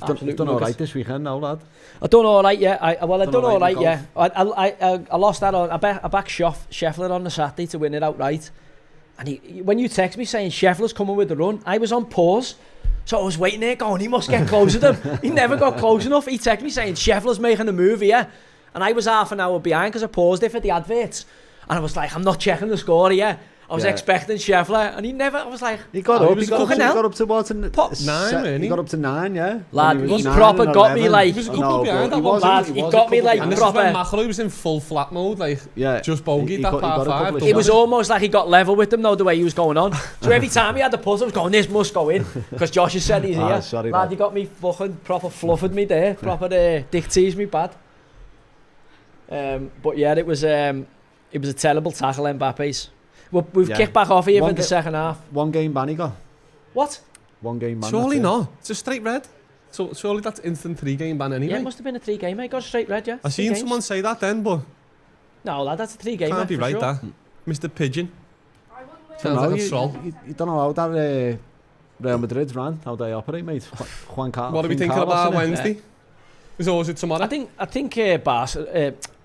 You've done all right this weekend now, lad. I done all right, yeah. I done all right, yeah. I lost that on. I backed Scheffler on the Saturday to win it outright. And when you text me saying Scheffler's coming with the run, I was on pause. So I was waiting there going, he must get closer to him. He never got close enough. He texted me saying Scheffler's making a move here. And I was half an hour behind because I paused it for the adverts. And I was like, I'm not checking the score here. I was expecting Scheffler, and he never. I was like, he got up to what? 9, man. He got up to 9, yeah. Lad, he proper got me like. He was a couple behind that one. Lad, he got me like proper. And Mackley was in full flat mode, like just bogeyed that par 5. It was almost like he got level with them, though, the way he was going on. So every time he had the putt, I was going, this must go in, because Josh has said he's here. Sorry, lad, he got me fucking proper fluffed me there, proper dick teased me bad. But yeah, it was a terrible tackle, Mbappe's. We've kicked back off here in the second half. 1 game ban he got. What? 1 game ban. Surely not. It's a straight red. So surely that's instant 3 game ban anyway. Yeah, it must have been a 3 game. I got a straight red, yeah. I seen someone say that then, but no, lad, that's a 3 game. Can't be right, sure. that. Mr. Pigeon. Sounds like a stroll. You don't know how that Real Madrid ran, how they operate, mate. What are we thinking about Wednesday? Is always it tomorrow? I think Barca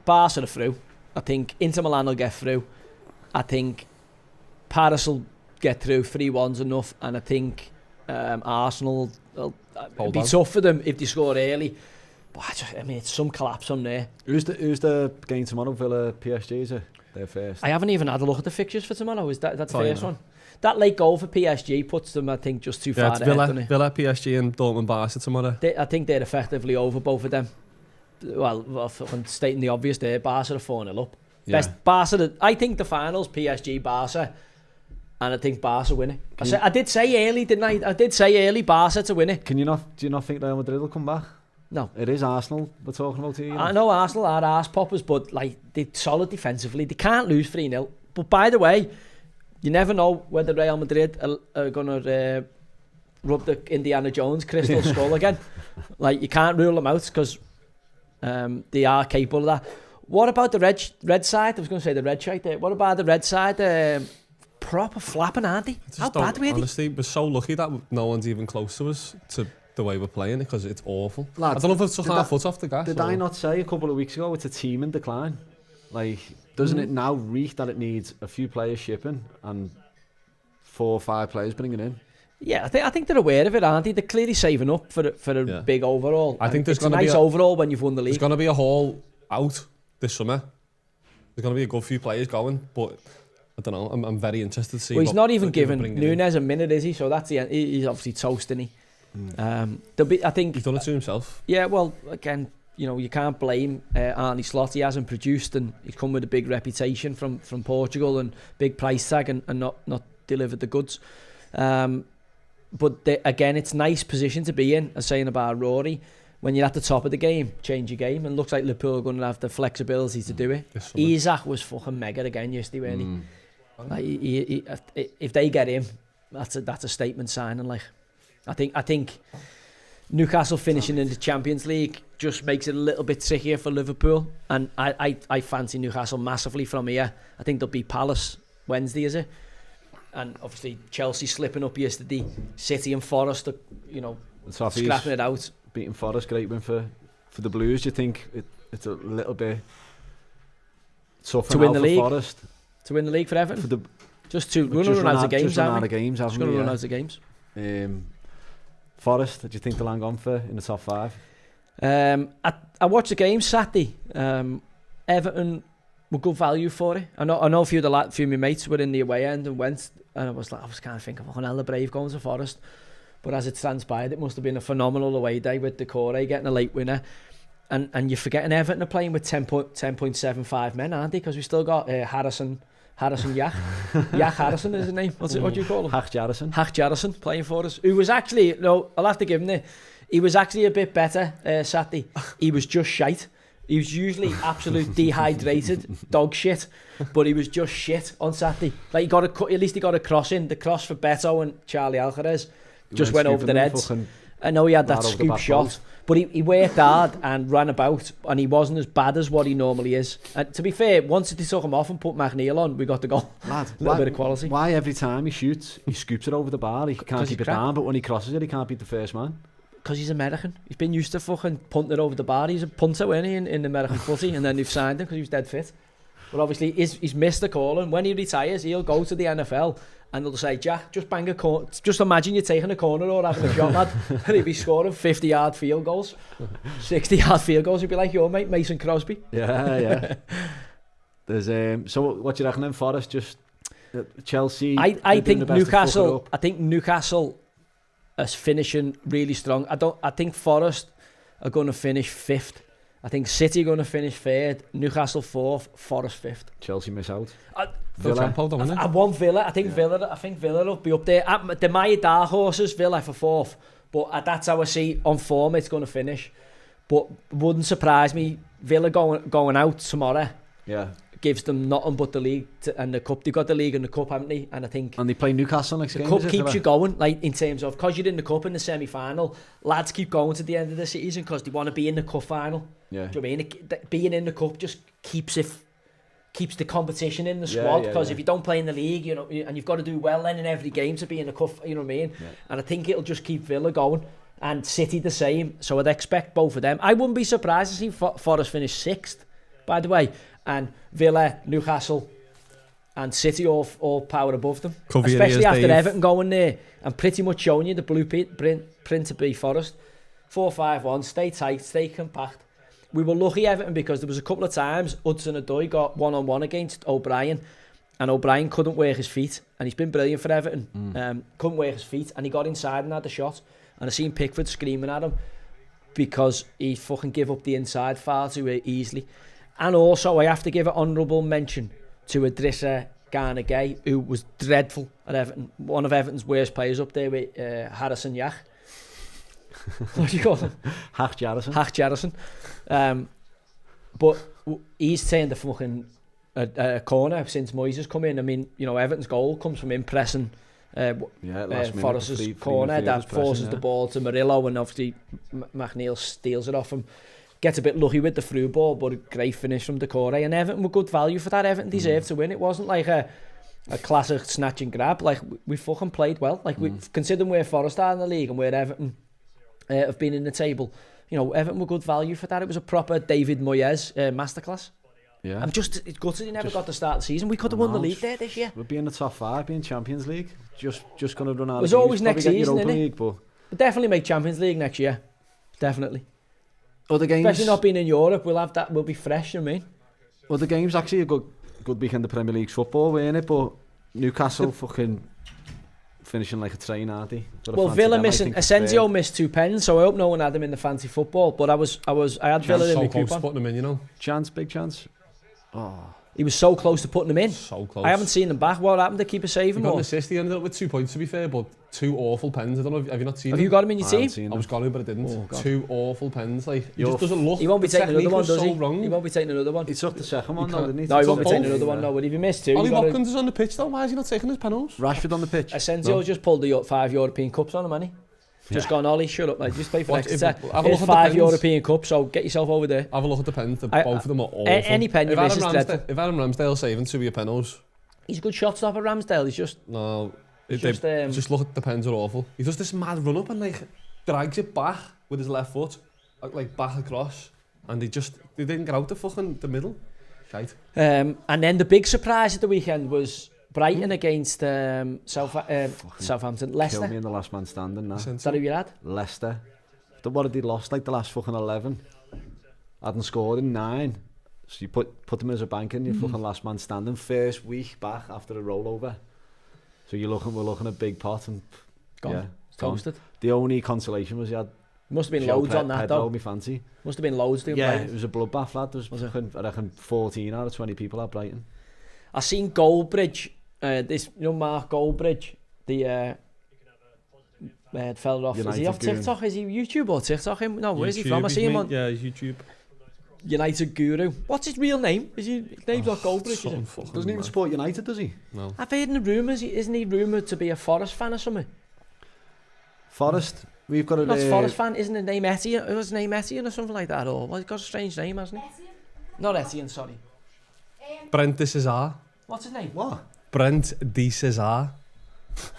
are through. I think Inter Milan will get through. I think Paris will get through. 3-1's enough, and I think Arsenal will be tough for them if they score early. But it's some collapse on there. Who's the game tomorrow? Villa PSG, is it? They're first. I haven't even had a look at the fixtures for tomorrow. Is that the first one? That late goal for PSG puts them, I think, just too far ahead. Villa, PSG, and Dortmund Barca tomorrow. I think they're effectively over, both of them. Well, stating the obvious there, Barca are 4-0 up. Yeah. Best Barca. I think the finals PSG Barca, and I think Barca win it. I did say early, didn't I? I did say early Barca to win it. Do you not think Real Madrid will come back? No. It is Arsenal we're talking about here. You know? I know Arsenal are arse poppers, but like they're solid defensively. They can't lose 3-0. But by the way, you never know whether Real Madrid are going to rub the Indiana Jones crystal skull again. Like, you can't rule them out because they are capable of that. What about the red side? I was going to say the red side there. What about the red side? Proper flapping, aren't they? How bad were they? Honestly, we're so lucky that no one's even close to us to the way we're playing because it's awful. Lads, I don't know if it's just our foot off the gas. Did I not say a couple of weeks ago it's a team in decline? Like, doesn't it now reek that it needs a few players shipping and 4 or 5 players bringing in? Yeah, I think they're aware of it, aren't they? They're clearly saving up for a big overall. I think there's going to be a nice overall when you've won the league. There's going to be a haul out this summer. There's going to be a good few players going, but I don't know. I'm very interested to see. Well, he's not even giving Nunes a minute, is he? So that's the end. He's obviously toasting he. I think he's done it to himself. Yeah, well, again, you know, you can't blame Arne Slot. He hasn't produced, and he's come with a big reputation from Portugal and big price tag, and not delivered the goods. But again, it's a nice position to be in. As saying about Rory, when you're at the top of the game, change your game, and looks like Liverpool are going to have the flexibility to do it. Isak was fucking mega again yesterday, really. Like, if they get him, that's a statement signing. Like, I think Newcastle finishing in the Champions League just makes it a little bit trickier for Liverpool, and I fancy Newcastle massively from here. I think they'll beat Palace Wednesday, is it? And obviously Chelsea slipping up yesterday, City and Forest are, you know, scrapping it out. Beating Forest, great win for the Blues. Do you think it's a little bit tough to win the league? Forest? To win the league for Everton? Just to run out of games, just run out of games, just going to run out of games. Forest, did you think they'll hang on for in the top 5? I watched the game Saturday. Everton were good value for it. I know a few of my mates were in the away end and went, and I was kind of thinking, oh, hell, brave going to Forest. But as it transpired, it must have been a phenomenal away day with Decore getting a late winner. And you're forgetting Everton are playing with 10.75 men, aren't they? Because we still got Harrison Yak. Yak Harrison is his name. What do you call him? Hach Jarrison playing for us. Who was actually, no, I'll have to give him it. He was actually a bit better Saturday. He was just shite. He was usually absolute dehydrated dog shit, but he was just shit on Saturday. Like, at least he got a cross in. The cross for Beto and Charlie Alcaraz just went over the heads. I know he had that scoop shot, but he worked hard and ran about, and he wasn't as bad as what he normally is. And to be fair, once they took him off and put McNeil on, we got the goal. Lad, a little bit of quality. Why every time he shoots, he scoops it over the bar? He can't keep it down, but when he crosses it, he can't beat the first man. Because he's American. He's been used to fucking punting it over the bar. He's a punter, isn't he, in American footy, and then they've signed him because he was dead fit. But obviously, he's missed the call, and when he retires, he'll go to the NFL, and they'll say, Jack, just bang a corner. Just imagine you're taking a corner or having a shot, lad, and he'd be scoring 50-yard field goals, 60-yard field goals. He'd be like your mate, Mason Crosby. Yeah. There's so what do you reckon then, Forest? Just Chelsea? I think Newcastle. I think Newcastle is finishing really strong. I think Forest are going to finish 5th. I think City are going to finish 3rd, Newcastle 4th, Forest 5th. Chelsea miss out. Villa. I want Villa. I think Villa will be up there. They're my dark horses, Villa for 4th. But that's how I see on form it's going to finish. But wouldn't surprise me. Villa going out tomorrow. Yeah. Gives them nothing but the league and the cup. They've got the league and the cup, haven't they? And I think... And they play Newcastle next game. The cup keeps you going, like, in terms of... Because you're in the cup in the semi-final, lads keep going to the end of the season because they want to be in the cup final. Yeah. Do you know what I mean? Being in the cup just keeps the competition in the squad, because if you don't play in the league, you know, and you've got to do well then in every game to be in the cup, you know what I mean? Yeah. And I think it'll just keep Villa going. And City the same. So I'd expect both of them. I wouldn't be surprised to see Forest finish 6th, by the way. And Villa, Newcastle and City all power above them. Especially after Dave. Everton going there and pretty much showing you the blueprint to be Forest. 4-5-1, stay tight, stay compact. We were lucky, Everton, because there was a couple of times Hudson-Odoi got one-on-one against O'Brien, and O'Brien couldn't work his feet, and he's been brilliant for Everton. Couldn't work his feet, and he got inside and had the shot. And I seen Pickford screaming at him because he fucking give up the inside far too easily. And also, I have to give an honourable mention to Idrissa Gana Gueye, who was dreadful at Everton. One of Everton's worst players up there with Harrison Yak. What do you call him? Hack Jarrison. Hack Jarrison. But he's turned the fucking corner since Moyes has come in. I mean, you know, Everton's goal comes from him pressing Forrest's corner that forces the ball to Murillo, and obviously McNeil steals it off him. Gets a bit lucky with the through ball, but a great finish from Decore. And Everton were good value for that. Everton deserved to win. It wasn't like a classic snatch and grab. Like, we fucking played well. Like, considering where Forest are in the league and where Everton have been in the table, you know, Everton were good value for that. It was a proper David Moyes masterclass. Yeah. I'm just gutted he never got to start the season. We could have won the league there this year. We'd be in the top 5, be in Champions League. Just going to run out. There's always next season, isn't it? But We'll definitely make Champions League next year. Definitely. Other games, especially not being in Europe, we'll have that. We'll be fresh, you know what I mean? Other games, actually a good weekend of Premier League football, weren't it? But Newcastle fucking finishing like a train, aren't they? Well, Villa missing. Asensio missed 2 pens, so I hope no one had him in the fancy football. But I had Villa in my coupon. Putting him in, you know. Big chance. Oh. He was so close to putting him in. So close. I haven't seen him back. What happened to keep a save him? He got an assist. He ended up with 2 points, to be fair, but 2 awful pens. I don't know. Have you not seen Have him? you got him in your team? I was going to, but I didn't. Oh, 2 awful pens. Like, he just doesn't look. He won't be taking another one, does he? Wrong. He won't be taking another one. He took the second one, though, didn't he? No, he won't be taking another one, no. But if he missed 2, Ollie Watkins is on the pitch, though. Why is he not taking his penalties? Rashford on the pitch. Asensio just pulled the 5 European Cups on him, hasn't he? Just gone, Ollie, shut up, mate. Just pay for extra. Here's 5 European Cups, so get yourself over there. Have a look at the pens. Both of them are awful. Any pen you miss is dreadful. If Adam Ramsdale saving 2 of your penalties... He's a good shot stopper, Ramsdale. He's just... No. Just look at the pens are awful. He does this mad run up and like drags it back with his left foot. Like back across. And they didn't get out the middle. Shite. And then the big surprise at the weekend was Brighton against Southampton. Leicester. Killed me in the last man standing now. Is that who you had? Leicester. What had they lost like the last fucking 11? Hadn't scored in 9. So you put them as a bank in, your fucking last man standing. First week back after a rollover. So we're looking at big pot and gone. Yeah, toasted. The only consolation was you had must have been loads on that though. Me fancy. Must have been loads doing Yeah, Brighton. It was a bloodbath, lad. There was I reckon 14 out of 20 people at Brighton. I seen Goldbridge, Mark Goldbridge, the fella off. United, is he off TikTok? Guru. Is he YouTube or TikTok? No, where's he from? I see him on. Yeah, YouTube. United Guru. What's his real name? His name's not Goldbridge. Doesn't even support United, does he? No. I've heard in the rumours, isn't he rumoured to be a Forest fan or something? Forest? We've got a... Not Forest fan, isn't his name Etienne? Was his name Etienne or something like that? Or he's got a strange name, hasn't he? Etienne? Not Etienne, sorry. Brent de Cesar. What's his name? What? Brent de Cesar.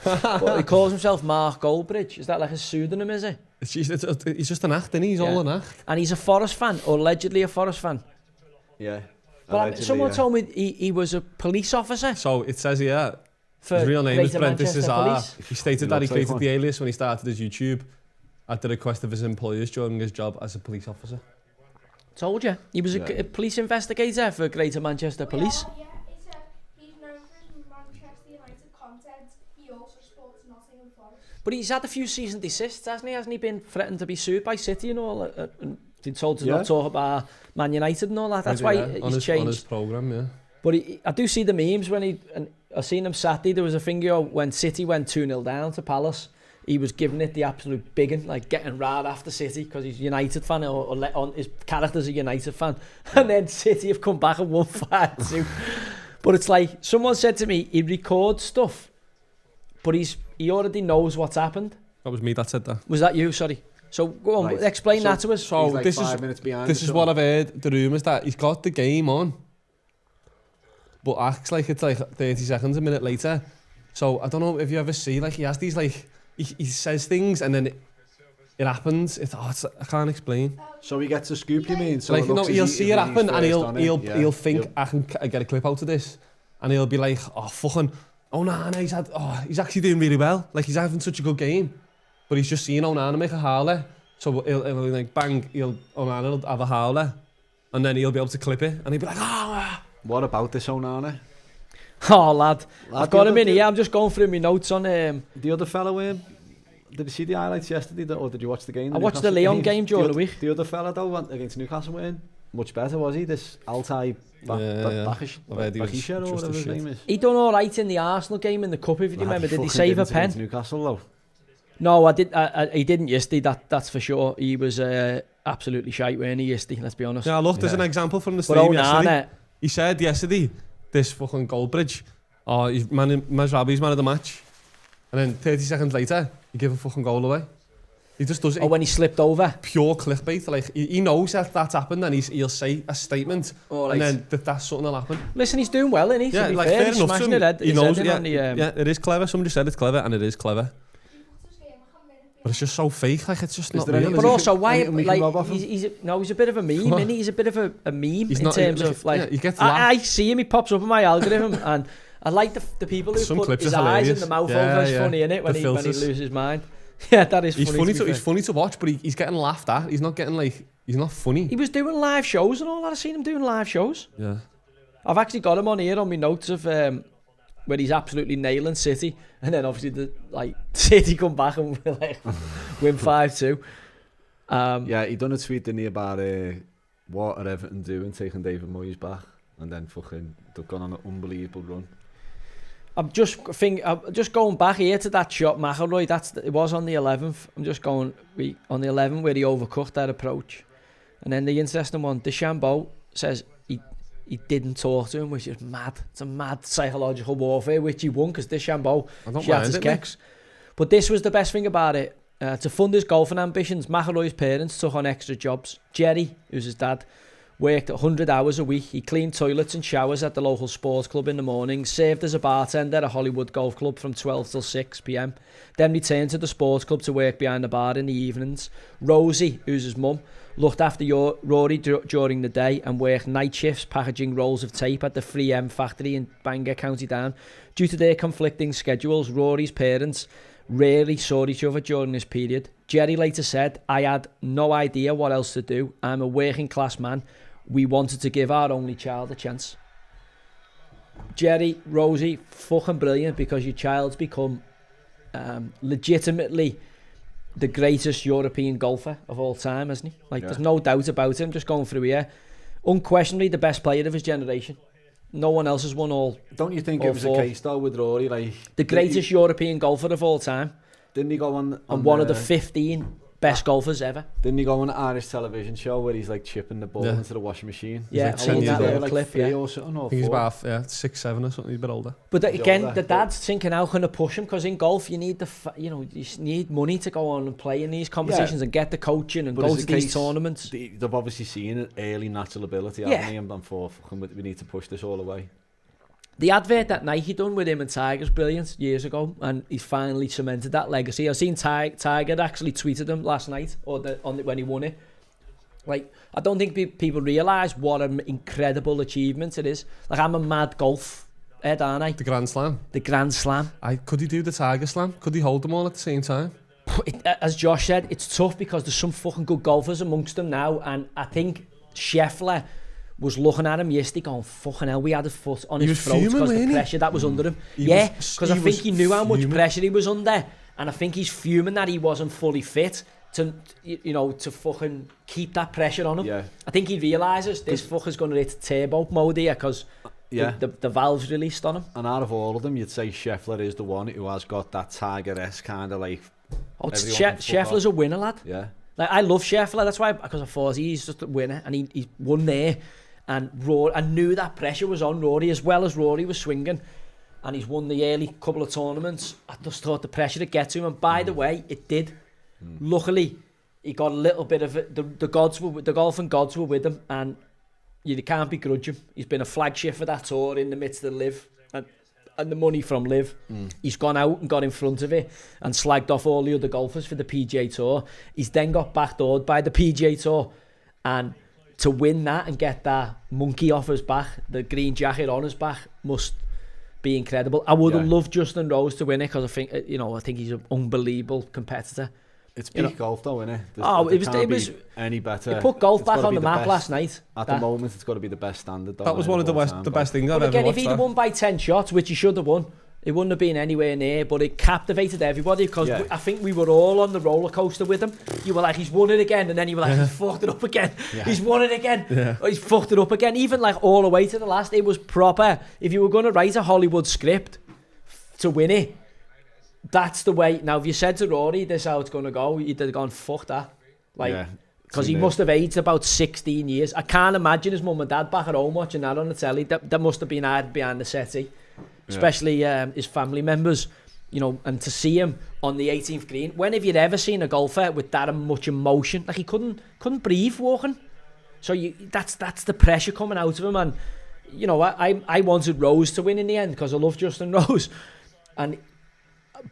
Well, he calls himself Mark Goldbridge. Is that like a pseudonym, is it? He's just an act, isn't he? He's all an act. And he's a Forest fan, or allegedly a Forest fan. Yeah. But someone told me he was a police officer. So it says here, for his real name is Brent de Cesar. He stated that he created like the alias when he started his YouTube at the request of his employers during his job as a police officer. Told you. He was a police investigator for Greater Manchester Police. Yeah, he's known for his Manchester United content. He also sports Nottingham Forest. But he's had a few season desists, hasn't he? Hasn't he been threatened to be sued by City and all? And been told to not talk about Man United and all that. That's why he's changed. On his programme, yeah. But I do see the memes when I seen him Saturday. There was a finger when City went 2-0 down to Palace. He was giving it the absolute biggin, like getting right after City because he's a United fan or on his character's a United fan. And then City have come back and won 5-2. But it's like, someone said to me, he records stuff, but he already knows what's happened. That was me that said that. Was that you? Sorry. So go on, explain that to us. So like this 5 minutes behind. This is what I've heard. The rumours that he's got the game on, but acts like it's like 30 seconds a minute later. So I don't know if you ever see, like, he has these, like, he says things and then it happens. I can't explain. So he gets a scoop, you mean? So like, he'll see it happen and he'll think, I can get a clip out of this, and he'll be like, he's actually doing really well. Like, he's having such a good game, but he's just seen Onana make a howler. So he'll like bang, Onana will have a howler, and then he'll be able to clip it, and he'll be like, What about this Onana? Oh, lad, I've got him in here. I'm just going through my notes on the other fellow. Did you see the highlights yesterday, or did you watch the game? I watched the Leon game during the week. The other fella though went against Newcastle win. Much better, was he? This Altai Bakisha or whatever his name is. He done all right in the Arsenal game in the cup, if you remember. Did he save a pen? Newcastle though. No, he didn't yesterday, that's for sure. He was absolutely shite, weren't he, yesterday, let's be honest. Yeah, look, there's an example from the But stream yesterday. Onana, He said yesterday, this fucking Goldbridge, he's Mazraoui's man of the match. And then 30 seconds later, you give a fucking goal away. He just does it. when he slipped over. Pure clickbait. Like, he knows that that's happened and he'll say a statement and then that's something will happen. Listen, he's doing well, isn't he? Yeah, To be like, fair, fair enough to him. He knows, it is clever. Somebody said it's clever and it is clever. But it's just so fake, like it's just not real. But also, why? anything we can rob off Like, him? he's a bit of a meme, isn't he? He's a bit of a meme He's in not- terms of like. yeah, he gets I see him. He pops up in my algorithm, and I like the people who Some put clips his are eyes hilarious. in the mouth Yeah, over. It's yeah. funny, innit? When The he filters. loses his mind. Yeah, that is He's funny. funny. He's funny to watch, but he's getting laughed at. He's not getting like. He's not funny. He was doing live shows and all that. I've seen him doing live shows. Yeah. I've actually got him on here on my notes of where he's absolutely nailing City, and then obviously City come back and we're like win 5-2. Yeah, he done a tweet didn't he about what are Everton doing taking David Moyes back, and then fucking they've gone on an unbelievable run. I'm just going back here to that shot, McElroy. It was on the 11th. I'm just going on the 11th where he overcooked that approach, and then the interesting one. DeChambeau says he didn't talk to him, which is mad. It's a mad psychological warfare, which he won because DeChambeau shot his kicks. But this was the best thing about it. To fund his golfing ambitions, McElroy's parents took on extra jobs. Jerry, who's his dad, worked 100 hours a week. He cleaned toilets and showers at the local sports club in the morning, served as a bartender at a Hollywood golf club from 12 till 6 p.m, then returned to the sports club to work behind the bar in the evenings. Rosie, who's his mum, looked after Rory during the day and worked night shifts packaging rolls of tape at the 3M factory in Bangor, County Down. Due to their conflicting schedules, Rory's parents rarely saw each other during this period. Jerry later said, "I had no idea what else to do. I'm a working class man. We wanted to give our only child a chance." Jerry, Rosie, fucking brilliant, because your child's become legitimately the greatest European golfer of all time, hasn't he? Like, there's no doubt about him. Just going through here, unquestionably the best player of his generation. No one else has won all. Don't you think all it was four. a case though with Rory, like The greatest European golfer of all time, didn't he go on and one of the 15 best golfers ever. Didn't he go on an Irish television show where he's like chipping the ball into the washing machine? Yeah, like I've 10 seen years that old. little like clip. 3 Yeah. or something, or I think he's 4. about 6'7" or something. He's a bit older. But again, older, the dad's thinking, how can I push him? Because in golf, you need you need money to go on and play in these competitions and get the coaching and But go is to it these case- tournaments. They've obviously seen an early natural ability, Yeah. haven't they? And thought, fucking, we need to push this all away. The advert that Nike done with him and Tiger's brilliant years ago, and he's finally cemented that legacy. I've seen Tiger actually tweeted him last night when he won it. Like, I don't think people realise what an incredible achievement it is. Like, I'm a mad golf head, aren't I? The Grand Slam. The Grand Slam. Could he do the Tiger Slam? Could he hold them all at the same time? As Josh said, it's tough because there's some fucking good golfers amongst them now, and I think Scheffler was looking at him yesterday going, fucking hell, we had a foot on his throat because the pressure that was under him. Because I think he knew how much pressure he was under, and I think he's fuming that he wasn't fully fit to fucking keep that pressure on him. Yeah. I think he realises this fucker's going to hit turbo mode here because the valve's released on him. And out of all of them, you'd say Scheffler is the one who has got that Tiger-esque kind of like... Scheffler's a winner, lad. Yeah. Like, I love Scheffler, that's why, because I thought he's just a winner, and he won there, and I knew that pressure was on Rory, as well as Rory was swinging, and he's won the early couple of tournaments. I just thought the pressure to get to him, and by the way, it did. Luckily, he got a little bit of it. The golfing gods were with him, and you can't begrudge him. He's been a flagship for that tour in the midst of Live, and the money from Live. He's gone out and got in front of it and slagged off all the other golfers for the PGA Tour. He's then got backdoored by the PGA Tour, and to win that and get that monkey off his back, the green jacket on his back, must be incredible. I would have loved Justin Rose to win it because I think he's an unbelievable competitor. It's peak golf though, isn't it? It was any better. It put golf It's back gotta on be the map best. last night. At the moment, it's got to be the best standard. Though, That was one of the best things I've But ever again, watched. if he'd have won by 10 shots, which he should have won, it wouldn't have been anywhere near, but it captivated everybody because I think we were all on the roller coaster with him. You were like, he's won it again, and then you were like, he's fucked it up again. He's won it again. He's fucked it up again. Even like all the way to the last, it was proper. If you were going to write a Hollywood script to win it, that's the way. Now, if you said to Rory, this is how it's going to go, he'd have gone, fuck that. Like, Yeah. because he must have aged about 16 years. I can't imagine his mum and dad back at home watching that on the telly. That must have been hard behind the settee. Especially his family members, you know, and to see him on the 18th green. When have you ever seen a golfer with that much emotion? Like, he couldn't breathe walking. So that's the pressure coming out of him. And, you know, I wanted Rose to win in the end because I love Justin Rose.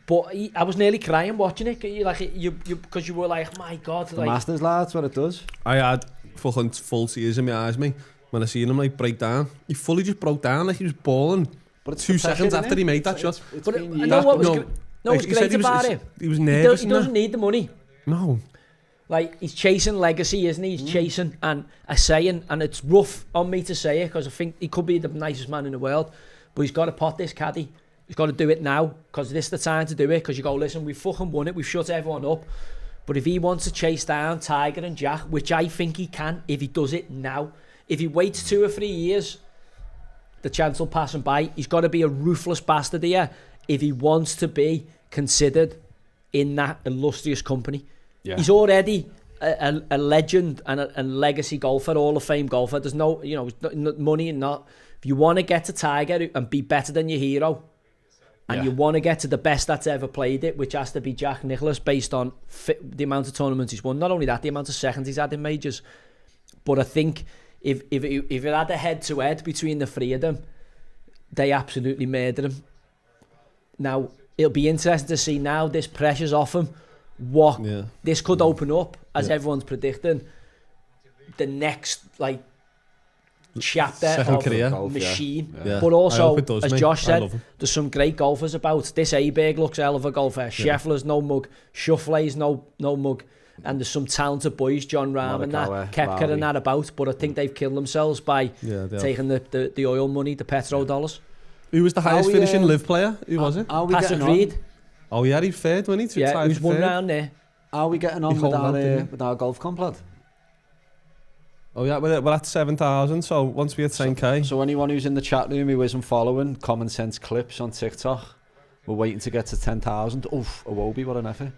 But I was nearly crying watching it. Because you were like, my God. The Masters, lads, what it does. I had fucking full tears in my eyes, mate, when I seen him like break down. He fully just broke down, like he was bawling. But it's 2 seconds after he made that shot. But I know what was what's great about it. He was nervous. He doesn't need the money. No. Like, he's chasing legacy, isn't he? He's chasing, and I saying, and it's rough on me to say it because I think he could be the nicest man in the world, but he's got to pot this caddy. He's got to do it now because this is the time to do it. Because you go, listen, we've fucking won it. We've shut everyone up. But if he wants to chase down Tiger and Jack, which I think he can, if he does it now, if he waits 2 or 3 years, the chance will pass him by. He's got to be a ruthless bastard here if he wants to be considered in that illustrious company. Yeah. He's already a legend and a legacy golfer, Hall of Fame golfer. There's no, you know, money and not. If you want to get to Tiger and be better than your hero, and you want to get to the best that's ever played it, which has to be Jack Nicklaus based on the amount of tournaments he's won. Not only that, the amount of seconds he's had in majors. But I think if it had a head-to-head between the three of them, they absolutely murder him. Now, it'll be interesting to see now this pressure's off him. This could open up, as everyone's predicting, the next like chapter of career. Machine. Yeah. But also, does, as mate. Josh said, there's some great golfers about. This Aberg looks a hell of a golfer. Scheffler's no mug. Shuffley's no mug. And there's some talented boys, John Rahm and that, Koepka and that about. But I think they've killed themselves by taking the oil money, the petrodolars. Who was the highest finishing live player? Who was it? Patrick Reed. Oh yeah, he fared, wasn't he? Yeah, he was 1 round there. Are we getting on with our golf comp, lad? Oh yeah, we're at 7,000, so once we hit 10k. So anyone who's in the chat room who isn't following Common Sense Clips on TikTok, we're waiting to get to 10,000. Oof, Awobi, what an effort.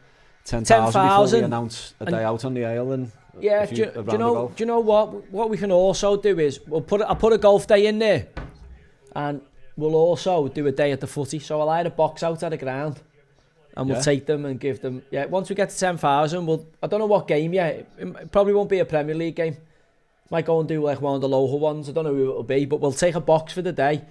10,000 before we announce a day out on the ale and do you know what we can also do is I'll put a golf day in there, and we'll also do a day at the footy. So I'll hire a box out at the ground, and we'll take them and give them. Yeah, once we get to 10,000, I don't know what game yet. It probably won't be a Premier League game. Might go and do like one of the local ones. I don't know who it'll be, but we'll take a box for the day.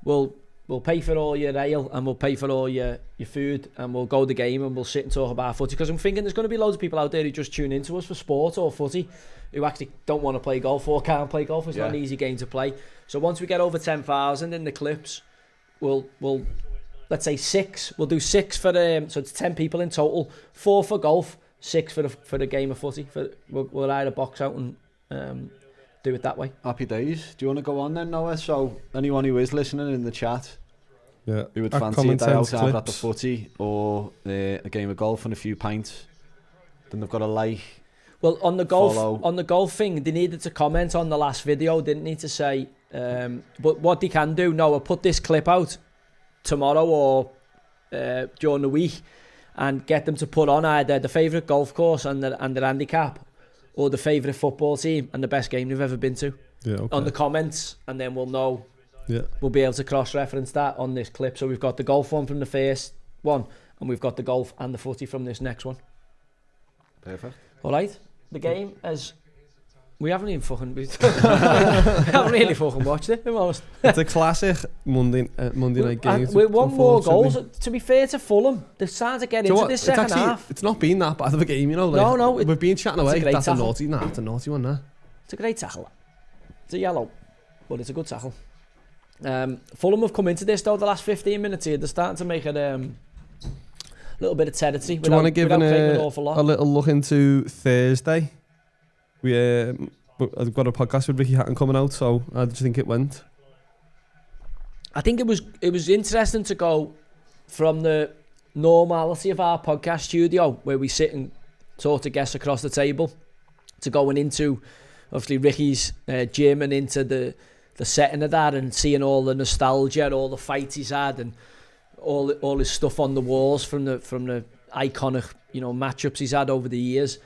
We'll pay for all your ale and we'll pay for all your food, and we'll go to the game and we'll sit and talk about footy, because I'm thinking there's going to be loads of people out there who just tune into us for sport or footy who actually don't want to play golf or can't play golf. It's not an easy game to play. So once we get over 10,000 in the clips, we'll let's say 6. We'll do 6 for so it's 10 people in total. 4 for golf, 6 for the game of footy. We'll hire a box out and do it that way. Happy days. Do you want to go on then, Noah? So anyone who is listening in the chat, who would fancy a day out at the footy or a game of golf and a few pints, then they've got to like. Well, on the golf thing, they needed to comment on the last video, didn't need to say. But what they can do, Noah, put this clip out tomorrow or during the week, and get them to put on either the favourite golf course and their handicap, or the favourite football team and the best game they've ever been to on the comments, and then we'll know. We'll be able to cross-reference that on this clip. So we've got the golf one from the first one, and we've got the golf and the footy from this next one. Perfect. All right. The game is. We haven't even fucking. We haven't really fucking watched it. Almost. It's a classic Monday night game. We want more goals. To be fair to Fulham, they're starting to get into this second half. It's not been that bad of a game, you know. Like, no. We've been chatting away. That's tackle. a naughty. Nah, it's a naughty one. It's a great tackle. It's a yellow, but it's a good tackle. Fulham have come into this though the last 15 minutes here. They're starting to make it a little bit of territory. Do you want to give a little look into Thursday? I've got a podcast with Ricky Hatton coming out, so how did you think it went? I think it was interesting to go from the normality of our podcast studio, where we sit and talk to guests across the table, to going into obviously Ricky's gym and into the setting of that, and seeing all the nostalgia, all the fights he's had, and all his stuff on the walls from the iconic, you know, matchups he's had over the years,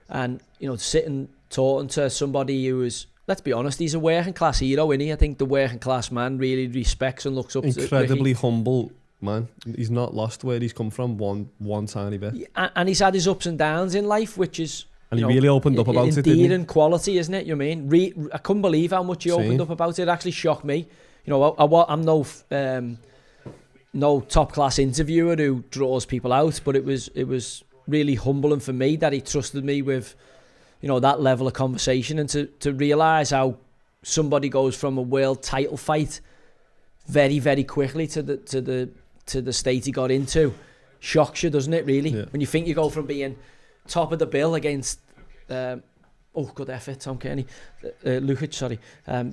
and you know, sitting talking to somebody who is, let's be honest, he's a working class hero, isn't he? I think the working class man really respects and looks up to incredibly Ricky. humble man. He's not lost where he's come from one tiny bit. Yeah, and he's had his ups and downs in life, which is, and he really opened up about it, didn't he? Endearing quality, isn't it? You know what I mean? I couldn't believe how much he opened up about it. It actually shocked me. You know, I'm no top class interviewer who draws people out, but it was really humbling for me that he trusted me with, you know, that level of conversation, and to realise how somebody goes from a world title fight very, very quickly to the state he got into shocks you, doesn't it? Really, when you think you go from being top of the bill against good effort, Tom Kearney, Lukic, sorry,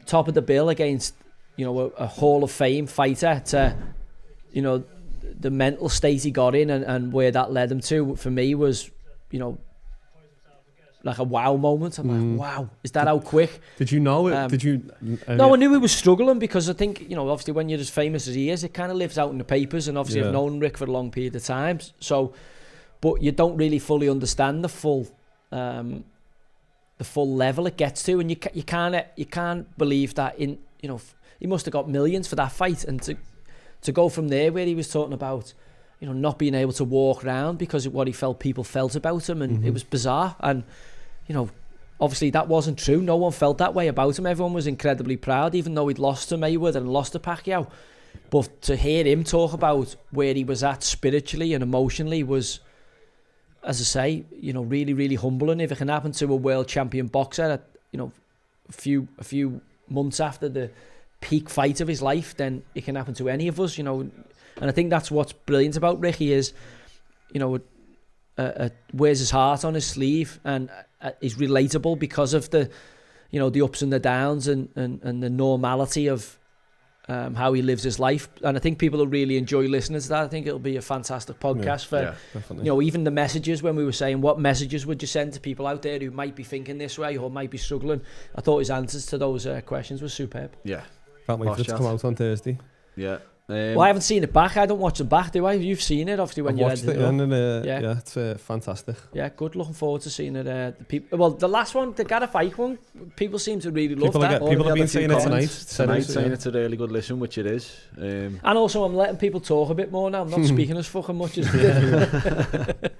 top of the bill against, you know, a Hall of Fame fighter, to, you know, the mental state he got in and where that led him to, for me was, you know, like a wow moment. I'm like, wow, is that how quick? Did you know it? Did you? No, I knew he was struggling, because I think, you know, obviously when you're as famous as he is, it kind of lives out in the papers, and obviously I've known Rick for a long period of time. So, but you don't really fully understand the full level it gets to, and you can't believe that, in, you know, he must have got millions for that fight, and to go from there where he was talking about, you know, not being able to walk around because of what he felt people felt about him, and it was bizarre. And, you know, obviously that wasn't true. No one felt that way about him. Everyone was incredibly proud, even though he'd lost to Mayweather and lost to Pacquiao. But to hear him talk about where he was at spiritually and emotionally was, as I say, you know, really, really humbling. If it can happen to a world champion boxer at, you know, a few months after the peak fight of his life, then it can happen to any of us, you know. And I think that's what's brilliant about Ricky is, you know, wears his heart on his sleeve, and is relatable because of the, you know, the ups and the downs, and the normality of how he lives his life. And I think people will really enjoy listening to that. I think it'll be a fantastic podcast for, you know, even the messages, when we were saying what messages would you send to people out there who might be thinking this way or might be struggling. I thought his answers to those questions were superb. Yeah. Can't wait for it to come out on Thursday. Yeah. Well, I haven't seen it back. I don't watch them back, do I? You've seen it, obviously, when you watched it. Yeah, it's fantastic. Yeah, good. Looking forward to seeing it. The people, well, the last one, the Gareth Ike one, people seem to really love that. People have been saying it tonight. Saying it's a really good listen, which it is. And also, I'm letting people talk a bit more now. I'm not speaking as fucking much as I did.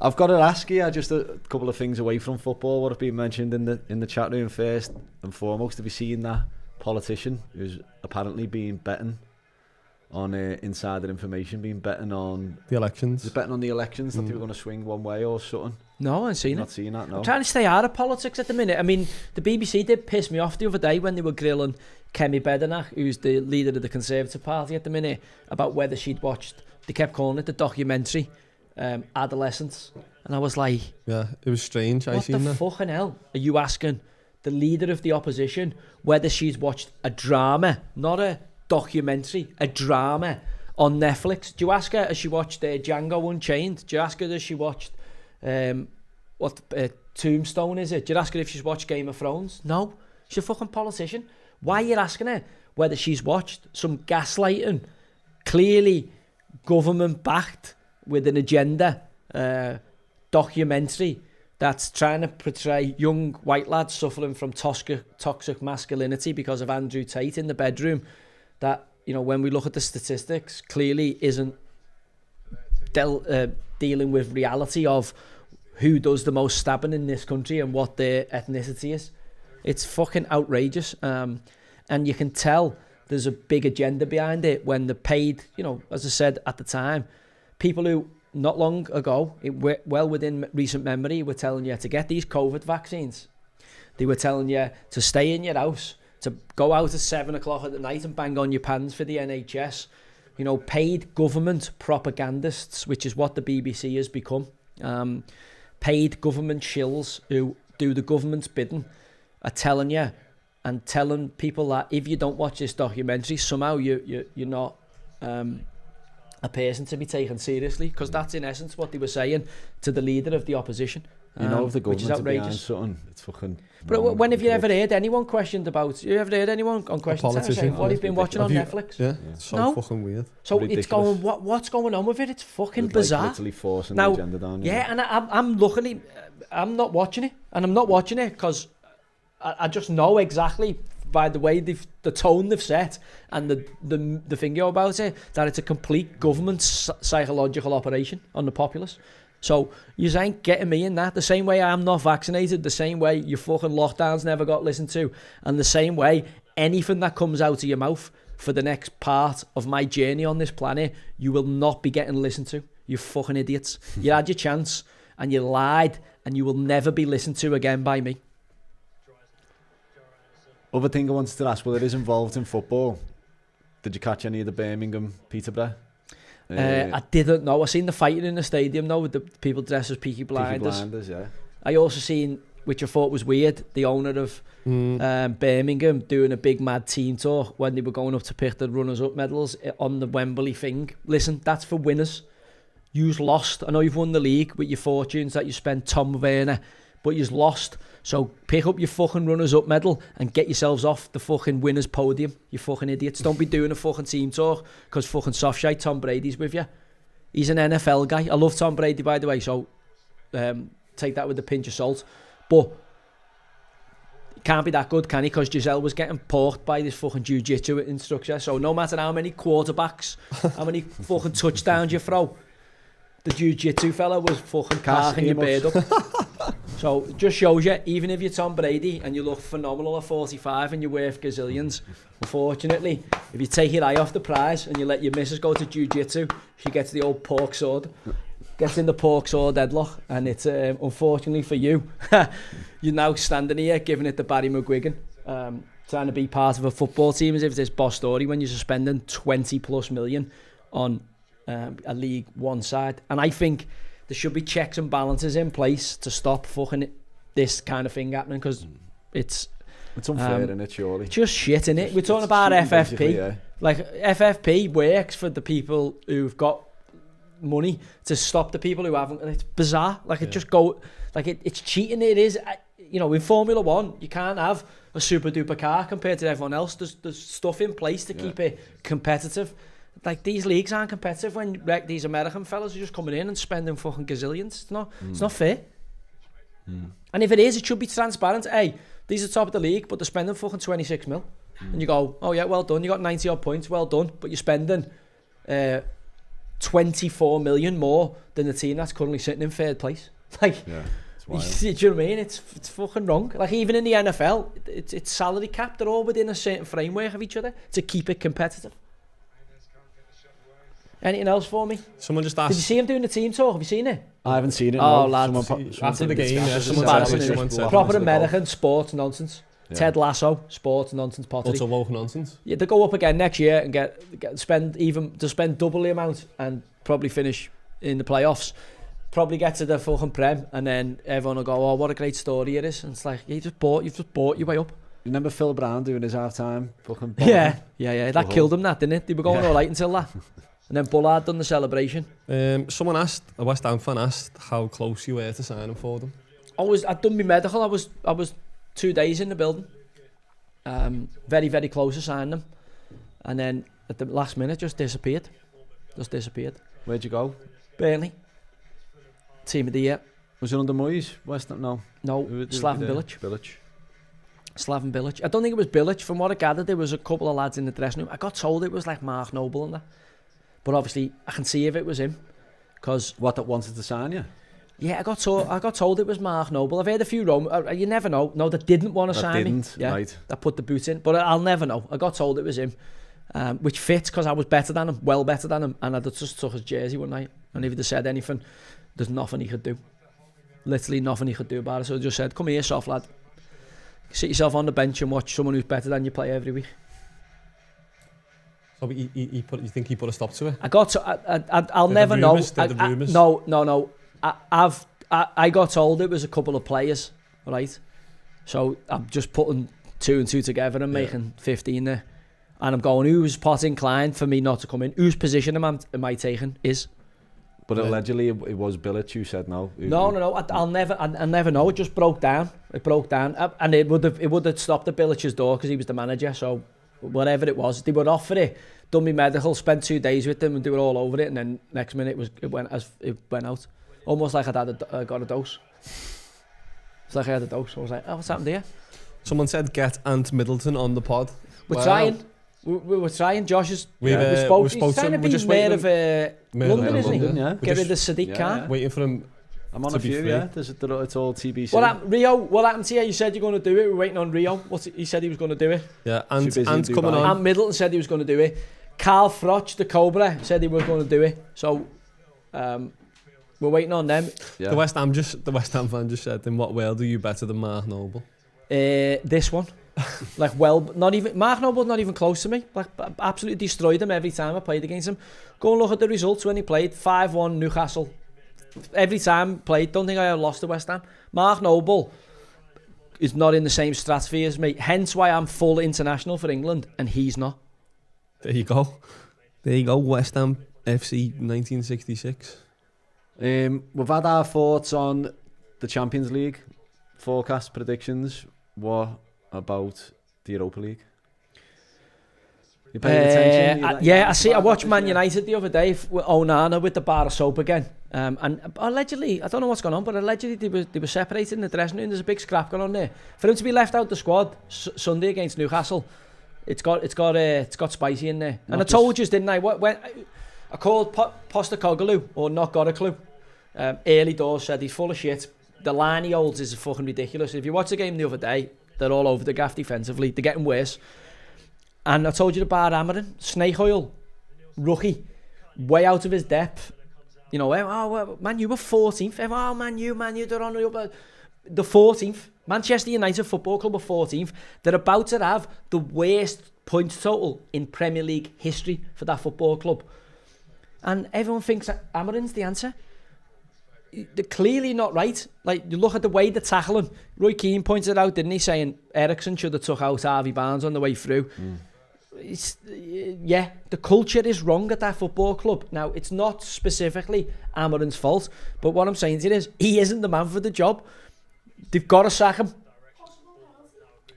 I've got to ask you just a couple of things away from football. What have been mentioned in the chat room? First and foremost, have you seen that politician who's apparently been betting on insider information, been betting on the elections? Was betting on the elections that they were going to swing one way or something? No, I ain't seen it. Not seen that, no. I'm trying to stay out of politics at the minute. I mean, the BBC did piss me off the other day when they were grilling Kemi Badenoch, who's the leader of the Conservative Party at the minute, about whether she'd watched, they kept calling it the documentary, Adolescence. And I was like... Yeah, it was strange. What the fucking hell are you asking the leader of the opposition whether she's watched a drama, not a documentary, a drama on Netflix? Do you ask her, has she watched Django Unchained? Do you ask her, has she watched Tombstone, is it? Do you ask her if she's watched Game of Thrones? No, she's a fucking politician. Why are you asking her whether she's watched some gaslighting, clearly government backed with an agenda documentary that's trying to portray young white lads suffering from toxic masculinity because of Andrew Tate in the bedroom, that, you know, when we look at the statistics, clearly isn't dealing with reality of who does the most stabbing in this country and what their ethnicity is. It's fucking outrageous. And you can tell there's a big agenda behind it when the paid, you know, as I said at the time, people who not long ago, well within recent memory, were telling you to get these COVID vaccines. They were telling you to stay in your house, to go out at 7 o'clock at night and bang on your pans for the NHS. You know, paid government propagandists, which is what the BBC has become. Paid government shills who do the government's bidding are telling you and telling people that if you don't watch this documentary, somehow you're not a person to be taken seriously, because that's in essence what they were saying to the leader of the opposition. You know, if the which is government are behind outrageous. something, it's fucking... But when have you ever heard anyone questioned about... You ever heard anyone on question time saying, what have you been watching on Netflix? Yeah, it's so fucking weird. So Ridiculous. it's going, what's going on with it? It's fucking It's bizarre. like literally forcing Now, the agenda down. Yeah, and I'm luckily, I'm not watching it. And I'm not watching it because I just know exactly by the way the tone they've set and the thing about it, that it's a complete government psychological operation on the populace. So you ain't getting me in that. The same way I'm not vaccinated, the same way your fucking lockdowns never got listened to, and the same way anything that comes out of your mouth for the next part of my journey on this planet, you will not be getting listened to. You fucking idiots. You had your chance and you lied, and you will never be listened to again by me. Other thing I wanted to ask, well, it is involved in football. Did you catch any of the Birmingham Peterborough? I didn't know. I seen the fighting in the stadium though, with the people dressed as Peaky Blinders. Peaky Blinders, yeah. I also seen, which I thought was weird, the owner of Birmingham doing a big mad team tour when they were going up to pick the runners-up medals on the Wembley thing. Listen, that's for winners. You've lost. I know you've won the league with your fortunes that you spent Tom Werner, but you've lost. So pick up your fucking runners-up medal and get yourselves off the fucking winners' podium, you fucking idiots. Don't be doing a fucking team talk because fucking soft shite Tom Brady's with you. He's an NFL guy. I love Tom Brady, by the way, so take that with a pinch of salt. But it can't be that good, can he? Because Giselle was getting porked by this fucking jiu-jitsu instructor. So no matter how many quarterbacks, how many fucking touchdowns you throw, the jiu-jitsu fella was fucking parking your beard up. So it just shows you, even if you're Tom Brady and you look phenomenal at 45 and you're worth gazillions, unfortunately, if you take your eye off the prize and you let your missus go to jiu-jitsu, she gets the old pork sword. Gets in the pork sword headlock, and it's unfortunately for you, you're now standing here giving it to Barry McGuigan, trying to be part of a football team as if it's this boss story when you're spending 20 plus million on a League One side. And I think there should be checks and balances in place to stop fucking this kind of thing happening, because it's unfair, isn't it, surely? Just shit, innit? We're talking about FFP. Yeah. Like, FFP works for the people who've got money to stop the people who haven't, and it's bizarre. Like, it just go, like, it's cheating. It is, you know, in Formula One, you can't have a super duper car compared to everyone else. There's stuff in place to keep it competitive. Like, these leagues aren't competitive when these American fellas are just coming in and spending fucking gazillions. It's not fair. And if it is, it should be transparent. Hey, these are top of the league, but they're spending fucking 26 mil. And you go, oh yeah, well done. You got 90 odd points, well done. But you're spending 24 million more than the team that's currently sitting in third place. Like, Yeah, do you know what I mean? It's fucking wrong. Like, even in the NFL, it's salary capped. They're all within a certain framework of each other to keep it competitive. Anything else for me? Someone just asked. Did you see him doing the team talk? Have you seen it? I haven't seen it. Oh, no. lads. After the game, yeah, Someone said proper American sports nonsense. Yeah. Ted Lasso, sports nonsense pottery. utter woke nonsense. Yeah, they go up again next year and spend double the amount and probably finish in the playoffs. Probably get to the fucking Prem, and then everyone will go, "Oh, what a great story it is!" And it's like, you've just bought your way up. You remember Phil Brown doing his half-time fucking... Yeah. That killed him, that, didn't it? They were going all right until that. And then Bullard done the celebration. Someone asked, a West Ham fan asked, how close you were to signing for them. I'd done my medical. I was 2 days in the building. Very, very close to signing them. And then at the last minute, just disappeared. Where'd you go? Burnley. Team of the year. Was it under Moyes? West Ham? No. Slaven Bilic. Bilic. Slaven Bilic. I don't think it was Bilic. From what I gathered, there was a couple of lads in the dressing room. I got told it was like Mark Noble and that. But obviously, I can see if it was him. Because What, that wanted to sign you? yeah, I got told it was Mark Noble. I've heard a few you never know. No, that didn't want to sign me. Yeah, right. that put the boot in. But I'll never know. I got told it was him. Which fits because I was better than him, well better than him. And I just took his jersey one night. And if he'd have said anything, there's nothing he could do. Literally nothing he could do about it. So I just said, come here, soft lad. Sit yourself on the bench and watch someone who's better than you play every week. So you think he put a stop to it? I'll never know. Rumours? No. I got told it was a couple of players, right? So I'm just putting 2 and 2 together and making 15 there. And I'm going, who's pot inclined for me not to come in? Whose position am I taking is? But allegedly it was Bilic who said no. No. I'll never know. It just broke down. It broke down, and it would have stopped at Billich's door because he was the manager. So whatever it was, they were off for it. Done me medical, spent 2 days with them, and they were all over it. And then next minute it went out, almost like I got a dose. It's like I had a dose. I was like, oh, what's happened here? Someone said get Ant Middleton on the pod. We're trying. We were trying. Josh is. We spoke to to him. him. We're He's just mayor waiting. of London, isn't he? London, yeah. Get rid of Sadiq Khan. Waiting for him. I'm on to a be few, free. yeah. It's all TBC. What happened to you? You said you're going to do it. We're waiting on Rio. He said he was going to do it. Yeah, Too busy in Ant's coming Dubai. on. Ant Middleton said he was going to do it. Carl Froch, the Cobra, said he was going to do it. So we're waiting on them. Yeah. The West Ham fan just said, in what world are you better than Mark Noble? This one. Mark Noble's not even close to me. Like, absolutely destroyed him every time I played against him. Go and look at the results when he played. 5-1 Newcastle. Every time played, don't think I ever lost to West Ham. Mark Noble is not in the same stratosphere as me. Hence why I'm full international for England and he's not. There you go. West Ham FC 1966. We've had our thoughts on the Champions League forecast predictions. What about the Europa League? You paying attention? I watched Man United the other day with Onana with the bar of soap again. And allegedly, I don't know what's going on, but allegedly they were separated in the dressing room. There's a big scrap going on there. For him to be left out the squad Sunday against Newcastle, it's got spicy in there. And I told you, didn't I? When I called Postecoglou, or not got a clue. Early doors said he's full of shit. The line he holds is fucking ridiculous. If you watch the game the other day, they're all over the gaff defensively. They're getting worse. And I told you about Amarin, snake oil, rookie, way out of his depth. You know, Man U were 14th. Oh, Man U, they're on the 14th. Manchester United Football Club are 14th. They're about to have the worst points total in Premier League history for that football club. And everyone thinks that Amarin's the answer. They're clearly not right. Like, you look at the way they tackle him. Roy Keane pointed out, didn't he, saying Eriksen should have took out Harvey Barnes on the way through. The culture is wrong at that football club. Now, it's not specifically Amarin's fault, but what I'm saying to you is, he isn't the man for the job. They've got to sack him.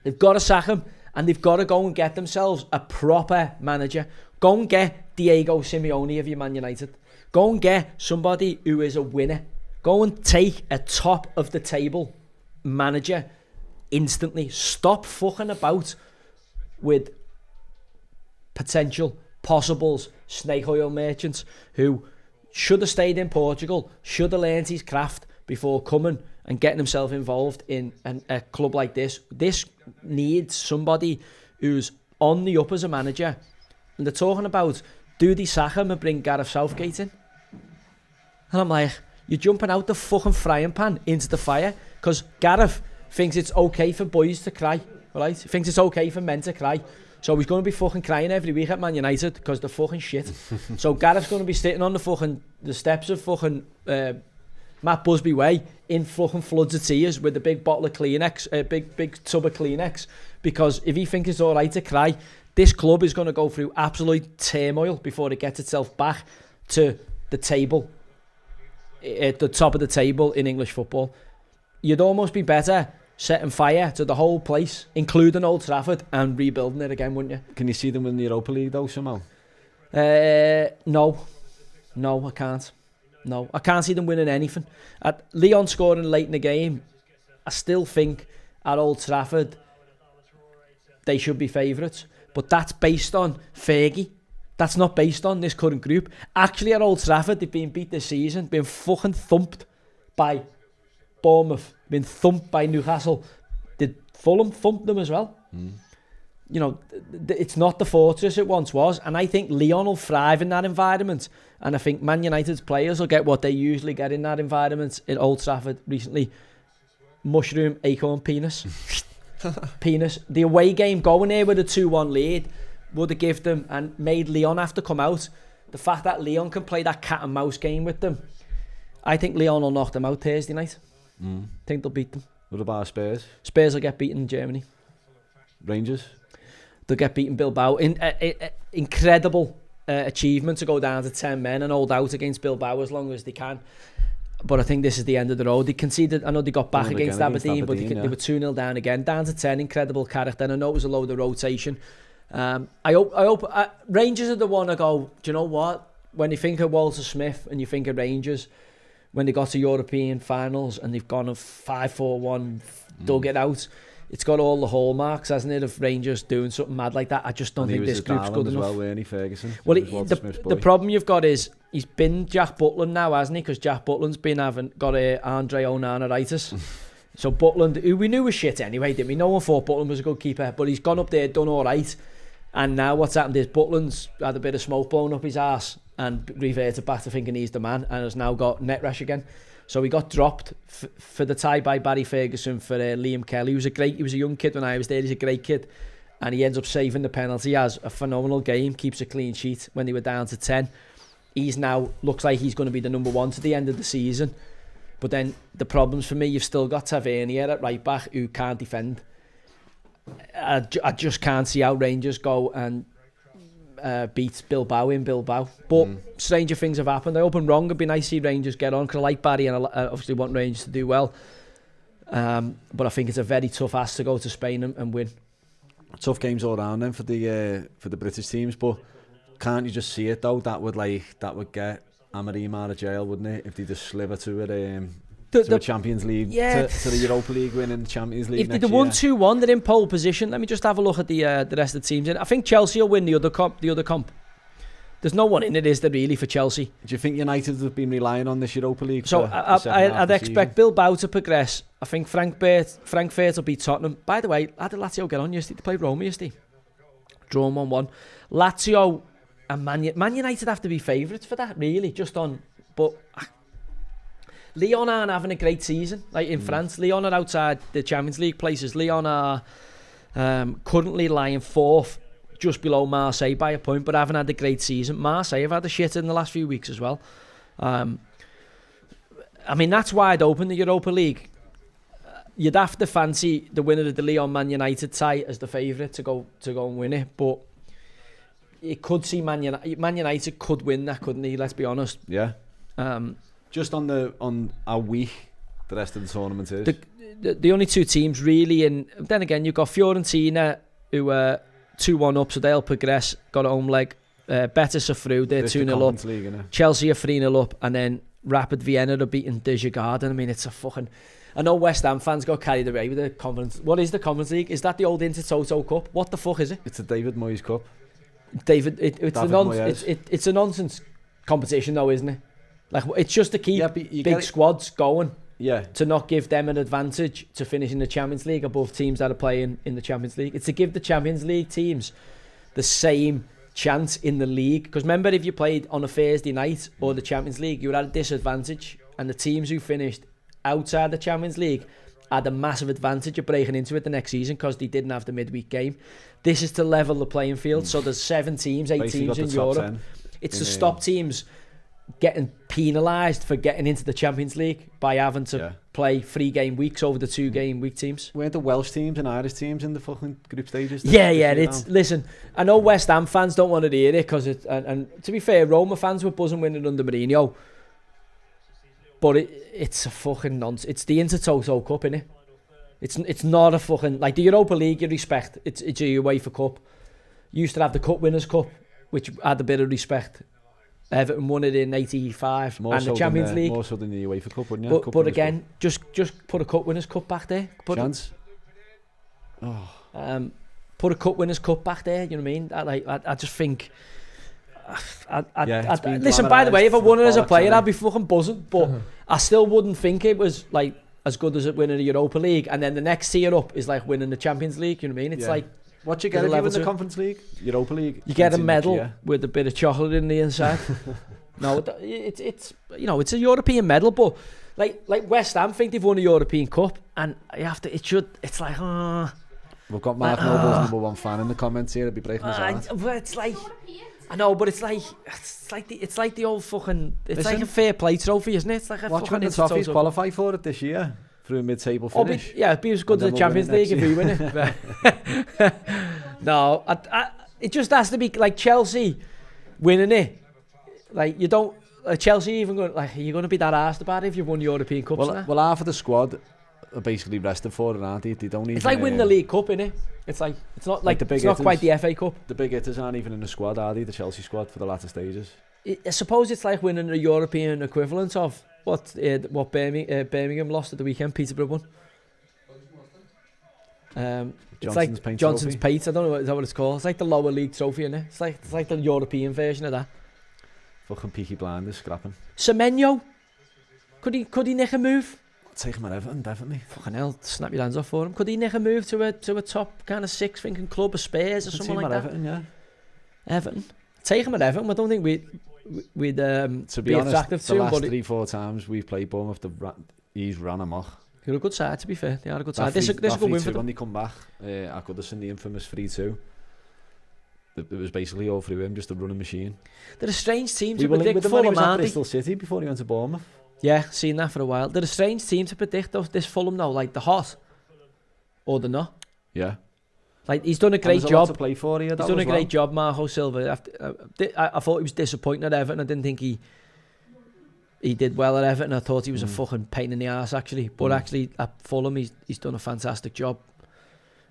They've got to sack him, and they've got to go and get themselves a proper manager. Go and get Diego Simeone of your Man United. Go and get somebody who is a winner. Go and take a top of the table manager instantly. Stop fucking about with potential possibles, snake oil merchants who should have stayed in Portugal, should have learned his craft before coming and getting himself involved in a club like this. This needs somebody who's on the up as a manager. And they're talking about, do they sack him and bring Gareth Southgate in? And I'm like, you're jumping out the fucking frying pan into the fire because Gareth thinks it's okay for boys to cry, right? He thinks it's okay for men to cry. So he's going to be fucking crying every week at Man United because they're fucking shit. So Gareth's going to be sitting on the steps of fucking Matt Busby Way in fucking floods of tears with a big bottle of Kleenex, a big tub of Kleenex, because if he thinks it's all right to cry, this club is going to go through absolute turmoil before it gets itself back to the table, at the top of the table in English football. You'd almost be better setting fire to the whole place, including Old Trafford, and rebuilding it again, wouldn't you? Can you see them in the Europa League though somehow? No, I can't. No, I can't see them winning anything. At Leon scoring late in the game, I still think at Old Trafford they should be favourites. But that's based on Fergie. That's not based on this current group. Actually, at Old Trafford, they've been beat this season, been fucking thumped by Bournemouth, been thumped by Newcastle. Did Fulham thump them as well? You know, it's not the fortress it once was, and I think Leon will thrive in that environment, and I think Man United's players will get what they usually get in that environment at Old Trafford recently. Mushroom, acorn, penis. Penis. The away game going there with a 2-1 lead would have given them and made Leon have to come out. The fact that Leon can play that cat and mouse game with them, I think Leon will knock them out Thursday night. I think they'll beat them. What about Spurs? Spurs will get beaten in Germany. Rangers? They'll get beaten Bilbao. Incredible achievement to go down to 10 men and hold out against Bilbao as long as they can. But I think this is the end of the road. They conceded, I know they got back Won against again against Aberdeen, but Aberdeen, they were 2-0 down again. Down to 10, incredible character. And I know it was a load of rotation. I hope Rangers are the one I go, do you know what? When you think of Walter Smith and you think of Rangers, when they got to European finals and they've gone a 5-4-1, dug it out, it's got all the hallmarks, hasn't it, of Rangers doing something mad like that. I just don't think this group's good enough. Well, weren't he, Ferguson? Well, the problem you've got is he's been Jack Butland now, hasn't he? Because Jack Butland's got a Andre Onana-itis. So Butland, who we knew was shit anyway, didn't we? No one thought Butland was a good keeper, but he's gone up there, done all right. And now what's happened is Butland's had a bit of smoke blown up his arse and reverted back to thinking he's the man, and has now got net rash again. So he got dropped for the tie by Barry Ferguson for Liam Kelly. He was a young kid when I was there. He's a great kid, and he ends up saving the penalty. He has a phenomenal game, keeps a clean sheet when they were down to 10. He's now looks like he's going to be the number one to the end of the season. But then the problems for me, you've still got Tavernier at right back who can't defend. I just can't see how Rangers go and beat Bilbao in Bilbao. But stranger things have happened. I hope I'm wrong. It'd be nice to see Rangers get on, because I like Barry and I obviously want Rangers to do well. But I think it's a very tough ask to go to Spain and win. Tough games all around then for the British teams, but can't you just see it though? That would get Amorim out of jail, wouldn't it? If they just sliver to it. To the Champions League, to the Europa League win and Champions League next year. If they won 2-1, they're in pole position. Let me just have a look at the rest of the teams. I think Chelsea will win the other comp. There's no one in it, is there, really, for Chelsea? Do you think United have been relying on this Europa League? So I'd expect Bilbao to progress. I think Frankfurt will beat Tottenham. By the way, how did Lazio get on yesterday? They played Roma yesterday. Drawn 1-1. Lazio and Man United have to be favourites for that, really, just on... But... Lyon aren't having a great season, like in France. Lyon are outside the Champions League places. Lyon are currently lying 4th, just below Marseille by a point, but haven't had a great season. Marseille have had a shit in the last few weeks as well. I mean, that's wide open, the Europa League. You'd have to fancy the winner of the Lyon-Man United tie as the favourite to go and win it, but it could see Man United could win that, couldn't he? Let's be honest. Yeah. Just on how weak the rest of the tournament is. The only two teams really, and then again you've got Fiorentina who are 2-1 up, so they'll progress. Got a home leg. Betis are through, they're 2-0 up. League, Chelsea are 3-0 up, and then Rapid Vienna are beating Djurgården. I mean, it's a fucking... I know West Ham fans got carried away with the Conference. What is the Conference League? Is that the old Intertoto Cup? What the fuck is it? It's a David Moyes Cup. It's a nonsense competition though, isn't it? Like, it's just to keep big squads going. Yeah. To not give them an advantage to finish in the Champions League above teams that are playing in the Champions League. It's to give the Champions League teams the same chance in the league. Because remember, if you played on a Thursday night or the Champions League, you were at a disadvantage. And the teams who finished outside the Champions League had a massive advantage of breaking into it the next season because they didn't have the midweek game. This is to level the playing field. So there's 7 teams, 8 Basically teams in Europe. It's to stop teams getting penalised for getting into the Champions League by having to play 3-game weeks over the 2-game week teams. Weren't the Welsh teams and Irish teams in the fucking group stages? Listen, I know West Ham fans don't want to hear it because and to be fair, Roma fans were buzzing winning under Mourinho, but it's a fucking nonsense. It's the Intertoto Cup, innit? It's not a fucking, like the Europa League you respect. It's a UEFA Cup. You used to have the Cup Winners' Cup, which had a bit of respect. Everton won it in 85 and the Champions League. More so than the UEFA Cup, wouldn't you? But again, just put a Cup Winners' Cup back there. Put a Cup Winners' Cup back there, you know what I mean? I just think... listen, by the way, if I won it as a player, I'd be fucking buzzing, but I still wouldn't think it was like as good as it winning the Europa League, and then the next tier up is like winning the Champions League, you know what I mean? It's like... What you get if you win the Conference League? Europa League? You get a medal with a bit of chocolate in the inside. No, it's you know, it's a European medal, but like West Ham think they've won a European Cup, and it's like, we've got Mark Noble's #1 fan in the comments here. He'll be breaking his heart. But it's like, I know, but it's like the old fucking, it's like a fair play trophy, isn't it? It's like a watch when the Toffees qualify for it this year. Through a mid-table finish. It'd be as good as the Champions League if we win it. No, it just has to be like Chelsea winning it. Like, you don't, Chelsea even going, like, are you going to be that arsed about it if you've won European Cups now? Well, half of the squad are basically rested for it, aren't they? They don't even, it's like winning the League Cup, innit? It's like, it's not like, the it's not quite the FA Cup. The big hitters aren't even in the squad, are they? The Chelsea squad for the latter stages. I suppose it's like winning the European equivalent of what Birmingham lost at the weekend, Peterborough won. It's like Johnson's Paint. I don't know, is that what it's called? It's like the lower league trophy, innit? It's like the European version of that. Fucking Peaky Blinders scrapping. Semenyo, could he nick a move? I'll take him at Everton, definitely. Fucking hell, snap your hands off for him. Could he nick a move to a top kind of six thinking club, a Spurs or something like that? Everton, yeah. Everton. Take him at Everton. I don't think we'd to be honest, attractive to the him. last 3-4 times we've played Bournemouth, he's ran amok. You're a good side, to be fair. They are a good side. This is a good win for them. When they come back, I could have seen the infamous 3-2. It was basically all through him, just a running machine. They're a strange team we to predict. Fulham, at Bristol City before he went to Bournemouth. Yeah, seen that for a while. They're a strange team to predict, though, this Fulham now. Like, they're hot. Or they're not. Yeah. Like, he's done a great job. A lot to play for here, he's done a great job, Marco Silva. I thought he was disappointing at Everton. I didn't think he did well at Everton. I thought he was a fucking pain in the arse, actually. But actually, at Fulham, he's done a fantastic job.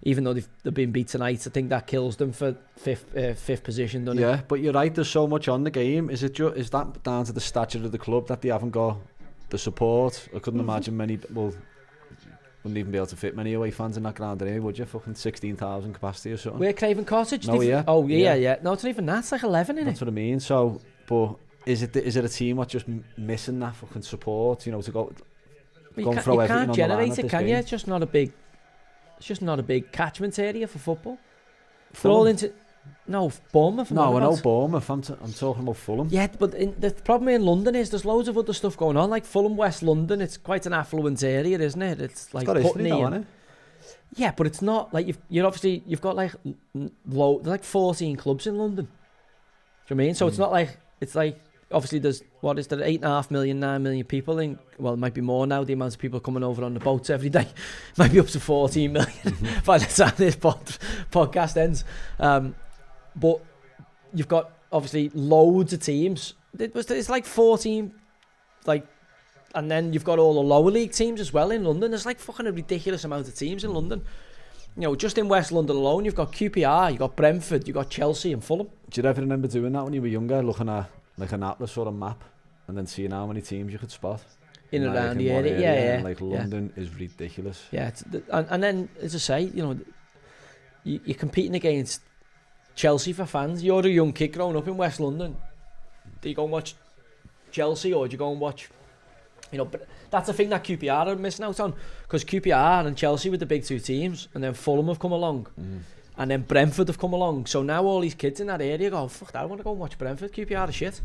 Even though they've been beat tonight, I think that kills them for fifth position, doesn't it? Yeah, but you're right, there's so much on the game. Is that down to the stature of the club that they haven't got the support? I couldn't imagine many, well, wouldn't even be able to fit many away fans in that ground anyway, would you? Fucking 16,000 capacity or something. Where Craven Cottage? No, yeah. Oh, yeah. No, it's not even that. It's like 11, isn't it? That's what I mean. So, but is it a team that's just missing that fucking support? You know, to go. You can't generate it, can you? It's just not a big. It's just not a big catchment area for football. They're all into. No, Bournemouth. No, I know Bournemouth. I'm talking about Fulham. Yeah, but the problem in London is there's loads of other stuff going on. Like Fulham, West London, it's quite an affluent area, isn't it? It's like Putney. Isn't it? Yeah, but it's not like you've got like like 14 clubs in London. Do you know what I mean? So it's not like obviously there's 8.5 million, 9 million people in. Well, it might be more now. The amount of people coming over on the boats every day might be up to 14 million by the time this podcast ends. But you've got obviously loads of teams. It's like 14, like, and then you've got all the lower league teams as well in London. There's like fucking a ridiculous amount of teams in London. You know, just in West London alone, you've got QPR, you've got Brentford, you've got Chelsea and Fulham. Do you ever remember doing that when you were younger, looking at like an atlas or a map, and then seeing how many teams you could spot in and around the area? Yeah. And like London is ridiculous. Yeah, and then as I say, you know, you're competing against Chelsea for fans. You're a young kid growing up in West London. Do you go and watch Chelsea, or do you go and watch? You know, but that's the thing that QPR are missing out on, because QPR and Chelsea were the big two teams, and then Fulham have come along. And then Brentford have come along. So now all these kids in that area go, fuck that, I want to go and watch Brentford. QPR are shit.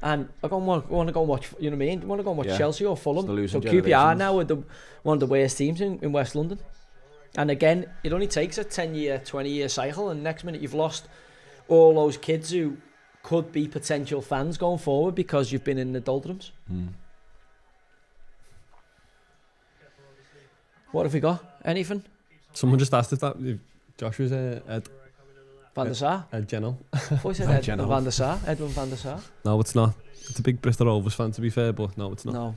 And I want to go and watch, you know what I mean? I want to go and watch Chelsea or Fulham. So QPR now are one of the worst teams in West London. And again, it only takes a 10-year, 20-year cycle, and next minute you've lost all those kids who could be potential fans going forward because you've been in the doldrums. What have we got? Anything? Someone just asked if that Joshua's Ed Van der Sar? Ed Geno. I said Ed Van der Sar. Edwin Van der Sar. No, it's not. It's a big Bristol Rovers fan, to be fair, but no, it's not.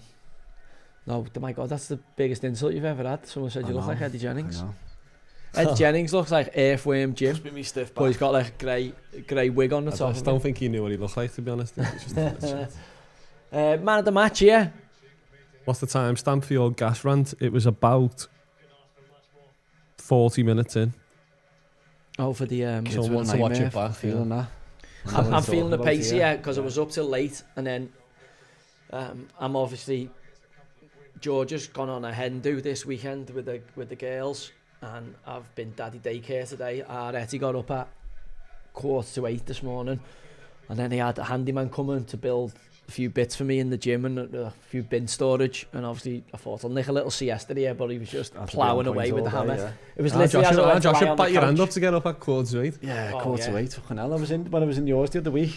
No, my God, that's the biggest insult you've ever had. Someone said you look like Eddie Jennings. Ed Jennings looks like Earthworm Jim, but he's got like a grey wig on the top. I just don't think he knew what he looked like, to be honest. Man of the match, yeah. What's the timestamp for your gas rant? It was about 40 minutes in. Oh, for the someone to watch it back. Feeling that. I'm feeling the pace, because I was up till late, and then I'm obviously George has gone on a hen-do this weekend with the girls, and I've been daddy daycare today. Etty got up at 7:45 this morning, and then he had a handyman coming to build a few bits for me in the gym and a few bin storage, and obviously I thought I'll nick a little siesta here, but he was just ploughing away with the hammer. Yeah. It was literally as I went to lie on the bat your hand couch. up to get up at 7:45. Yeah, 7:45. Fucking hell. When I was in yours the other week,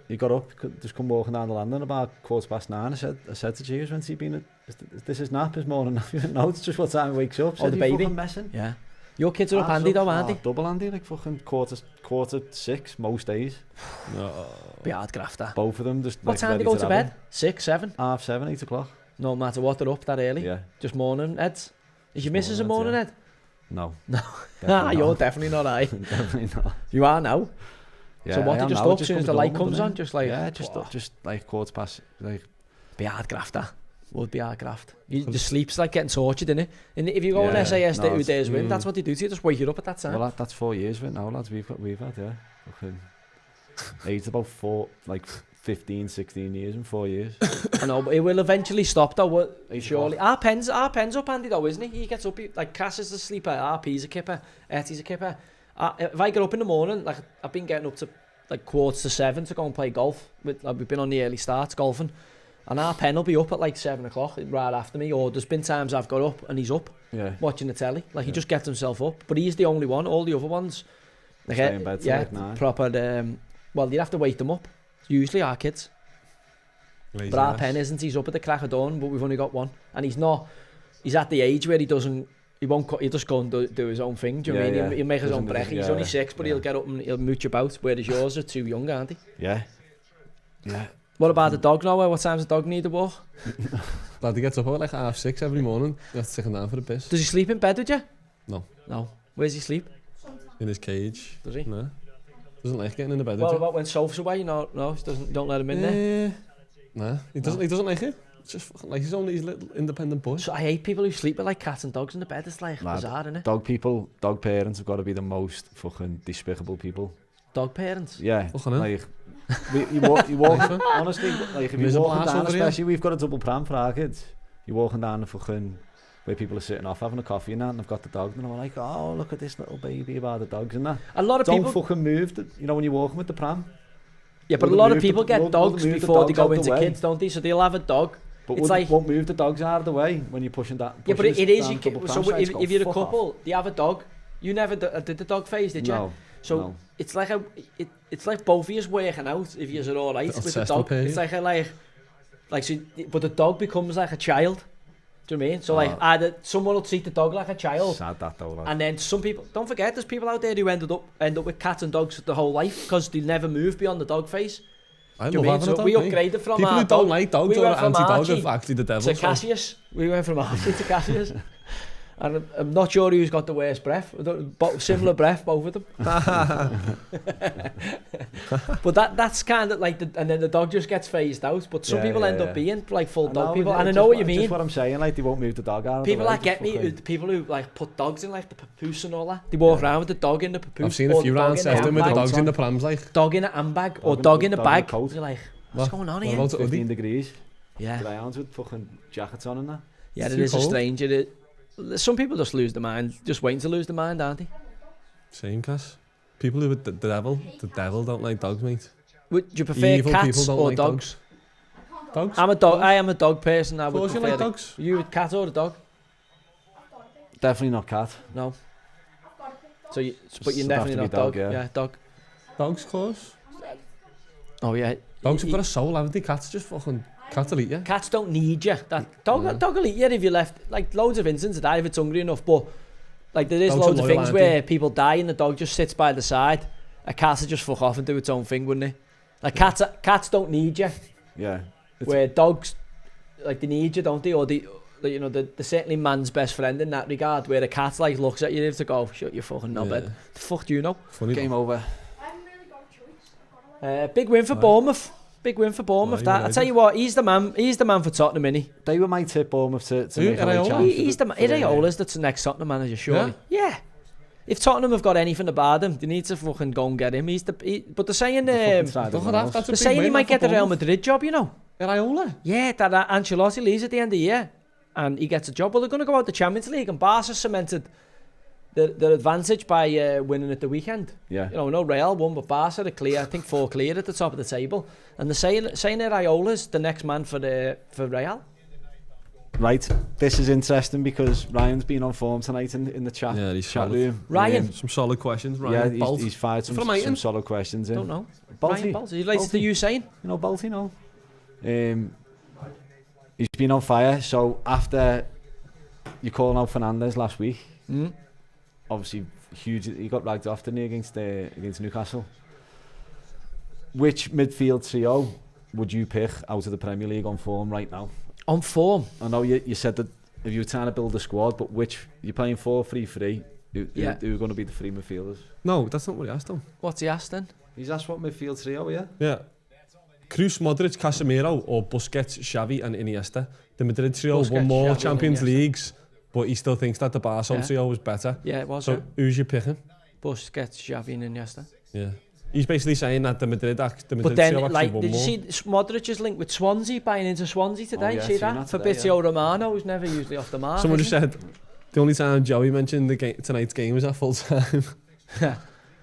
he got up, just come walking down the landing about 9:15. I said to James, when's he been? This is nap, is more than enough. No, it's just what time he wakes up. Oh, the baby? Fucking messing. Yeah. Your kids are up handy though, aren't they? Double handy, like fucking quarter 6 most days. Be hard graft that. Both of them just. What like, time do ready they go to have bed? 6, 7? 7:30, 8 o'clock. No matter what, they're up that early. Yeah. Just morning heads. Is your missus a morning morning heads, head? No. No. Definitely You're not. definitely not, aye. Definitely not. You are now. Yeah, So what, I you am just now, up as soon as the light comes on? Just like... Yeah, just like quarter past, like... Be hard graft that. Would be hard graft. The sleep's like getting tortured, innit? And if you go on Yeah, SAS no, 2 days win, that's what they do to you. Just wake you up at that time. Well, that's 4 years of it now, lads. We've had, yeah. Okay. It's about 15, 16 years in 4 years. I know, but it will eventually stop though, surely. Our pen's up handy though, isn't he? He gets up, like Cass is a sleeper, RP's a kipper, Etty's a kipper. If I get up in the morning, like I've been getting up to like 6:45 to go and play golf. We've been on the early starts golfing. And our pen will be up at like 7 o'clock right after me, or there's been times I've got up and he's up watching the telly. Like he just gets himself up, but he's the only one. All the other ones, like, stay in bed till like 9. Proper. Well, you'd have to wake them up. It's usually our kids. Lazy But our ass. pen isn't. He's up at the crack of dawn, but we've only got one, and he's not. He's at the age where he won't. He'll just go and do his own thing. Do you know what I mean? He'll make his own break. He's only 6, but he'll get up and he'll mooch about. Whereas yours are too young, aren't they? Yeah. What about the dog now? What time's the dog need a walk? Lad, he gets up at like 6:30 every morning. You have to take him down for a piss. Does he sleep in bed with you? No. No. Where's he sleep? In his cage. Does he? No. Doesn't like getting in the bed. What with about when Soph's away? No, he doesn't. Don't let him in you. there. Nah, he doesn't like it. It's just fucking like he's only his little independent boy. So I hate people who sleep with like cats and dogs in the bed. It's like Lad, bizarre, isn't it? Dog parents have got to be the most fucking despicable people. Dog parents. Yeah. Fucking hell. Like, you walk, honestly, like if you're Miserable walking ass down, over here. especially we've got a double pram for our kids. You're walking down the fucking where people are sitting off having a coffee and that, and they've got the dog, and I'm like, oh, look at this little baby about the dogs and that. A lot of Don't people. fucking move, you know, when you're walking with the pram. Yeah, but a Wouldn't lot of move the- people get wouldn't dogs move the before they dogs go out the into way. kids, don't they? So they'll have a dog. But It's like- won't move the dogs out of the way when you're pushing that. Yeah, but it is. down You double can, pram so sides, if go, you're a "Fuck off." couple, they have a dog. You never did the dog phase, did you? No. So no. it's like it's like both of you working out if you're all right with the Obsessed dog. with it, It's like so, but the dog becomes like a child. Do you know what I mean? So like either someone will treat the dog like a child, Sad that though, lad. and then some people don't forget. There's people out there who end up with cats and dogs the whole life because they never move beyond the dog phase. I Do you love mean? having a So dog. we mate. upgraded from People our who don't dog. like dogs We or went from anti-dog Archie are actually the devil. to Cassius. We went from Archie to Cassius. And I'm not sure who's got the worst breath. Similar breath, both of them. But that's kind of like, and then the dog just gets phased out. But some people end up being like full dog people. And I know what you mean. That's what I'm saying, like they won't move the dog out of People the way. that get me, people who like put dogs in like the papoose and all that. They walk around with the dog in the papoose. I've seen a or few the dog rounds in the session with the handbag. dogs in the prams like. Dog in a handbag or Dog dog in- in a dog in a bag. coat. You're like, what's going on here? What about 15 Uddy? degrees. Yeah. Greyhounds with fucking jackets on and that. Yeah, It's it too is a cold. strange. Some people just lose their mind, just waiting to lose their mind, aren't they? Same Cass. People who with the devil don't like dogs, mate. Would you prefer Evil people cats don't or like dogs? Dogs? I am a dog person. I Of would course you prefer like the- dogs. You a cat or a dog? Definitely not cat. No. So you, but you're It'd have definitely to not be dog. dog, yeah. Yeah, dog. Dogs, of course. Oh yeah. Dogs have got a soul, haven't they? Cats just fucking... Cats will eat you. Cats don't need you. That dog will eat you if you left. Like loads of instances of that if it's hungry enough. But like there is Dogs are loads of loyal, things aren't where people die and the dog just sits by the side. A cat would just fuck off and do its own thing, wouldn't it? Like cats don't need you. Yeah. Where dogs, like they need you, don't they? Or you know, they're certainly man's best friend in that regard. Where a cat like looks at you to go, shut your fucking knobhead. The fuck do you know? Funny. Game over. I haven't really got a choice. Big win for Bournemouth. Big win for Bournemouth. Aye, That I United. tell you what, he's the man. He's the man for Tottenham, isn't he? They were my tip Bournemouth to Who, make a late Iraola? chance. He's the man. Iraola's the next Tottenham manager, surely. Yeah? Yeah. If Tottenham have got anything about him, they need to fucking go and get him. But they're saying Fucking Don't tried everyone have else. that's a they're big saying he win, might that get the for Real Bournemouth. Madrid job. You know. Iraola? Yeah, that Ancelotti leaves at the end of the year, and he gets a job. Well, they're going to go out the Champions League, and Barca cemented their advantage by winning at the weekend. Yeah. You know, no Real won, but Barca are clear. I think 4 clear at the top of the table, and they're saying that Iraola's the next man for Real. Right. This is interesting because Ryan's been on form tonight in the chat. Yeah, he's chat solid. room. Ryan? Some solid questions, Yeah, Ryan. Bolt. he's fired some From Brighton? solid questions in. Don't know. Balti. Ryan Balti. He relates to Balti. you saying. You know Balti, no? He's been on fire. So after you calling out Fernandes last week, obviously huge. He got ragged off, didn't he, against Newcastle. Which midfield trio would you pick out of the Premier League on form right now? On form? I know you said that if you were trying to build a squad, but which you're playing 4-3-3. Who are going to be the three midfielders? No, that's not what he asked him. What's he asked then? He's asked what midfield trio, yeah? Yeah. Kroos, Modric, Casemiro, or Busquets, Xavi and Iniesta. The Madrid trio Busquets, won more Xavi Champions and Iniesta. Leagues, but he still thinks that the Barca trio was better. Yeah, it was. So who's you picking? Busquets, Xavi and Iniesta. Yeah. He's basically saying that the Madrid But trio then, actually like, won did you more. see Modric's link with Swansea, buying into Swansea today? Oh, yeah, See seen that? that today, Fabrizio Romano, who's never usually off the mark. Someone just said the only time Joey mentioned tonight's game was at full time.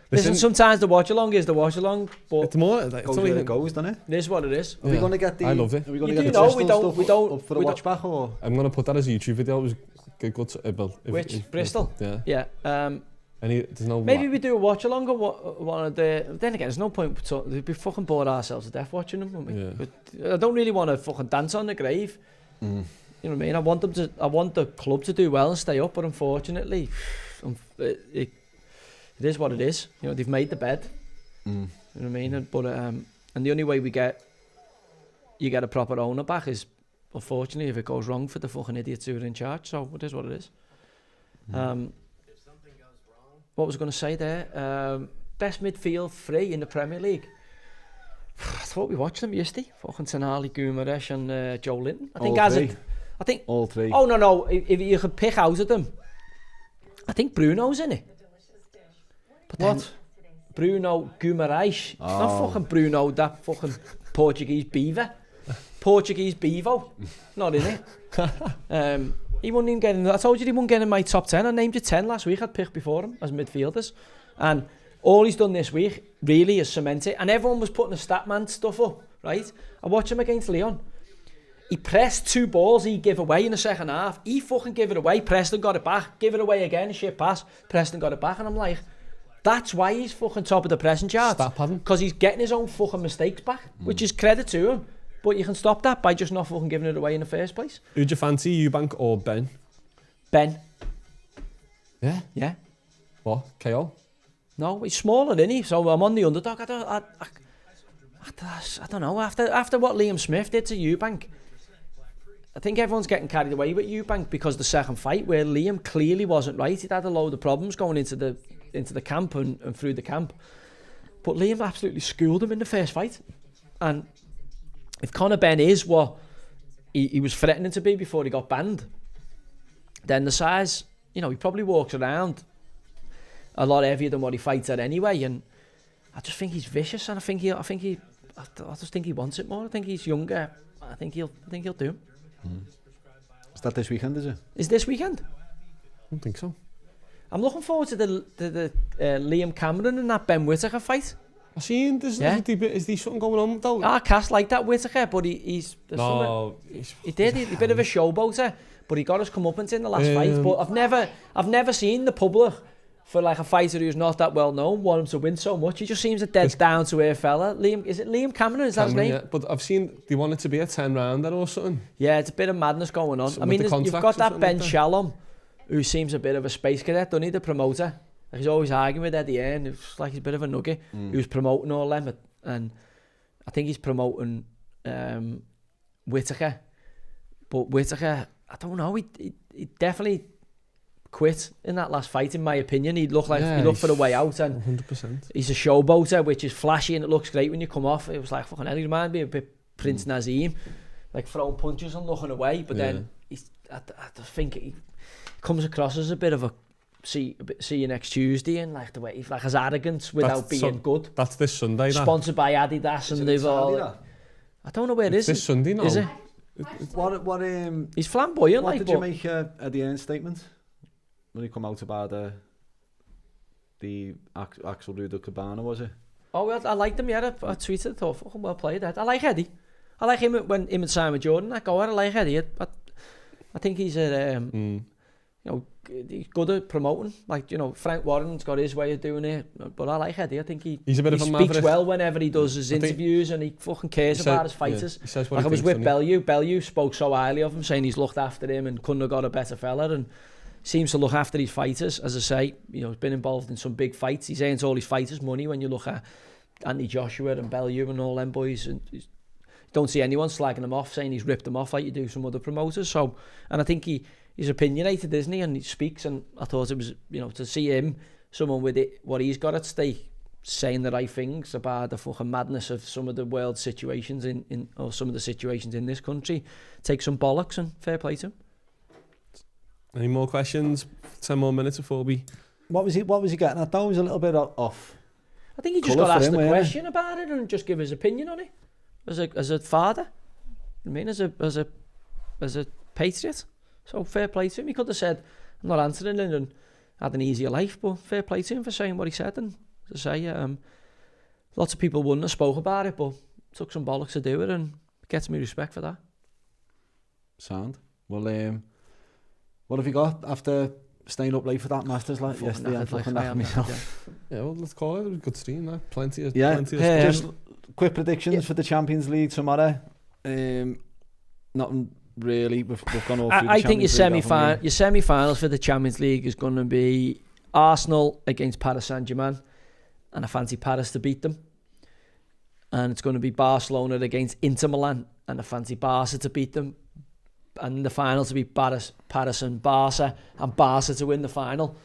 Listen, sometimes the watch along is the watch along, but It's more like, Goes where it goes, doesn't it? it is what it is. Are we going to get the... I loved it. Are we going You to get do the know, Bristol we don't- stuff we don't- up for the we watch back, or...? I'm going to put that as a YouTube video. It was good. Which? Bristol? Yeah. Yeah. There's no... Maybe we do a watch along or one of the... Then again, there's no point... We'd be fucking bored ourselves to death watching them, wouldn't we? Yeah. But I don't really want to fucking dance on the grave. You know what I mean? I want the club to do well and stay up, but unfortunately, it is what it is. You know, they've made the bed. You know what I mean? But and the only way you get a proper owner back is, unfortunately, if it goes wrong for the fucking idiots who are in charge. So it is what it is. What was I going to say there? Best midfield three in the Premier League. I thought we watched them yesterday. Fucking Tonali, Guimaraes and Joe Linton. I think All three. Oh no! If you could pick out of them, I think Bruno's in it. But then What? Bruno Guimaraes, not fucking Bruno, that fucking Portuguese beaver, Portuguese bevo, not in it. He wouldn't even get in. I told you he wouldn't get in my top 10. I named you 10 last week. I'd picked before him as midfielders, and all he's done this week really is cement it. And everyone was putting the Statman stuff up, right? I watched him against Leon. He pressed 2 balls he gave away in the second half. He fucking gave it away. Preston got it back. Give it away again. Shit pass. Preston got it back, and I'm like, that's why he's fucking top of the pressing charts. Stat pattern. Because he's getting his own fucking mistakes back, which is credit to him. But you can stop that by just not fucking giving it away in the first place. Who'd you fancy, Eubank or Ben? Ben. Yeah. Yeah. What? KO? No, he's smaller, isn't he? So I'm on the underdog. I don't know. After what Liam Smith did to Eubank, I think everyone's getting carried away with Eubank because the second fight, where Liam clearly wasn't right. He'd had a load of problems going into the camp and through the camp. But Liam absolutely schooled him in the first fight. And if Conor Ben is what he was threatening to be before he got banned, then the size, he probably walks around a lot heavier than what he fights at anyway. And I just think he's vicious, and I just think he wants it more. I think he's younger. I think he'll do him. Is that this weekend, is it? Is this weekend? I don't think so. I'm looking forward to the Liam Cameron and that Ben Whittaker fight. I seen is there something going on though? I cast like that Whittaker, but he's No, he's a bit of a showboater, but he got his comeuppance in the last fight. But I've never seen the public for like a fighter who's not that well known want him to win so much. He just seems a dead down to earth fella. Is it Liam Cameron? Is that his name? Yeah, but I've seen they want it to be a 10-rounder or something. Yeah, it's a bit of madness going on. Something I mean, with the you've got contracts or that something Ben like that. Shalom, who seems a bit of a space cadet, doesn't he, the promoter? Like, he's always arguing with Eddie Hearn. It's like he's a bit of a nugget who's promoting all them. And I think he's promoting Whittaker. But Whittaker, I don't know, he definitely quit in that last fight, in my opinion. He looked for the way out, and 100%. he's a showboater, which is flashy and it looks great when you come off. It was like fucking Eddie, reminded me a bit Prince Nazim, like throwing punches and looking away. But then I just think he comes across as a bit of a see you next Tuesday, and like the way he's like his arrogance without being good. That's this Sunday. Sponsored by Adidas, and they've all. I don't know where it is. This Sunday, no. Is it? What He's flamboyant. What like, did you make at the end statement when he come out about the Axel Ruder Cabana, was it? Oh, well, I liked him. Yeah, I tweeted. Thought fucking well played. I like Eddie. I like him when him and Simon Jordan. I like Eddie. I think he's he's good at promoting. Like, Frank Warren's got his way of doing it, but I like Eddie. I think he's a bit of a speaks maverick. well whenever he does his interviews, and he fucking cares about his fighters. He says what like he I was thinks, with Bellew. Bellew spoke so highly of him, saying he's looked after him and couldn't have got a better fella. And seems to look after his fighters. As I say, you know, he's been involved in some big fights. He's earned all his fighters' money. When you look at Anthony Joshua and Bellew and all them boys, and you don't see anyone slagging him off, saying he's ripped them off like you do some other promoters. So, and I think he's opinionated, isn't he? And he speaks, and I thought it was, you know, to see him, someone with it, what he's got at stake, saying the right things about the fucking madness of some of the world situations or some of the situations in this country, take some bollocks, and fair play to him. Any more questions? 10 more minutes before we... What was he getting at though? He was a little bit off. I think he just got asked a question about it and just give his opinion on it as a father. I mean, as a patriot. So fair play to him. He could have said, I'm not answering it, and had an easier life, but fair play to him for saying what he said. And to say, lots of people wouldn't have spoke about it, but took some bollocks to do it, and gets me respect for that. Sound. Well, what have you got after staying up late for that Masters like yesterday? I'm fucking knackered myself. Yeah, well, let's call it. It was a good stream, that. Plenty of just quick predictions for the Champions League tomorrow. Nothing really. We've gone all through I think your semi-finals for the Champions League is going to be Arsenal against Paris Saint-Germain, and I fancy Paris to beat them. And it's going to be Barcelona against Inter Milan, and I fancy Barca to beat them. And the final to be Paris and Barca, and Barca to win the final.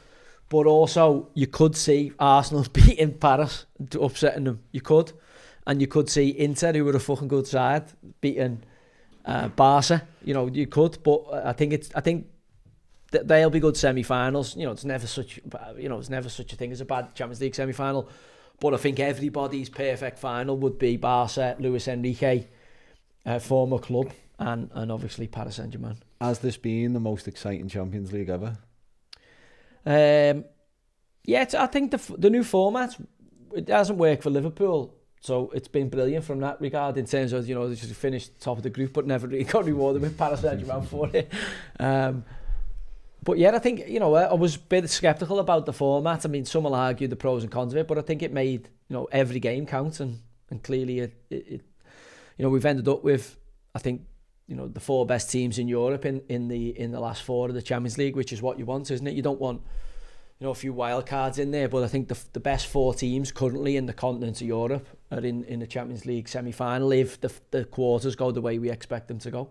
But also, you could see Arsenal beating Paris, upsetting them. You could. And you could see Inter, who were a fucking good side, beating Barca. You know, you could. But I think they'll be good semi-finals. You know, it's never such a thing as a bad Champions League semi-final. But I think everybody's perfect final would be Barca, Luis Enrique, former club, and obviously Paris Saint-Germain. Has this been the most exciting Champions League ever? Yeah, I think the new format, it hasn't worked for Liverpool, so it's been brilliant from that regard, in terms of, you know, they just finished top of the group but never really got rewarded with Paris Saint-Germain for it. But yeah, I think, you know, I was a bit sceptical about the format. I mean, some will argue the pros and cons of it, but I think it made, you know, every game count, and clearly it you know, we've ended up with, I think, you know, the 4 best teams in Europe in the last 4 of the Champions League, which is what you want, isn't it? You don't want, you know, a few wild cards in there, but I think the best 4 teams currently in the continent of Europe are in the Champions League semi-final if the quarters go the way we expect them to go.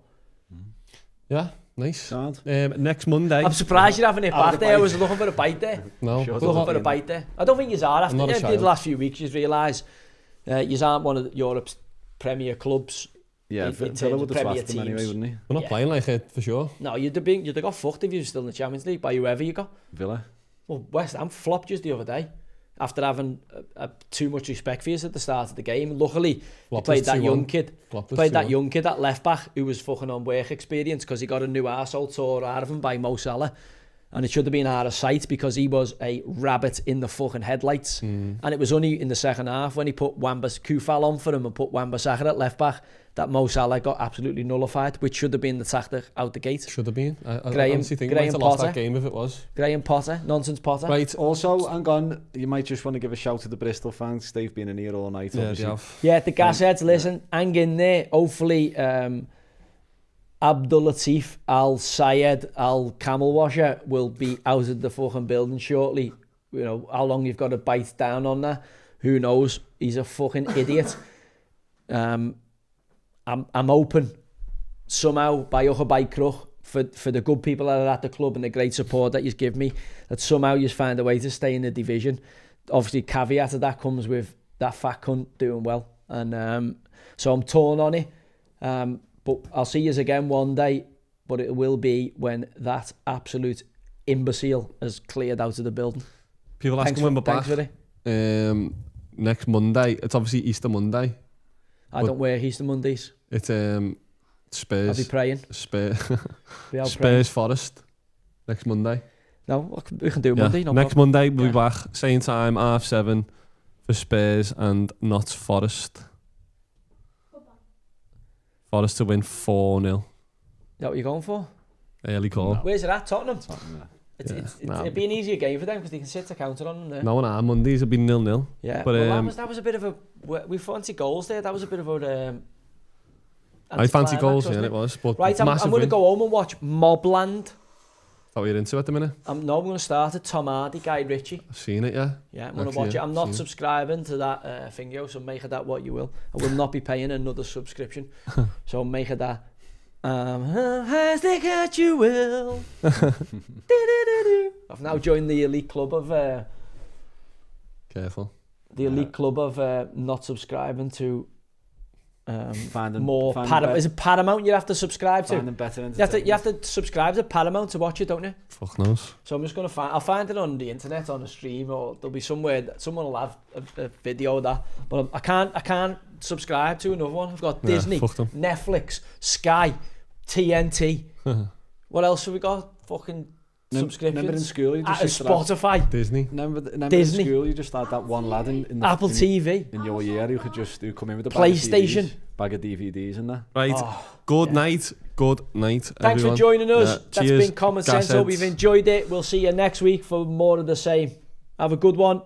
Yeah, nice. Sound. Next Monday. I'm surprised you're having it back there. I was looking for a bite there. No. Looking for a bite there. I don't think you are. After the last few weeks, you realise you aren't one of Europe's premier clubs. Yeah, Villa would have swapped them anyway, wouldn't he? We're not playing like it, for sure. No, you'd have got fucked if you were still in the Champions League by whoever you got. Villa. Well, West Ham flopped just the other day after having too much respect for you at the start of the game. Luckily, he played that young kid. That left back who was fucking on work experience because he got a new arsehole tore out of him by Mo Salah. And it should have been out of sight because he was a rabbit in the fucking headlights. And it was only in the second half when he put Kufal on for him and put Wan-Bissaka at left back that Mo Salah got absolutely nullified, which should have been the tactic out the gate. Should have been. I honestly think he might have lost that game if it was. Graham Potter, nonsense Potter. Right, also, hang on, you might just want to give a shout to the Bristol fans. They've been in here all night, obviously. Yeah, the gasheads, listen, hang in there. Hopefully, Abdul Latif Al-Sayed Al-Camel Washer will be out of the fucking building shortly. You know, how long you've got to bite down on that, who knows? He's a fucking idiot. I'm open somehow by hook or by crook for the good people that are at the club and the great support that you give me, that somehow you find a way to stay in the division. Obviously, caveat of that comes with that fat cunt doing well, and so I'm torn on it. But I'll see you again one day, but it will be when that absolute imbecile has cleared out of the building. People asking when we're back. Next Monday. It's obviously Easter Monday. I don't wear Easter Mondays. It's Spurs. I'll be praying. Spurs Forest. Next Monday. No, we can do Monday. No next problem. Monday we'll be back. Same time, 7:30 for Spurs and Notts Forest. Forest to win 4-0. Is that what you're going for? Early call. No. Where's it at? Tottenham? It'd be an easier game for them because they can sit a counter on them there. No, on our Mondays it'll be 0-0. Yeah, but that was a bit of a... We fancy goals there. That was a bit of a... I fancy goals, yeah, it was. But right, I'm going to go home and watch Mobland That what you're into at the minute? I'm going to start at Tom Hardy, Guy Ritchie. I've seen it, yeah. Yeah, I'm going to Actually, watch it. I'm not seen it. subscribing to that thing, yo, so make of that what you will. I will not be paying another subscription. So make of that. As they catch you will. I've now joined the elite club of Careful. Not subscribing to Finding Paramount. Is it Paramount you have to subscribe to? Finding better You have to subscribe to Paramount to watch it, don't you? Fuck knows. So I'm just going to I'll find it on the internet, on a stream, or there'll be somewhere that someone will have a video of that. But I can't subscribe to another one. I've got Disney, fuck them. Netflix, Sky, TNT. What else have we got? Fucking subscriptions. Remember in school you just used to Spotify. Disney. remember Disney. in school you just had that one lad in the, Apple TV. in your year who come in with a PlayStation. bag of DVDs and that. Right. Oh, Good night. Good night, Thanks everyone. for joining us. Yeah, That's cheers. been Common Sense. Gas Hope heads. you've enjoyed it. We'll see you next week for more of the same. Have a good one.